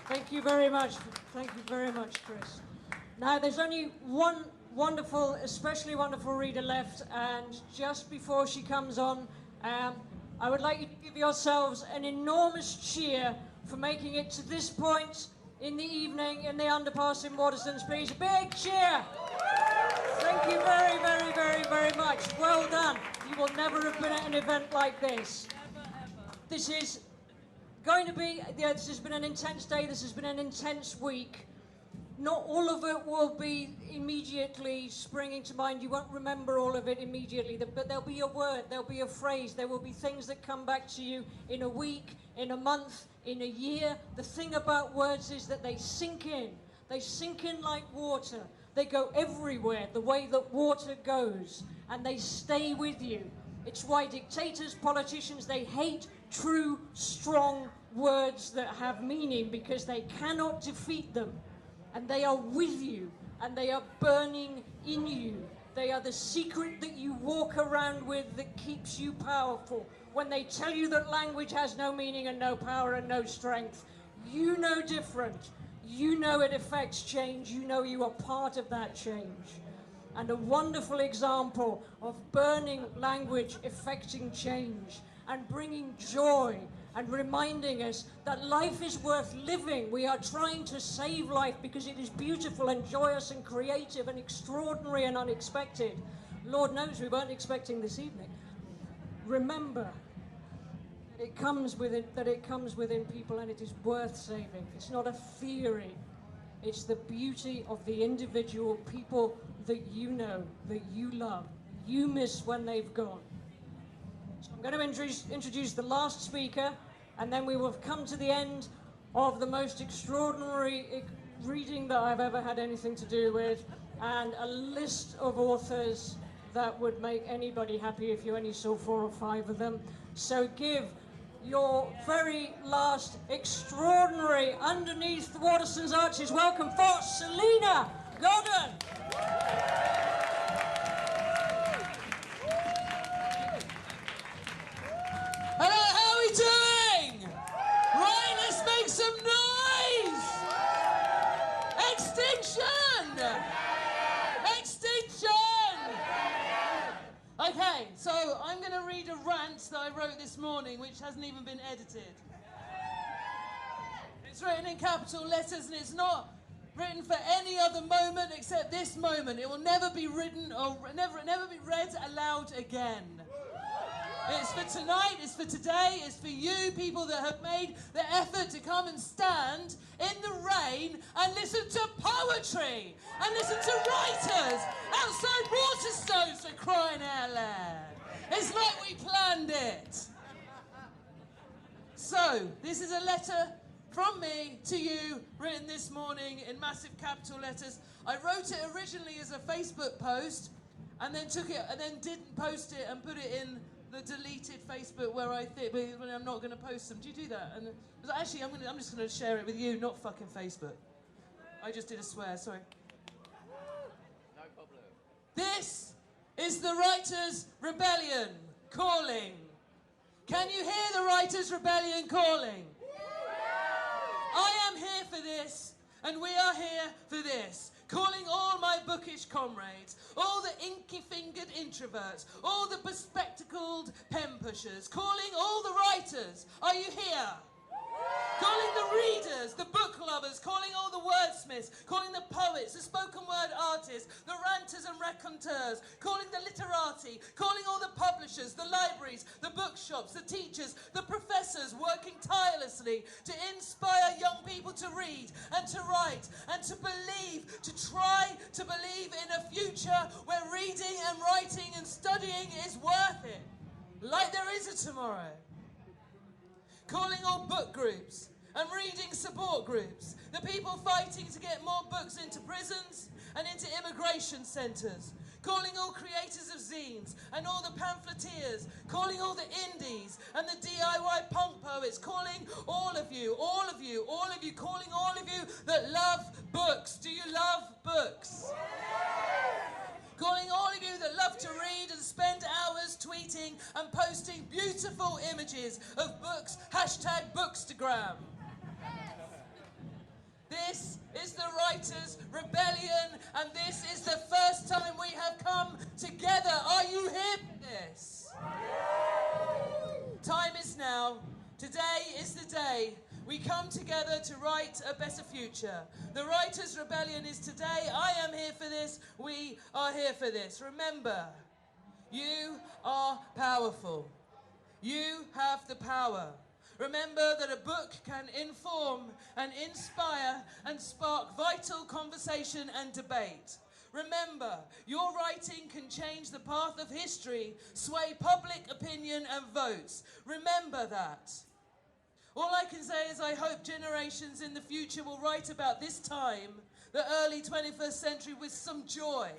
Thank you very much. Thank you very much, Chris. Now, there's only one wonderful, especially wonderful reader left, and just before she comes on, I would like you to give yourselves an enormous cheer for making it to this point in the evening in the underpass in Waterstones, please. A big cheer! Thank you very, very, very, very much. Well done. You will never have been at an event like this. This is going to be, this has been an intense day, this has been an intense week. Not all of it will be immediately springing to mind. You won't remember all of it immediately, but there'll be a word, there'll be a phrase, there will be things that come back to you in a week, in a month, in a year. The thing about words is that they sink in. They sink in like water. They go everywhere, the way that water goes, and they stay with you. It's why dictators, politicians, they hate true, strong words that have meaning, because they cannot defeat them. And they are with you, and they are burning in you. They are the secret that you walk around with that keeps you powerful. When they tell you that language has no meaning and no power and no strength, you know different. You know it affects change. You know you are part of that change. And a wonderful example of burning language affecting change and bringing joy and reminding us that life is worth living. We are trying to save life because it is beautiful and joyous and creative and extraordinary and unexpected. Lord knows we weren't expecting this evening. Remember that it comes within people, and it is worth saving. It's not a theory. It's the beauty of the individual people that you know, that you love, you miss when they've gone. So I'm going to introduce the last speaker, and then we will come to the end of the most extraordinary reading that I've ever had anything to do with, and a list of authors that would make anybody happy if you only saw 4 or 5 of them. So give your very last extraordinary underneath the Waterstones arches welcome for Salena Godden. Hello, how are we doing? Right, let's make some noise! Extinction! Extinction! Okay, so I'm going to read a rant that I wrote this morning, which hasn't even been edited. It's written in capital letters, and it's not written for any other moment except this moment. It will never be written or never be read aloud again. It's for tonight, it's for today, it's for you, people that have made the effort to come and stand in the rain and listen to poetry and listen to writers outside Waterstones, for crying out loud. It's like we planned it. So, this is a letter from me to you, written this morning in massive capital letters. I wrote it originally as a Facebook post, and then took it and then didn't post it and put it in the deleted Facebook where I think I'm not going to post them. Do you do that? And actually, I'm just going to share it with you, not fucking Facebook. I just did a swear. Sorry. No problem. This is the Writers' Rebellion calling. Can you hear the Writers' Rebellion calling? I am here for this, and we are here for this. Calling all my bookish comrades, all the inky-fingered introverts, all the bespectacled pen pushers, calling all the writers. Are you here? Calling the readers, the book lovers, calling all the wordsmiths, calling the poets, the spoken word artists, the ranters and raconteurs, calling the literati, calling all the publishers, the libraries, the bookshops, the teachers, the professors working tirelessly to inspire young people to read and to write and to believe, to try to believe in a future where reading and writing and studying is worth it, like there is a tomorrow. Calling all book groups and reading support groups, the people fighting to get more books into prisons and into immigration centres. calling all creators of zines and all the pamphleteers, calling all the indies and the DIY punk poets, calling all of you, calling all of you that love books. Do you love books? Calling all of you that love to read and spend hours tweeting and posting beautiful images of books, hashtag Bookstagram. This is the Writers' Rebellion, and this is the first time we have come together. Are you here for this? Time is now. Today is the day we come together to write a better future. The Writers' Rebellion is today. I am here for this. We are here for this. Remember, you are powerful. You have the power. Remember that a book can inform and inspire and spark vital conversation and debate. Remember, your writing can change the path of history, sway public opinion and votes. Remember that. All I can say is I hope generations in the future will write about this time, the early 21st century, with some joy.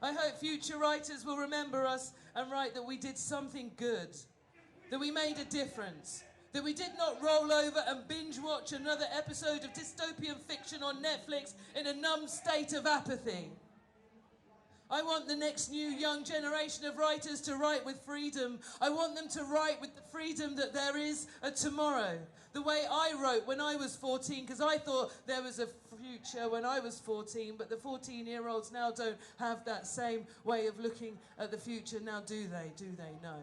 I hope future writers will remember us and write that we did something good, that we made a difference, that we did not roll over and binge watch another episode of dystopian fiction on Netflix in a numb state of apathy. I want the next new young generation of writers to write with freedom. I want them to write with the freedom that there is a tomorrow. The way I wrote when I was 14, because I thought there was a future when I was 14, but the 14-year-olds now don't have that same way of looking at the future. Now do they? Do they? No.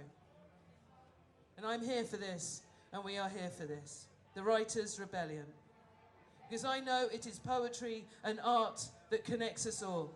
And I'm here for this, and we are here for this. The Writers' Rebellion. Because I know it is poetry and art that connects us all.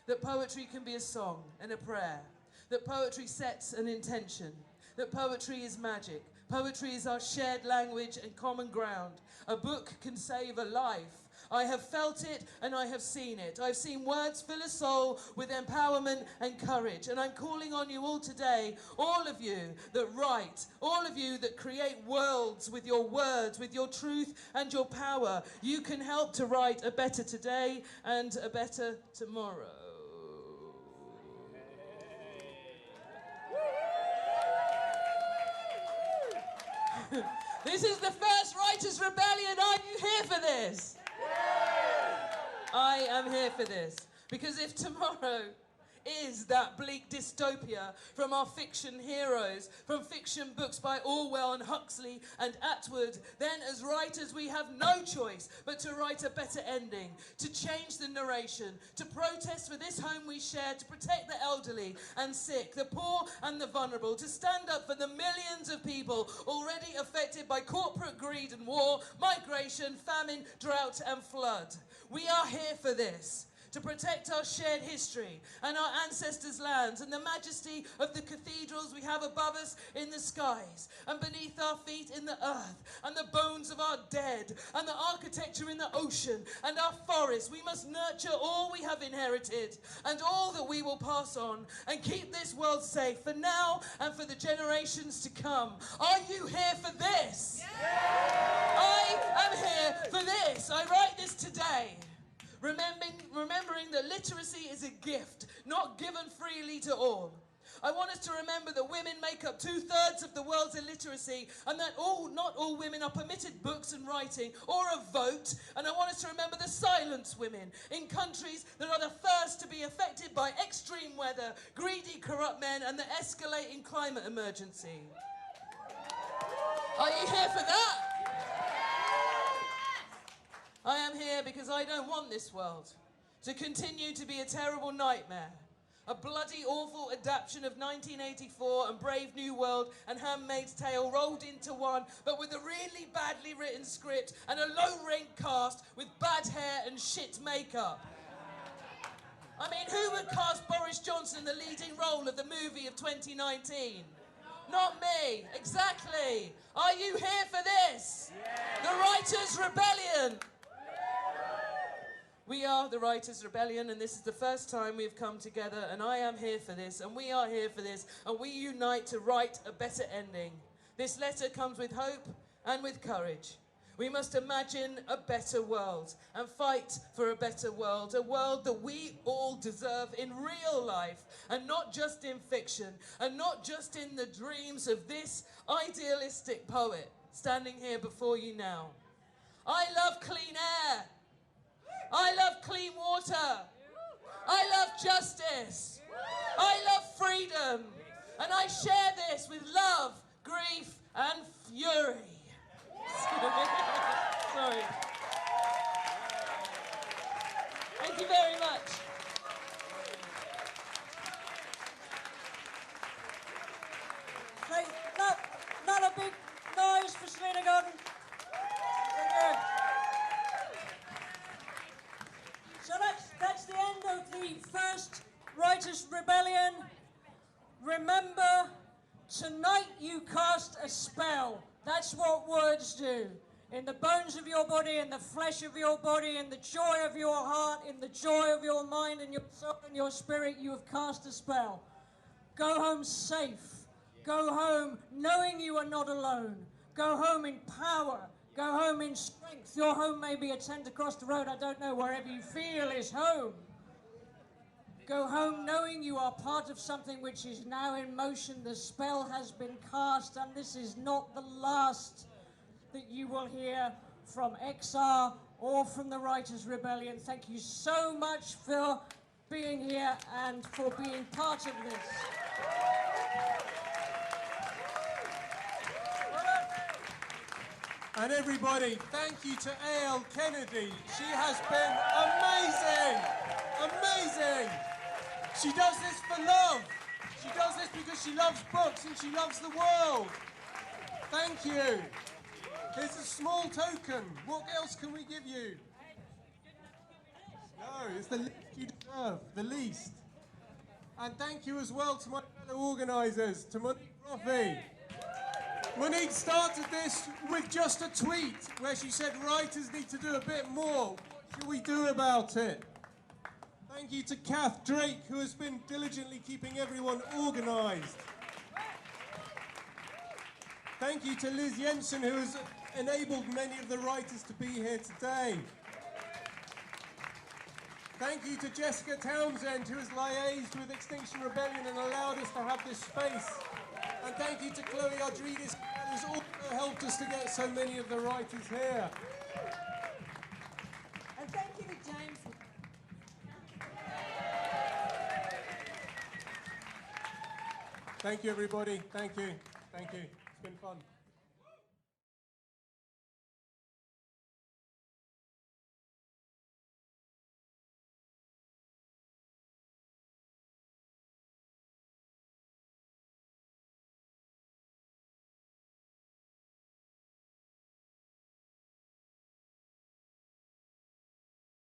That poetry can be a song and a prayer. That poetry sets an intention. That poetry is magic. Poetry is our shared language and common ground. A book can save a life. I have felt it and I have seen it. I've seen words fill a soul with empowerment and courage. And I'm calling on you all today, all of you that write, all of you that create worlds with your words, with your truth and your power. You can help to write a better today and a better tomorrow. This is the first Writers' Rebellion. Are you here for this? I am here for this. Because if tomorrow is that bleak dystopia from our fiction heroes, from fiction books by Orwell and Huxley and Atwood, then as writers we have no choice but to write a better ending, to change the narration, to protest for this home we share, to protect the elderly and sick, the poor and the vulnerable, to stand up for the millions of people already affected by corporate greed and war, migration, famine, drought and flood. We are here for this. To protect our shared history and our ancestors' lands and the majesty of the cathedrals we have above us in the skies and beneath our feet in the earth and the bones of our dead and the architecture in the ocean and our forests. We must nurture all we have inherited and all that we will pass on and keep this world safe for now and for the generations to come. Are you here for this? Yeah. I am here for this. I write this today. Remembering that literacy is a gift, not given freely to all. I want us to remember that women make up 2/3 of the world's illiteracy and that not all women are permitted books and writing or a vote. And I want us to remember the silenced women in countries that are the first to be affected by extreme weather, greedy, corrupt men and the escalating climate emergency. Are you here for that? I am here because I don't want this world to continue to be a terrible nightmare. A bloody, awful adaptation of 1984 and Brave New World and Handmaid's Tale rolled into one, but with a really badly written script and a low-rent cast with bad hair and shit makeup. I mean, who would cast Boris Johnson in the leading role of the movie of 2019? Not me. Exactly. Are you here for this? Yeah. The Writers' Rebellion. We are the Writers' Rebellion, and this is the first time we've come together, and I am here for this, and we are here for this, and we unite to write a better ending. This letter comes with hope and with courage. We must imagine a better world and fight for a better world, a world that we all deserve in real life and not just in fiction and not just in the dreams of this idealistic poet standing here before you now. I love clean air. I love clean water. I love justice. I love freedom. And I share this with love, grief and fury. Sorry. Thank you very much. Not a big noise for Salena Godden. Thank you. So that's the end of the first Writers' Rebellion. Remember, tonight you cast a spell. That's what words do. In the bones of your body, in the flesh of your body, in the joy of your heart, in the joy of your mind and your soul and your spirit, you have cast a spell. Go home safe. Go home knowing you are not alone. Go home in power. Go home in strength. Your home may be a tent across the road, I don't know, wherever you feel is home. Go home knowing you are part of something which is now in motion. The spell has been cast, and this is not the last that you will hear from XR or from the Writers' Rebellion. Thank you so much for being here and for being part of this. And everybody, thank you to A.L. Kennedy. She has been amazing, amazing. She does this for love. She does this because she loves books and she loves the world. Thank you. Here's a small token. What else can we give you? No, it's the least you deserve, the least. And thank you as well to my fellow organisers, to Monique Roffey. Monique started this with just a tweet where she said writers need to do a bit more. What should we do about it? Thank you to Cath Drake, who has been diligently keeping everyone organised. Thank you to Liz Jensen, who has enabled many of the writers to be here today. Thank you to Jessica Townsend, who has liaised with Extinction Rebellion and allowed us to have this space. And thank you to Chloe Aridjis, who has also helped us to get so many of the writers here. And thank you to James. Thank you, everybody. Thank you. Thank you. It's been fun.